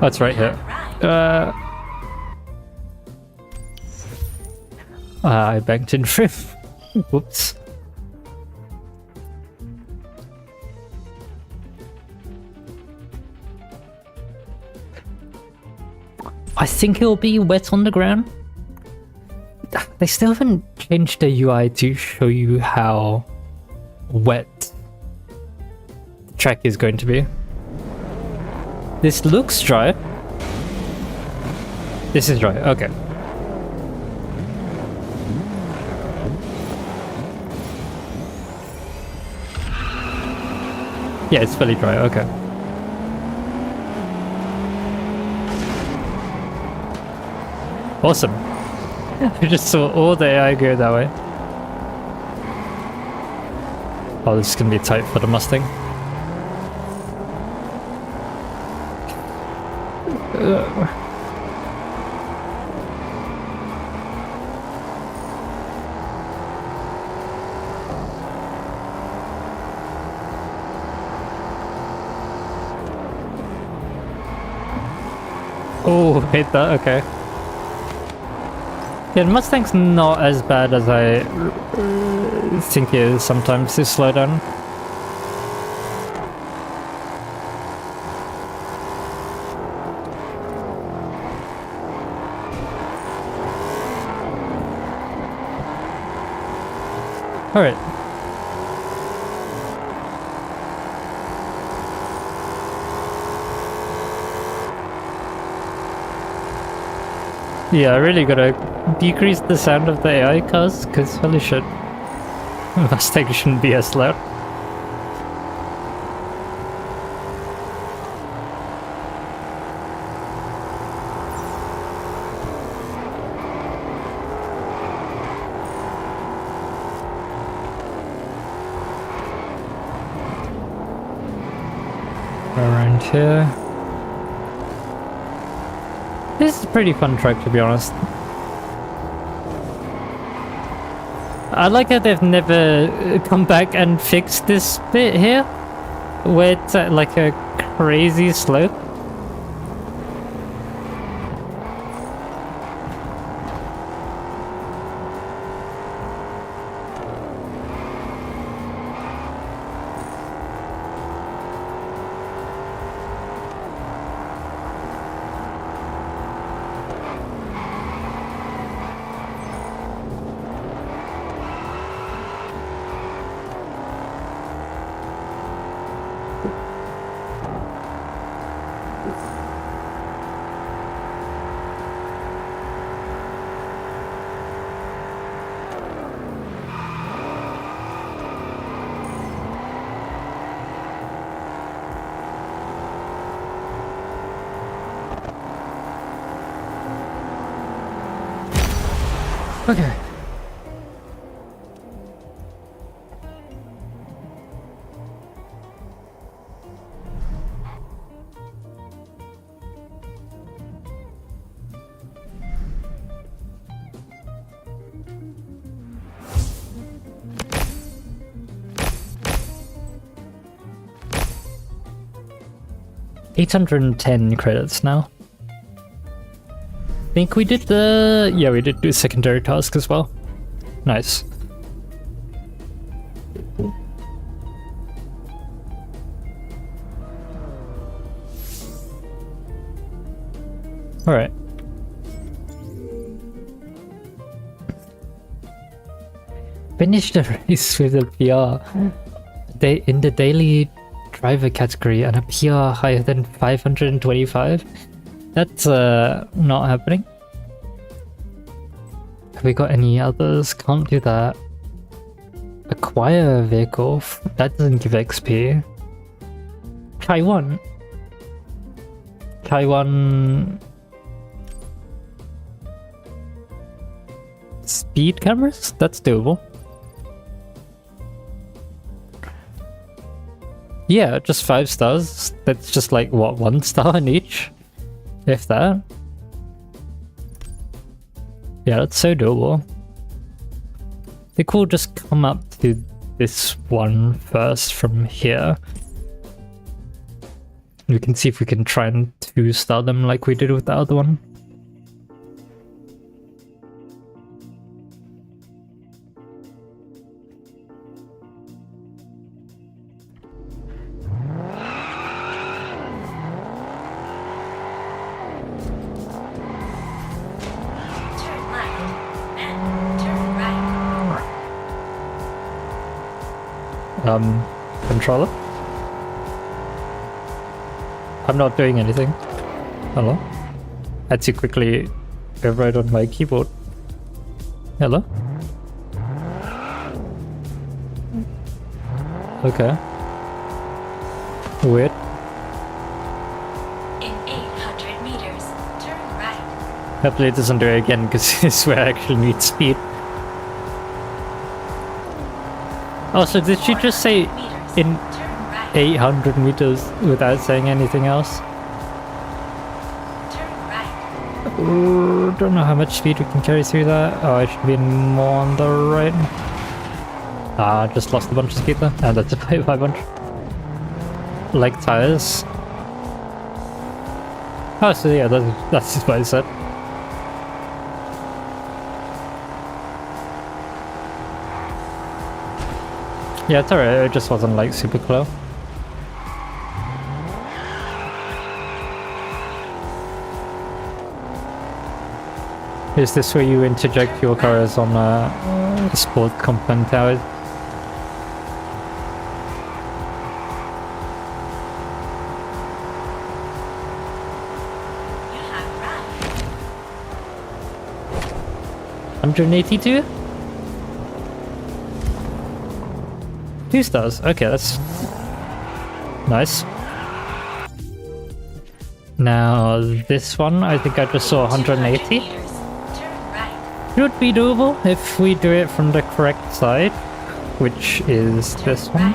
That's right here. I banked in trim. Whoops. I think it'll be wet on the ground. They still haven't changed the UI to show you how wet the track is going to be. This looks dry. This is dry, okay. Yeah, it's fully dry, okay. Awesome. I just saw all the AI go that way. Oh, this is gonna be tight for the Mustang. Oh, hit that, okay. Yeah, the Mustang's not as bad as I think it is sometimes to slow down. Alright. Yeah, I really gotta decrease the sound of the AI cars, because holy shit. Mustang shouldn't be as loud. Around here. This is a pretty fun track, to be honest. I like how they've never come back and fixed this bit here, where it's at like a crazy slope. Okay. $810 credits now. I think we did the... yeah, we did do secondary task as well. Nice. Alright. Finished the race with a PR. In the daily driver category and a PR higher than 525. That's not happening. Have we got any others? Can't do that. Acquire a vehicle. That doesn't give XP. Taiwan. Speed cameras? That's doable. Yeah, just 5 stars. That's just like, what, 1 star in each? If that. Yeah, that's so doable. I think we'll just come up to this one first from here. We can see if we can try and 2-star them like we did with the other one. Controller? I'm not doing anything. Hello? I had to quickly override on my keyboard. Hello? Okay. Weird. In 800 meters, turn right. Hopefully it doesn't do it again, because this is where I actually need speed. Also, did she just say 400 meters, in turn right. 800 meters without saying anything else? Turn right. Ooh, don't know how much speed we can carry through that. Oh, I should be more on the right. Ah, just lost a bunch of speed there. And that's a 500. Like tires. Oh, so yeah, that's just what I said. Yeah, it's alright, it just wasn't like super close. Is this where you interject your cars on sport component towers? You have right. 182? 2 stars. Okay, that's nice. Now this one, I think I just saw 180. 200 meters, turn right. Should be doable if we do it from the correct side, which is this one.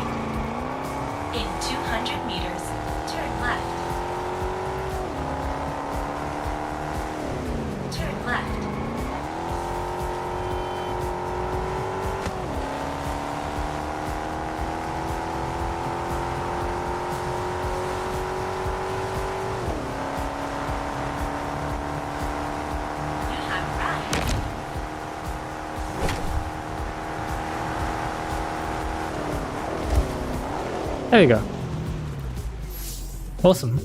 In 200 meters, turn left. Turn left. You have right. There we go. Awesome.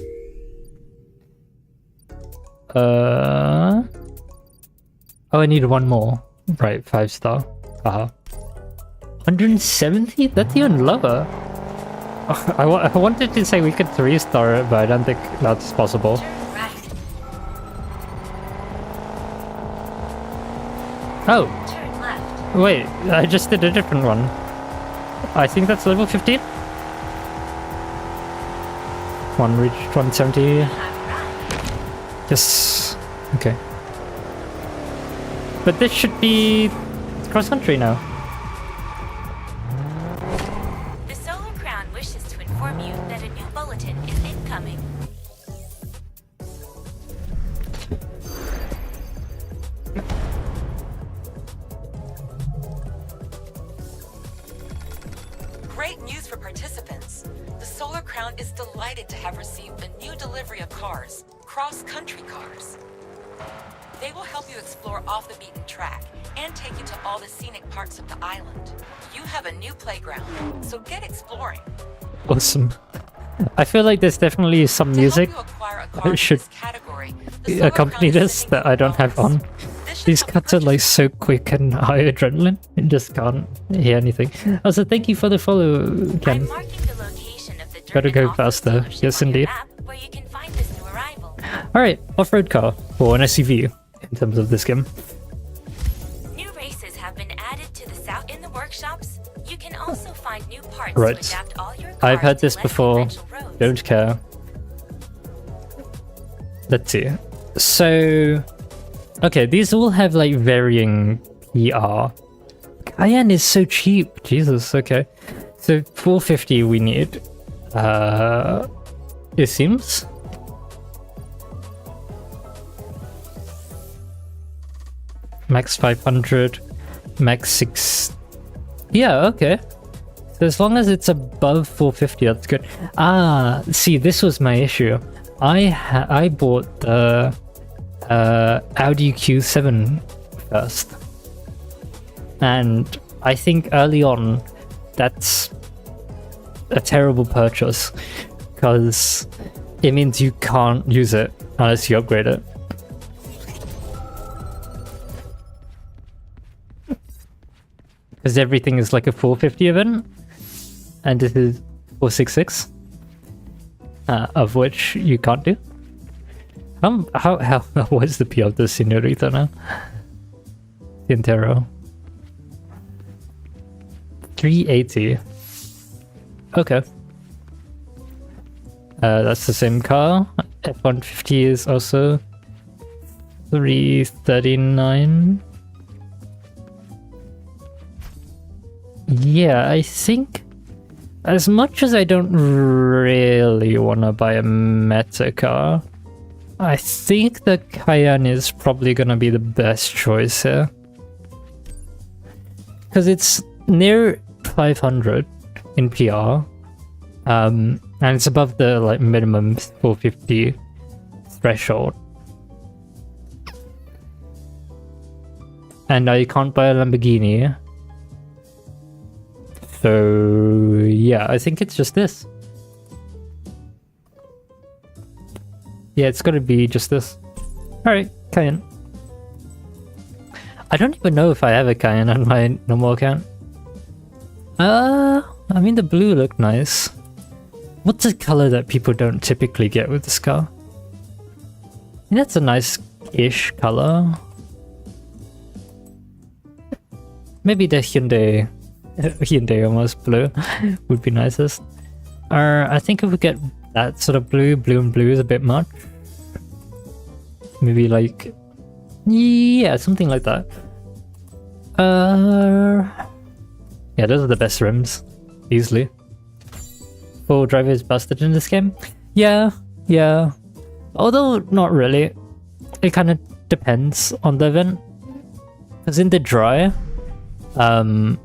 Oh, I need one more. Right, 5 star. 170? That's even lower. I wanted to say we could 3 star it, but I don't think that's possible. Turn right. Oh, Turn left. wait, I just did a different one. I think that's level 15. One reached 170. You have right. Yes. Okay. But this should be cross country now. The Solar Crown wishes to inform you that a new bulletin is incoming. Great news for participants. The Solar Crown is delighted to have received a new delivery of cars, cross-country cars. They will help you explore off the beaten track and take you to all the scenic parts of the island. You have a new playground, so get exploring. Awesome. I feel like there's definitely some To music help you acquire a car in should this category, the Solar accompany Crown is this sending that you I don't have bonus. on. This should These help you cuts are like purchase so quick and high adrenaline. You just can't hear anything. Also, thank you for the follow, Ken. I'm marking the location of the Gotta German go off-road faster. dealership Yes, on your indeed. map, where you can find this new arrival. Alright, off-road car, or an SUV in terms of this game. New races have been added to the south in the workshops. You can also find new parts Right. to adapt all your cars I've had to this less before. conventional roads. Don't care. Let's see. So, okay, these all have like varying PR. Cayenne is so cheap. Jesus, okay. So 450 we need. It seems. Max 500, max 6. Yeah, okay. So as long as it's above 450, that's good. Ah, see, this was my issue. I bought the Audi Q7 first, and I think early on that's a terrible purchase because it means you can't use it unless you upgrade it. Because everything is like a 450 event, and this is 466, of which you can't do. What's the P of the Senorita now? Intero. 380. Okay. That's the same car. F-150 is also 339. Yeah, I think as much as I don't really want to buy a meta car, I think the Cayenne is probably going to be the best choice here. Because it's near 500 in PR, and it's above the like minimum 450 threshold. And I can't buy a Lamborghini. So yeah, I think it's just this. Yeah, it's gotta be just this. Alright, Cayenne. I don't even know if I have a Cayenne on my normal account. I mean the blue looked nice. What's a color that people don't typically get with this car? I mean, that's a nice-ish color. Maybe the Hyundai almost blue would be nicest. I think if we get that sort of blue and blue is a bit much. Maybe like, yeah, something like that. Yeah, those are the best rims, easily. Full driver is busted in this game. Yeah. Although not really. It kind of depends on the event. Because in the dry, two-wheel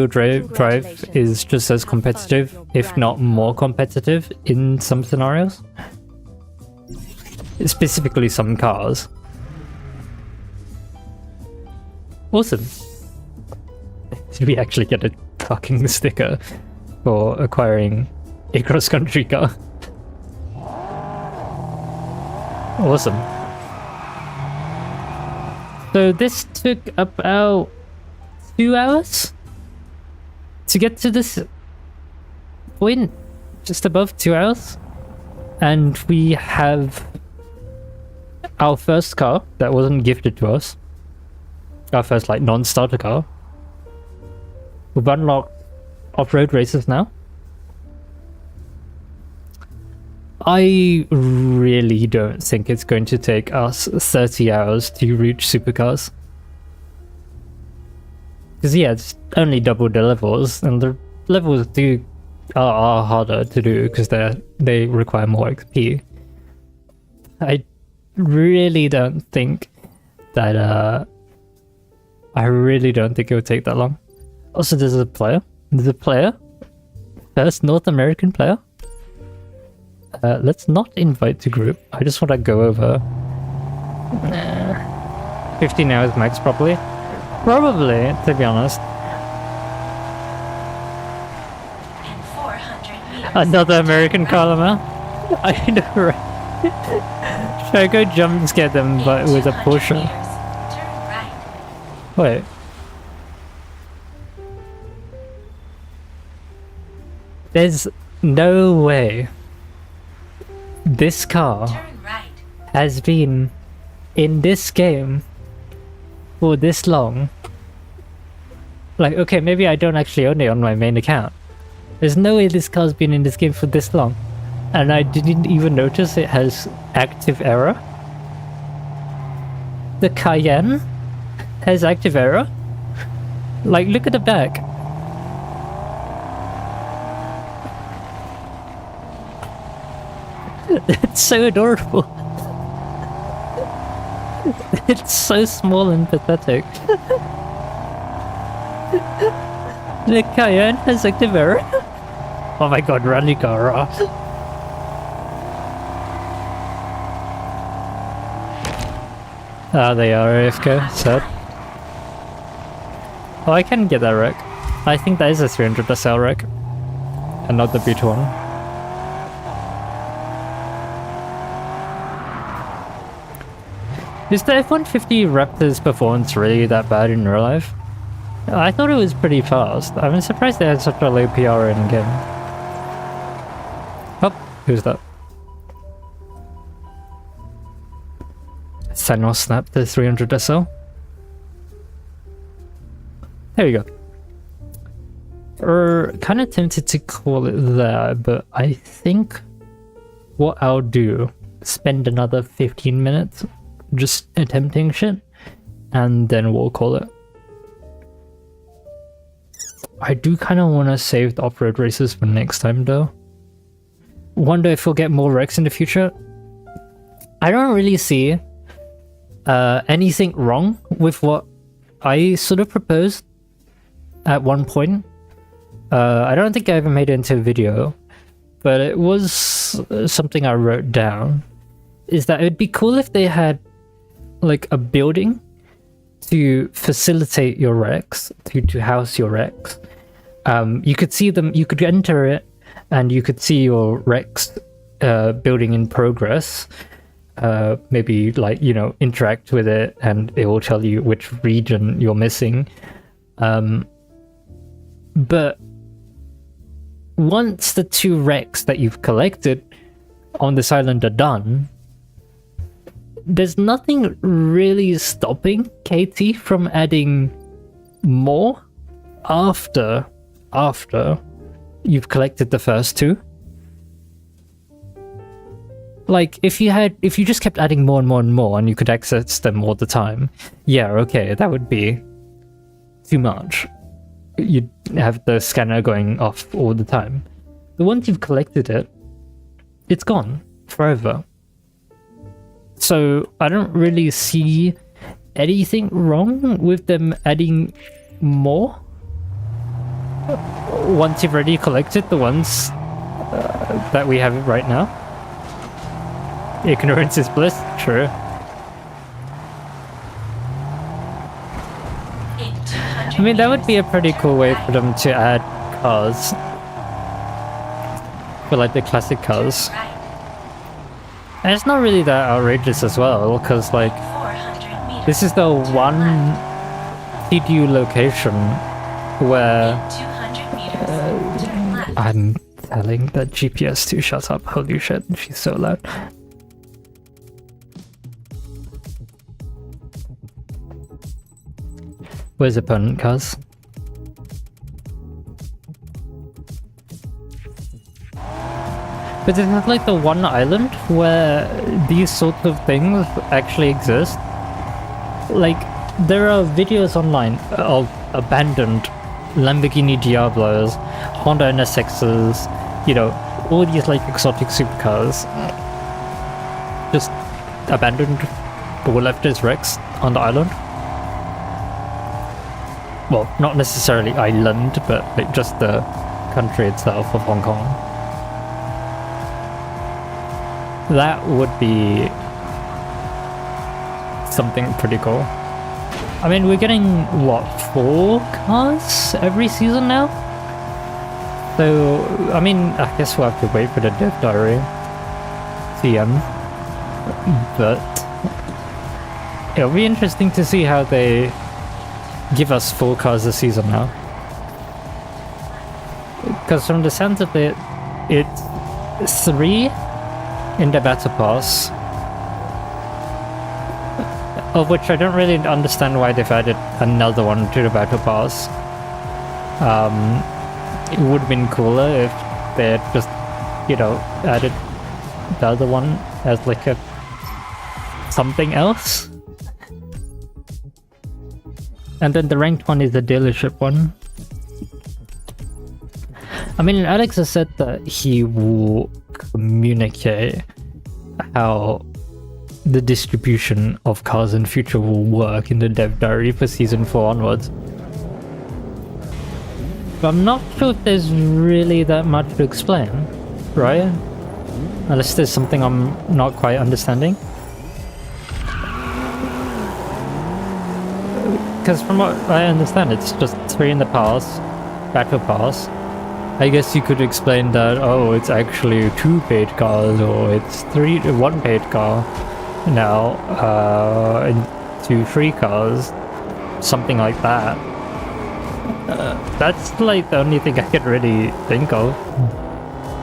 drive is just as competitive, if not more competitive, in some scenarios. Specifically some cars. Awesome. Did we actually get a fucking sticker for acquiring a cross-country car? Awesome. So this took about 2 hours to get to this point, just above 2 hours, and we have our first car that wasn't gifted to us, our first like non-starter car. We've unlocked off-road races now. I really don't think it's going to take us 30 hours to reach supercars. Because yeah, it's only double the levels, and the levels are harder to do because they require more XP. I really don't think that it will take that long. Also, there's a player. First North American player. Let's not invite to group. I just want to go over 15 hours max, probably, to be honest. And 400 meters. Another American column. I know, right? Should I go jump and scare them, but with a Porsche? Turn right. Wait. There's no way this car Turn right. has been in this game for this long. Like, okay, maybe I don't actually own it on my main account. There's no way this car's been in this game for this long. And I didn't even notice it has active error. The Cayenne has active error. Like, look at the back. It's so adorable. It's so small and pathetic. The Cayenne has active error. Oh my god, rally car. Ah, they are AFK, sad. Oh, I can get that wreck. I think that is a 300 SL wreck. And not the beat one. Is the F-150 Raptor's performance really that bad in real life? I thought it was pretty fast. I'm surprised they had such a low PR in game. Oh, who's that? Thanos snapped the 300 SL. There we go. kind of tempted to call it there, but I think what I'll do, spend another 15 minutes just attempting shit, and then we'll call it. I do kind of want to save the off-road races for next time though. Wonder if we'll get more wrecks in the future. I don't really see anything wrong with what I sort of proposed at one point. I don't think I ever made it into a video, but it was something I wrote down. Is that it'd be cool if they had like a building to facilitate your wrecks, to house your wrecks. You could see them, you could enter it, and you could see your wrecks building in progress. Maybe like, you know, interact with it and it will tell you which region you're missing. But once the 2 wrecks that you've collected on this island are done, there's nothing really stopping KT from adding more after you've collected the first 2. Like, if you just kept adding more and more and more and you could access them all the time, yeah, okay, that would be too much. You'd have the scanner going off all the time. But once you've collected it, it's gone forever. So I don't really see anything wrong with them adding more. Once you've already collected the ones that we have right now. Ignorance is bliss, true. I mean, that would be a pretty cool way for them to add cars. For like the classic cars. And it's not really that outrageous as well, because like, this is the one TDU location where I'm telling the GPS to shut up. Holy shit, she's so loud. Where's opponent cars? But is it like the one island where these sorts of things actually exist? Like, there are videos online of abandoned Lamborghini Diablos, Honda NSXs, you know, all these like exotic supercars. Just abandoned, or left as wrecks on the island. Well, not necessarily island, but like just the country itself of Hong Kong. That would be something pretty cool. I mean, we're getting, what, 4 cars every season now? So, I mean, I guess we'll have to wait for the Dev Diary CM. But it'll be interesting to see how they give us 4 cars a season now. Because from the sounds of it, it's 3 in the Battle Pass, of which I don't really understand why they've added another one to the Battle Pass. It would have been cooler if they had just, you know, added the other one as like a something else. And then the ranked one is the dealership one. I mean, Alex has said that he will communicate how the distribution of cars in future will work in the Dev Diary for Season 4 onwards. But I'm not sure if there's really that much to explain, right? Unless there's something I'm not quite understanding. Because from what I understand, it's just 3 in the pass, Battle Pass. I guess you could explain that, oh, it's actually 2 paid cars, or it's 1 paid car now, into 3 cars, something like that. That's like the only thing I could really think of.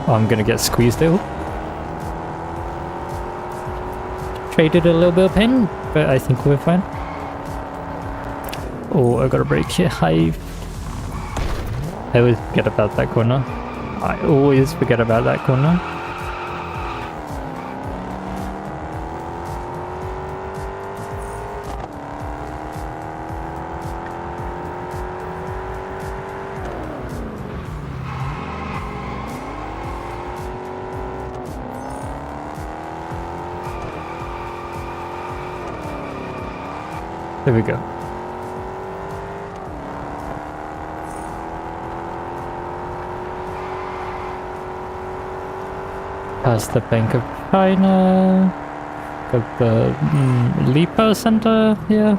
Oh, I'm gonna get squeezed ill. Traded a little bit of pain, but I think we're fine. Oh, I got a break here. I I always forget about that corner. I always forget about that corner. There we go. Past the Bank of China. Got the Lipo Center here.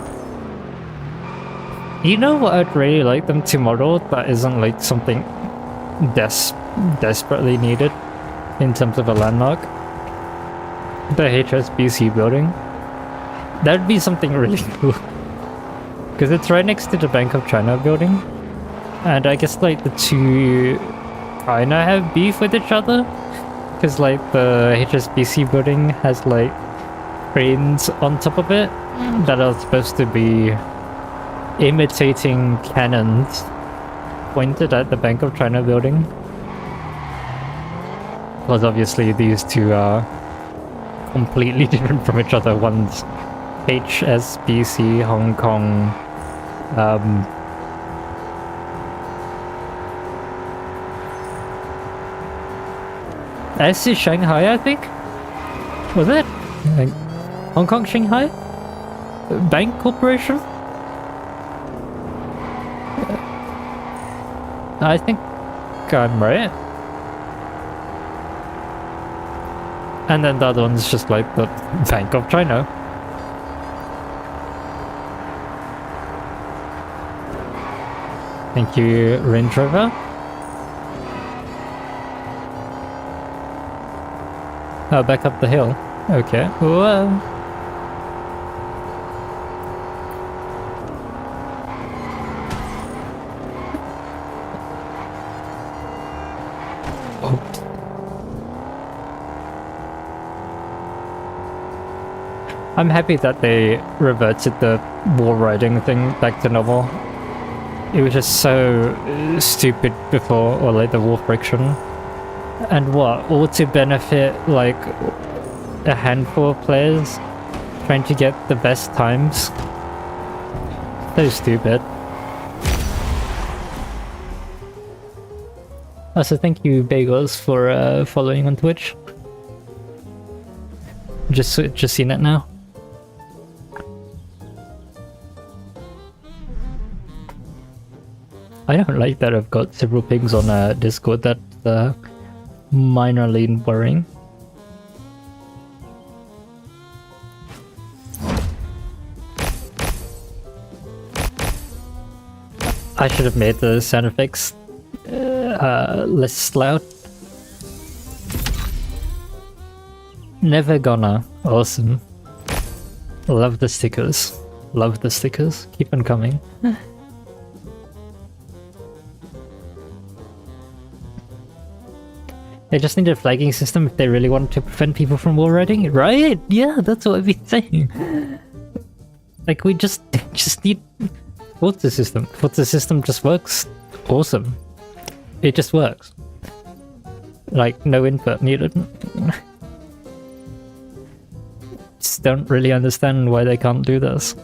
You know what I'd really like them to model that isn't like something desperately needed in terms of a landmark? The HSBC building. That'd be something really cool. Because it's right next to the Bank of China building. And I guess like the two kinda have beef with each other. Because like the HSBC building has like cranes on top of it that are supposed to be imitating cannons pointed at the Bank of China building. Because obviously these two are completely different from each other. One's HSBC Hong Kong SC Shanghai, I think? Was it? Like, Hong Kong Shanghai? Bank Corporation? I think I'm right. And then the other one's just like the Bank of China. Thank you, Range Rover. Oh, back up the hill. Okay. Whoa. Oops. I'm happy that they reverted the wall riding thing back to normal. It was just so stupid before, or like the wall friction. And what? All to benefit like a handful of players trying to get the best times? So stupid. Also, thank you, Bagels, for following on Twitch. Just seen it now. I don't like that I've got several pings on Discord. That's minorly worrying. I should have made the sound effects less loud. Never gonna. Awesome. Love the stickers. Love the stickers. Keep on coming. They just need a flagging system if they really want to prevent people from wall riding, right? Yeah, that's what I've been saying. Like, we just need Forza system. Forza system just works awesome. It just works. Like, no input needed. Just don't really understand why they can't do this.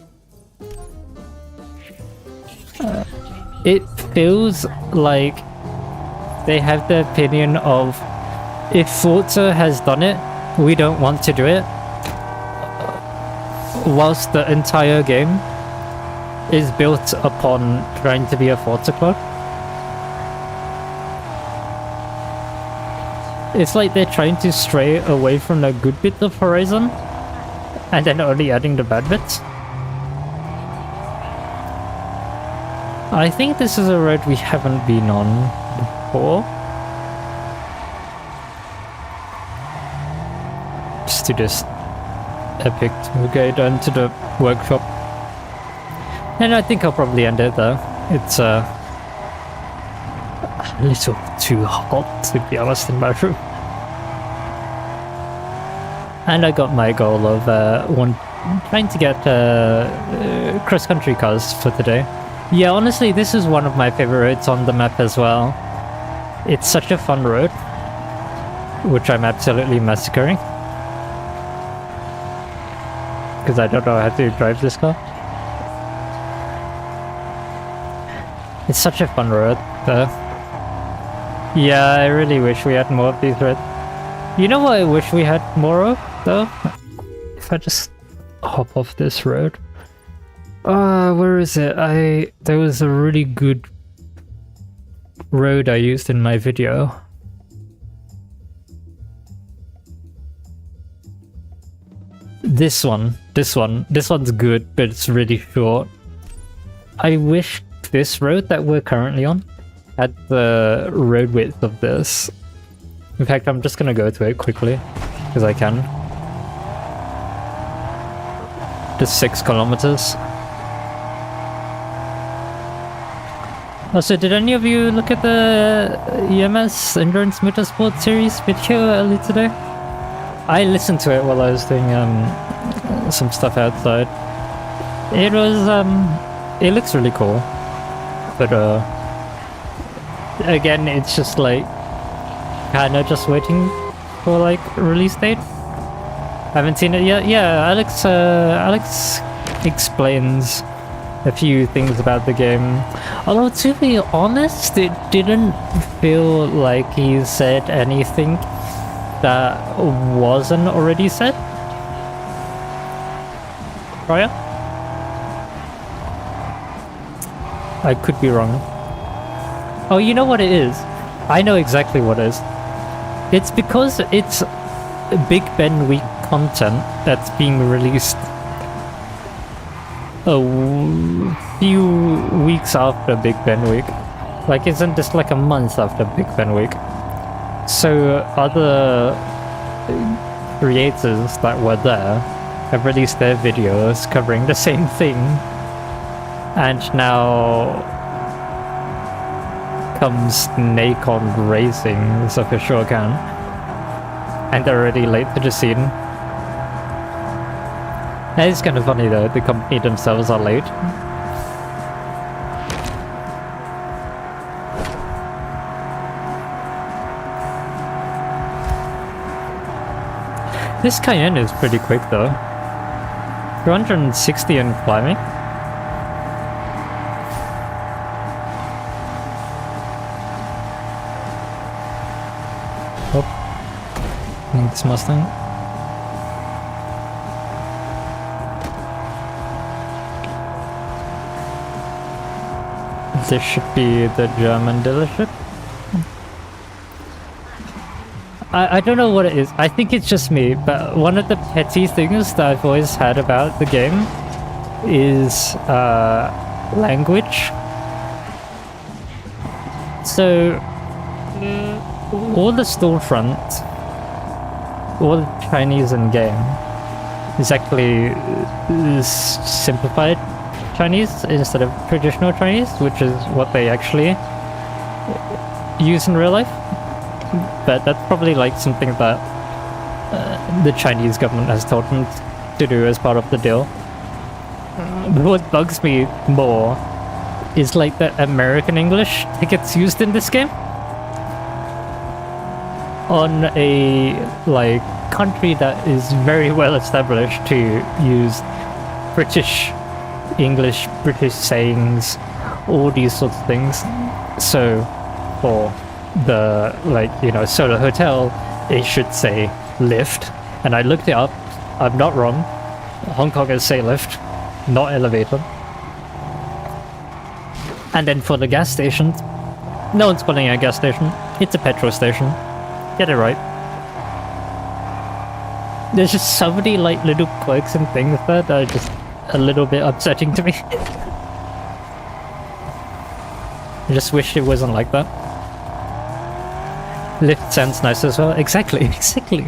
It feels like they have the opinion of, if Forza has done it, we don't want to do it, whilst the entire game is built upon trying to be a Forza clone. It's like they're trying to stray away from the good bit of Horizon and then only adding the bad bits. I think this is a road we haven't been on before. Just to this epic, we'll go down to the workshop. And I think I'll probably end it there. It's a little too hot, to be honest, in my room. And I got my goal of trying to get cross-country cars for today. Yeah, honestly, this is one of my favorite roads on the map as well. It's such a fun road, which I'm absolutely massacring. Because I don't know how to drive this car. It's such a fun road, though. Yeah, I really wish we had more of these roads. You know what I wish we had more of, though? If I just hop off this road. Where is it? There was a really good road I used in my video. This one's good, but it's really short. I wish this road that we're currently on had the road width of this. In fact, I'm just gonna go to it quickly, because I can. Just 6 kilometers. Also, did any of you look at the EMS Endurance Motorsport Series video earlier today? I listened to it while I was doing some stuff outside. It was it looks really cool, but again, it's just like kind of just waiting for like release date. Haven't seen it yet. Yeah, Alex explains a few things about the game. Although to be honest, it didn't feel like he said anything that wasn't already said prior. I could be wrong. Oh, you know what it is? I know exactly what it is. It's because it's Big Ben Week content that's being released a few weeks after Big Ben Week. Like, isn't this like a month after Big Ben Week? So other creators that were there have released their videos covering the same thing, and now comes Nacon Racing's official account, and they're already late to the scene. It's kind of funny though, the company themselves are late. This Cayenne is pretty quick though. 260 and climbing. Oh, thanks Mustang. This should be the German dealership. I don't know what it is. I think it's just me, but one of the petty things that I've always had about the game is language. So all the storefront, all the Chinese in game is actually simplified Chinese instead of traditional Chinese, which is what they actually use in real life. But that's probably like something that the Chinese government has told them to do as part of the deal. What bugs me more is like the American English that gets used in this game on a like country that is very well established to use British English, British sayings, all these sorts of things. So for the, like, you know, Solar Hotel, it should say lift, and I looked it up, I'm not wrong. Hong Kongers say lift, not elevator. And then for the gas stations, no one's calling it a gas station, it's a petrol station. Get it right. There's just so many like little quirks and things that are just a little bit upsetting to me. I just wish it wasn't like that. Lift sounds nice as well. Exactly, exactly.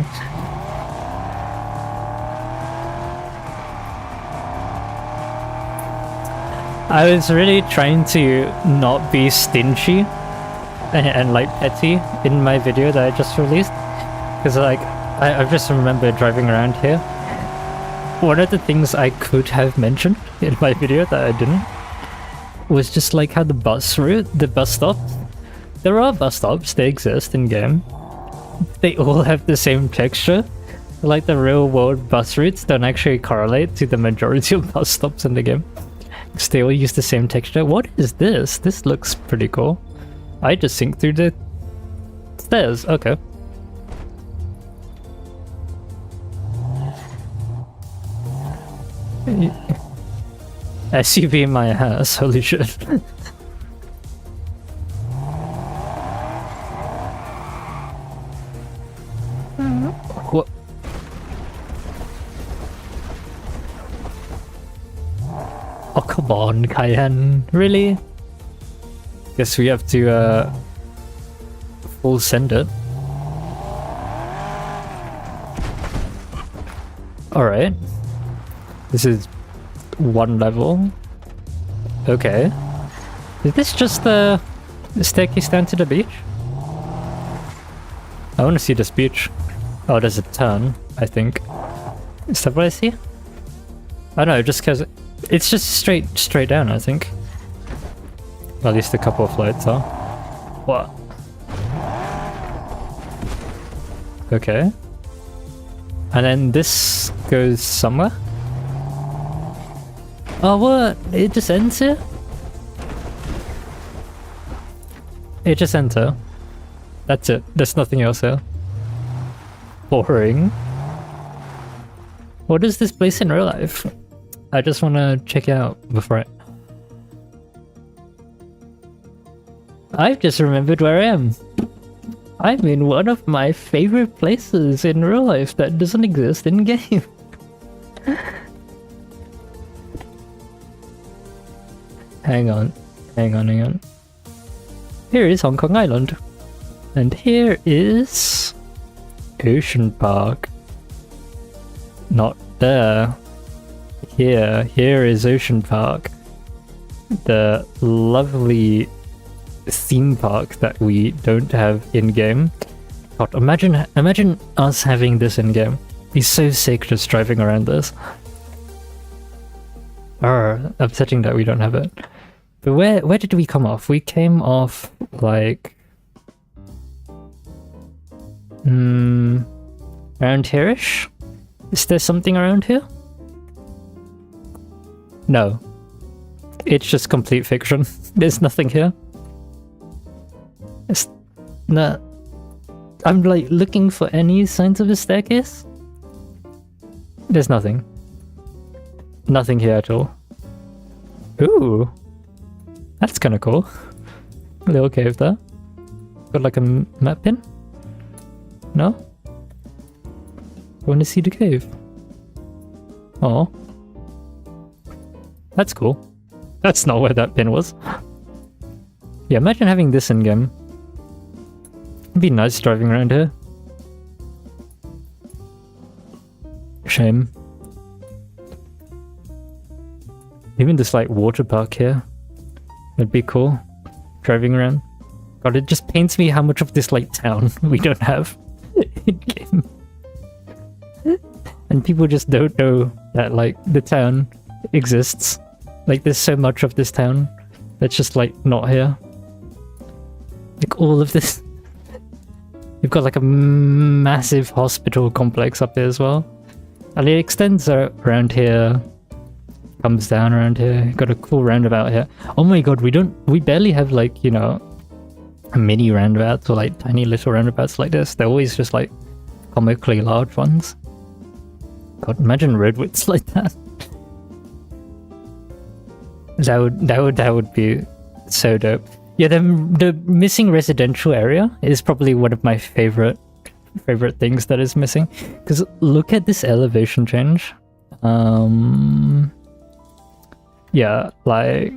I was really trying to not be stingy and like petty in my video that I just released, because like I just remember driving around here. One of the things I could have mentioned in my video that I didn't was just like how the bus stops. There are bus stops, they exist in game. They all have the same texture. Like the real world bus routes don't actually correlate to the majority of bus stops in the game. Because they all use the same texture. What is this? This looks pretty cool. I just sink through the stairs. Okay. SUV in my ass, holy shit. What? Oh, come on, Cayenne. Really? Guess we have to, full send it. Alright. This is one level. Okay. Is this just the staircase down to the beach? I want to see this beach. Oh, there's a turn, I think. Is that what I see? I don't know, just because it's just straight down, I think. At least a couple of lights are. What? Okay. And then this goes somewhere? Oh, what? It just ends here? It just ends here. That's it. There's nothing else here. Boring. What is this place in real life? I just want to check it out before I've just remembered where I am. I'm in one of my favorite places in real life that doesn't exist in game. Hang on. Here is Hong Kong Island. And here is Ocean Park. Not there. Here is Ocean Park. The lovely theme park that we don't have in-game. God, imagine us having this in-game. It'd be so sick just driving around this. Upsetting that we don't have it. But where did we come off? We came off like around here-ish? Is there something around here? No. It's just complete fiction. There's nothing here. It's not. I'm like looking for any signs of a staircase. There's nothing. Nothing here at all. Ooh. That's kind of cool. A little cave there. Got like a map pin? No? I want to see the cave. Oh. That's cool. That's not where that pin was. Yeah, imagine having this in game. It'd be nice driving around here. Shame. Even this like water park here. It'd be cool. Driving around. God, it just pains me how much of this like town we don't have in game. And people just don't know that like the town exists. Like there's so much of this town that's just like not here. Like all of this. You've got like a massive hospital complex up there as well. And it extends around here. Comes down around here. Got a cool roundabout here. Oh my god, we barely have like, you know, mini roundabouts or like tiny little roundabouts like this. They're always just like comically large ones. God, imagine road widths like that. That would be so dope. Yeah, the missing residential area is probably one of my favorite things that is missing. Because look at this elevation change. Yeah, like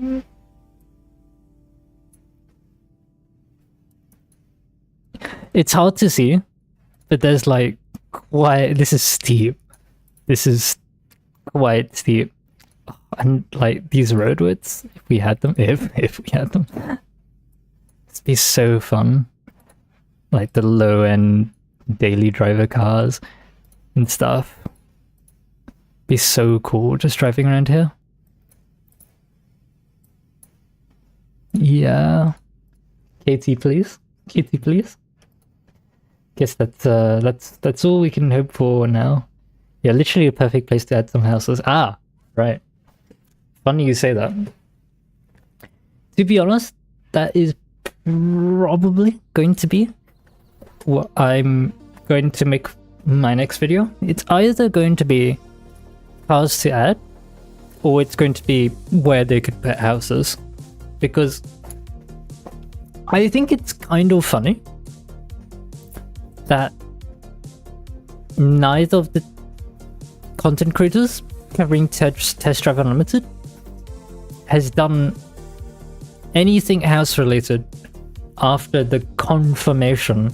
it's hard to see, but there's like this is steep. This is quite steep. And like these road widths, if we had them, if we had them, it'd be so fun. Like the low end daily driver cars and stuff. Be so cool just driving around here. yeah. KT, please. KT, please. Guess that's all we can hope for now. Yeah, literally a perfect place to add some houses. Ah, right. Funny you say that. To be honest, that is probably going to be what I'm going to make my next video. It's either going to be cars to add, or it's going to be where they could put houses. Because I think it's kind of funny that neither of the content creators covering Test Drive Unlimited has done anything house related after the confirmation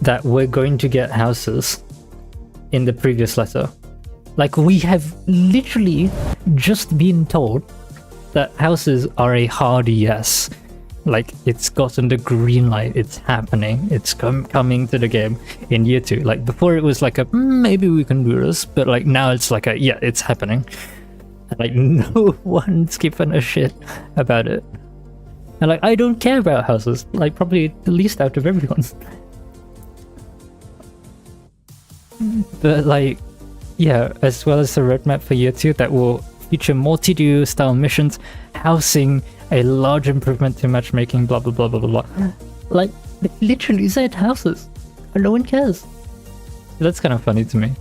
that we're going to get houses in the previous letter. Like, we have literally just been told that houses are a hard yes. Like, it's gotten the green light, it's happening, it's coming to the game in year 2. Like, before it was like a, maybe we can do this, but like now it's like a, yeah, it's happening. And like, no one's giving a shit about it. And like, I don't care about houses, like probably the least out of everyone. But like, yeah, as well as the roadmap for year 2 that will feature more TDU style missions, housing, a large improvement to matchmaking, blah blah blah blah blah blah. Like, they literally said houses, and no one cares. That's kind of funny to me.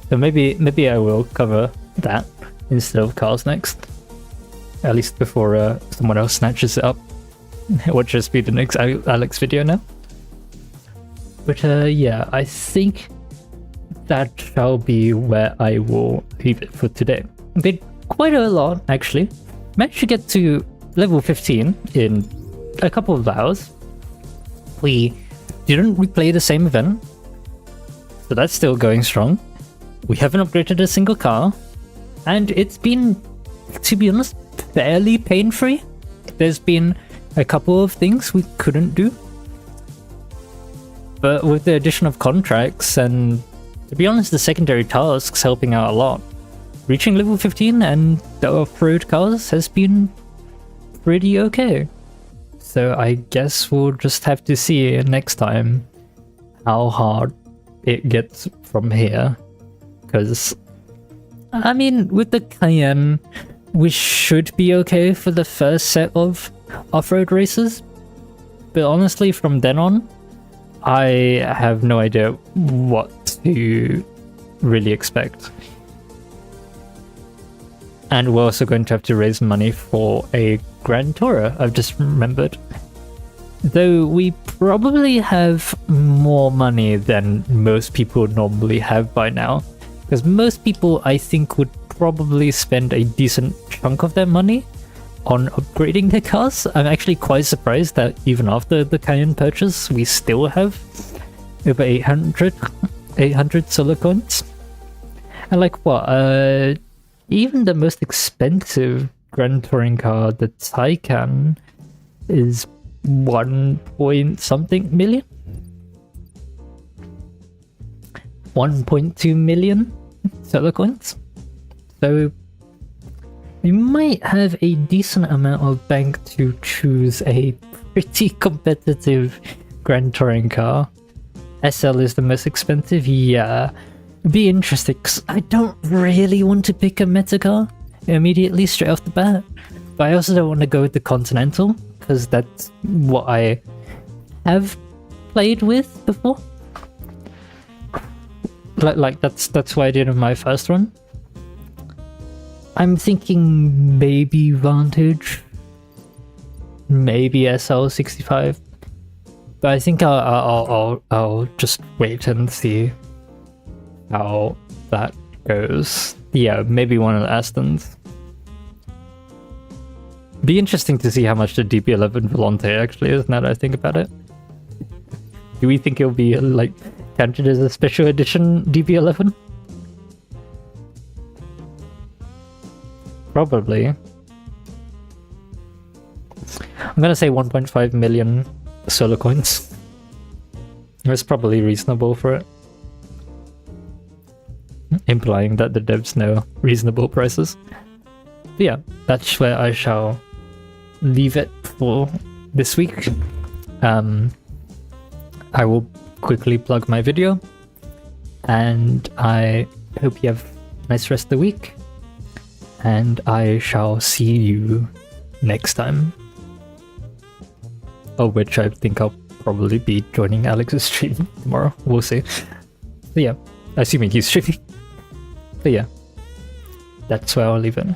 So maybe I will cover that instead of cars next. At least before someone else snatches it up. It would just be the next Alex video now. But yeah, I think that shall be where I will leave it for today. Did quite a lot, actually. Managed to get to level 15 in a couple of hours. We didn't replay the same event, so that's still going strong. We haven't upgraded a single car, and it's been, to be honest, fairly pain-free. There's been a couple of things we couldn't do, but with the addition of contracts and, to be honest, the secondary tasks helping out a lot, reaching level 15 and the off-road cars has been pretty okay. So I guess we'll just have to see next time how hard it gets from here. Because, I mean, with the Cayenne, we should be okay for the first set of off-road races. But honestly, from then on, I have no idea what to really expect. And we're also going to have to raise money for a Grand Tourer, I've just remembered. Though we probably have more money than most people normally have by now. Because most people, I think, would probably spend a decent chunk of their money on upgrading their cars. I'm actually quite surprised that even after the Cayenne purchase, we still have over 800 solar coins. And like what, even the most expensive Grand Touring car, the Taycan, is 1 point something million? 1.2 million solar coins. So we might have a decent amount of bank to choose a pretty competitive Grand Touring car. SL is the most expensive, yeah. It'd be interesting, because I don't really want to pick a meta car immediately straight off the bat. But I also don't want to go with the Continental, because that's what I have played with before. Like that's what I did in my first run. I'm thinking maybe Vantage, maybe SL65, but I think I'll just wait and see how that goes. Yeah, maybe one of the Astons. Be interesting to see how much the DB11 Volante actually is, now that I think about it. Do we think it'll be like counted as a special edition DB11? Probably. I'm gonna say 1.5 million solar coins. That's probably reasonable for it. Implying that the devs know reasonable prices. But yeah, that's where I shall leave it for this week. I will quickly plug my video, and I hope you have a nice rest of the week, and I shall see you next time. Of which I think I'll probably be joining Alex's stream tomorrow. We'll see. But yeah, assuming he's streaming. But yeah, that's where I'll leave it.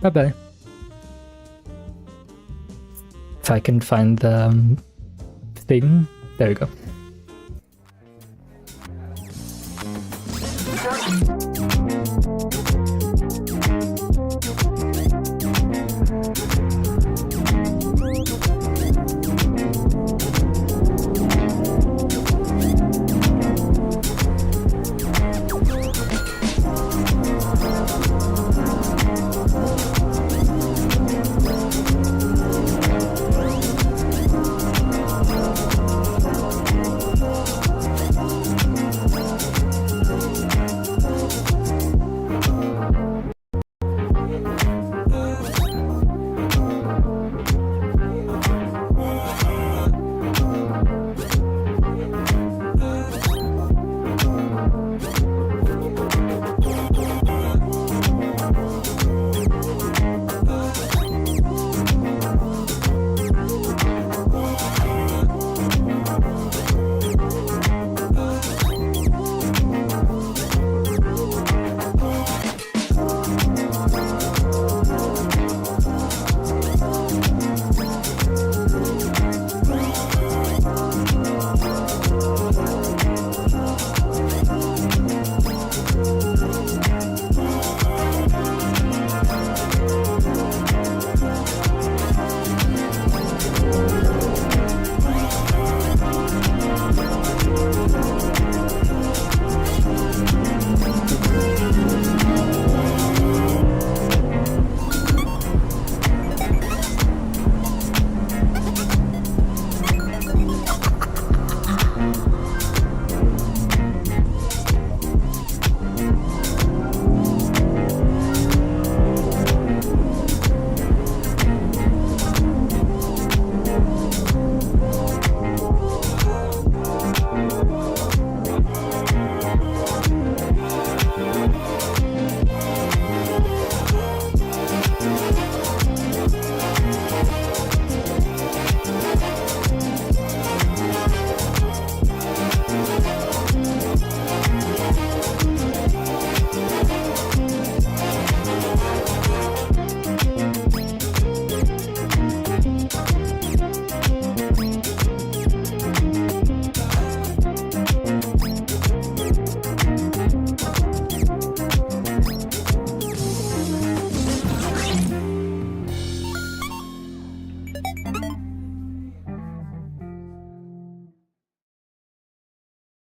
Bye bye. If I can find the thing. There we go.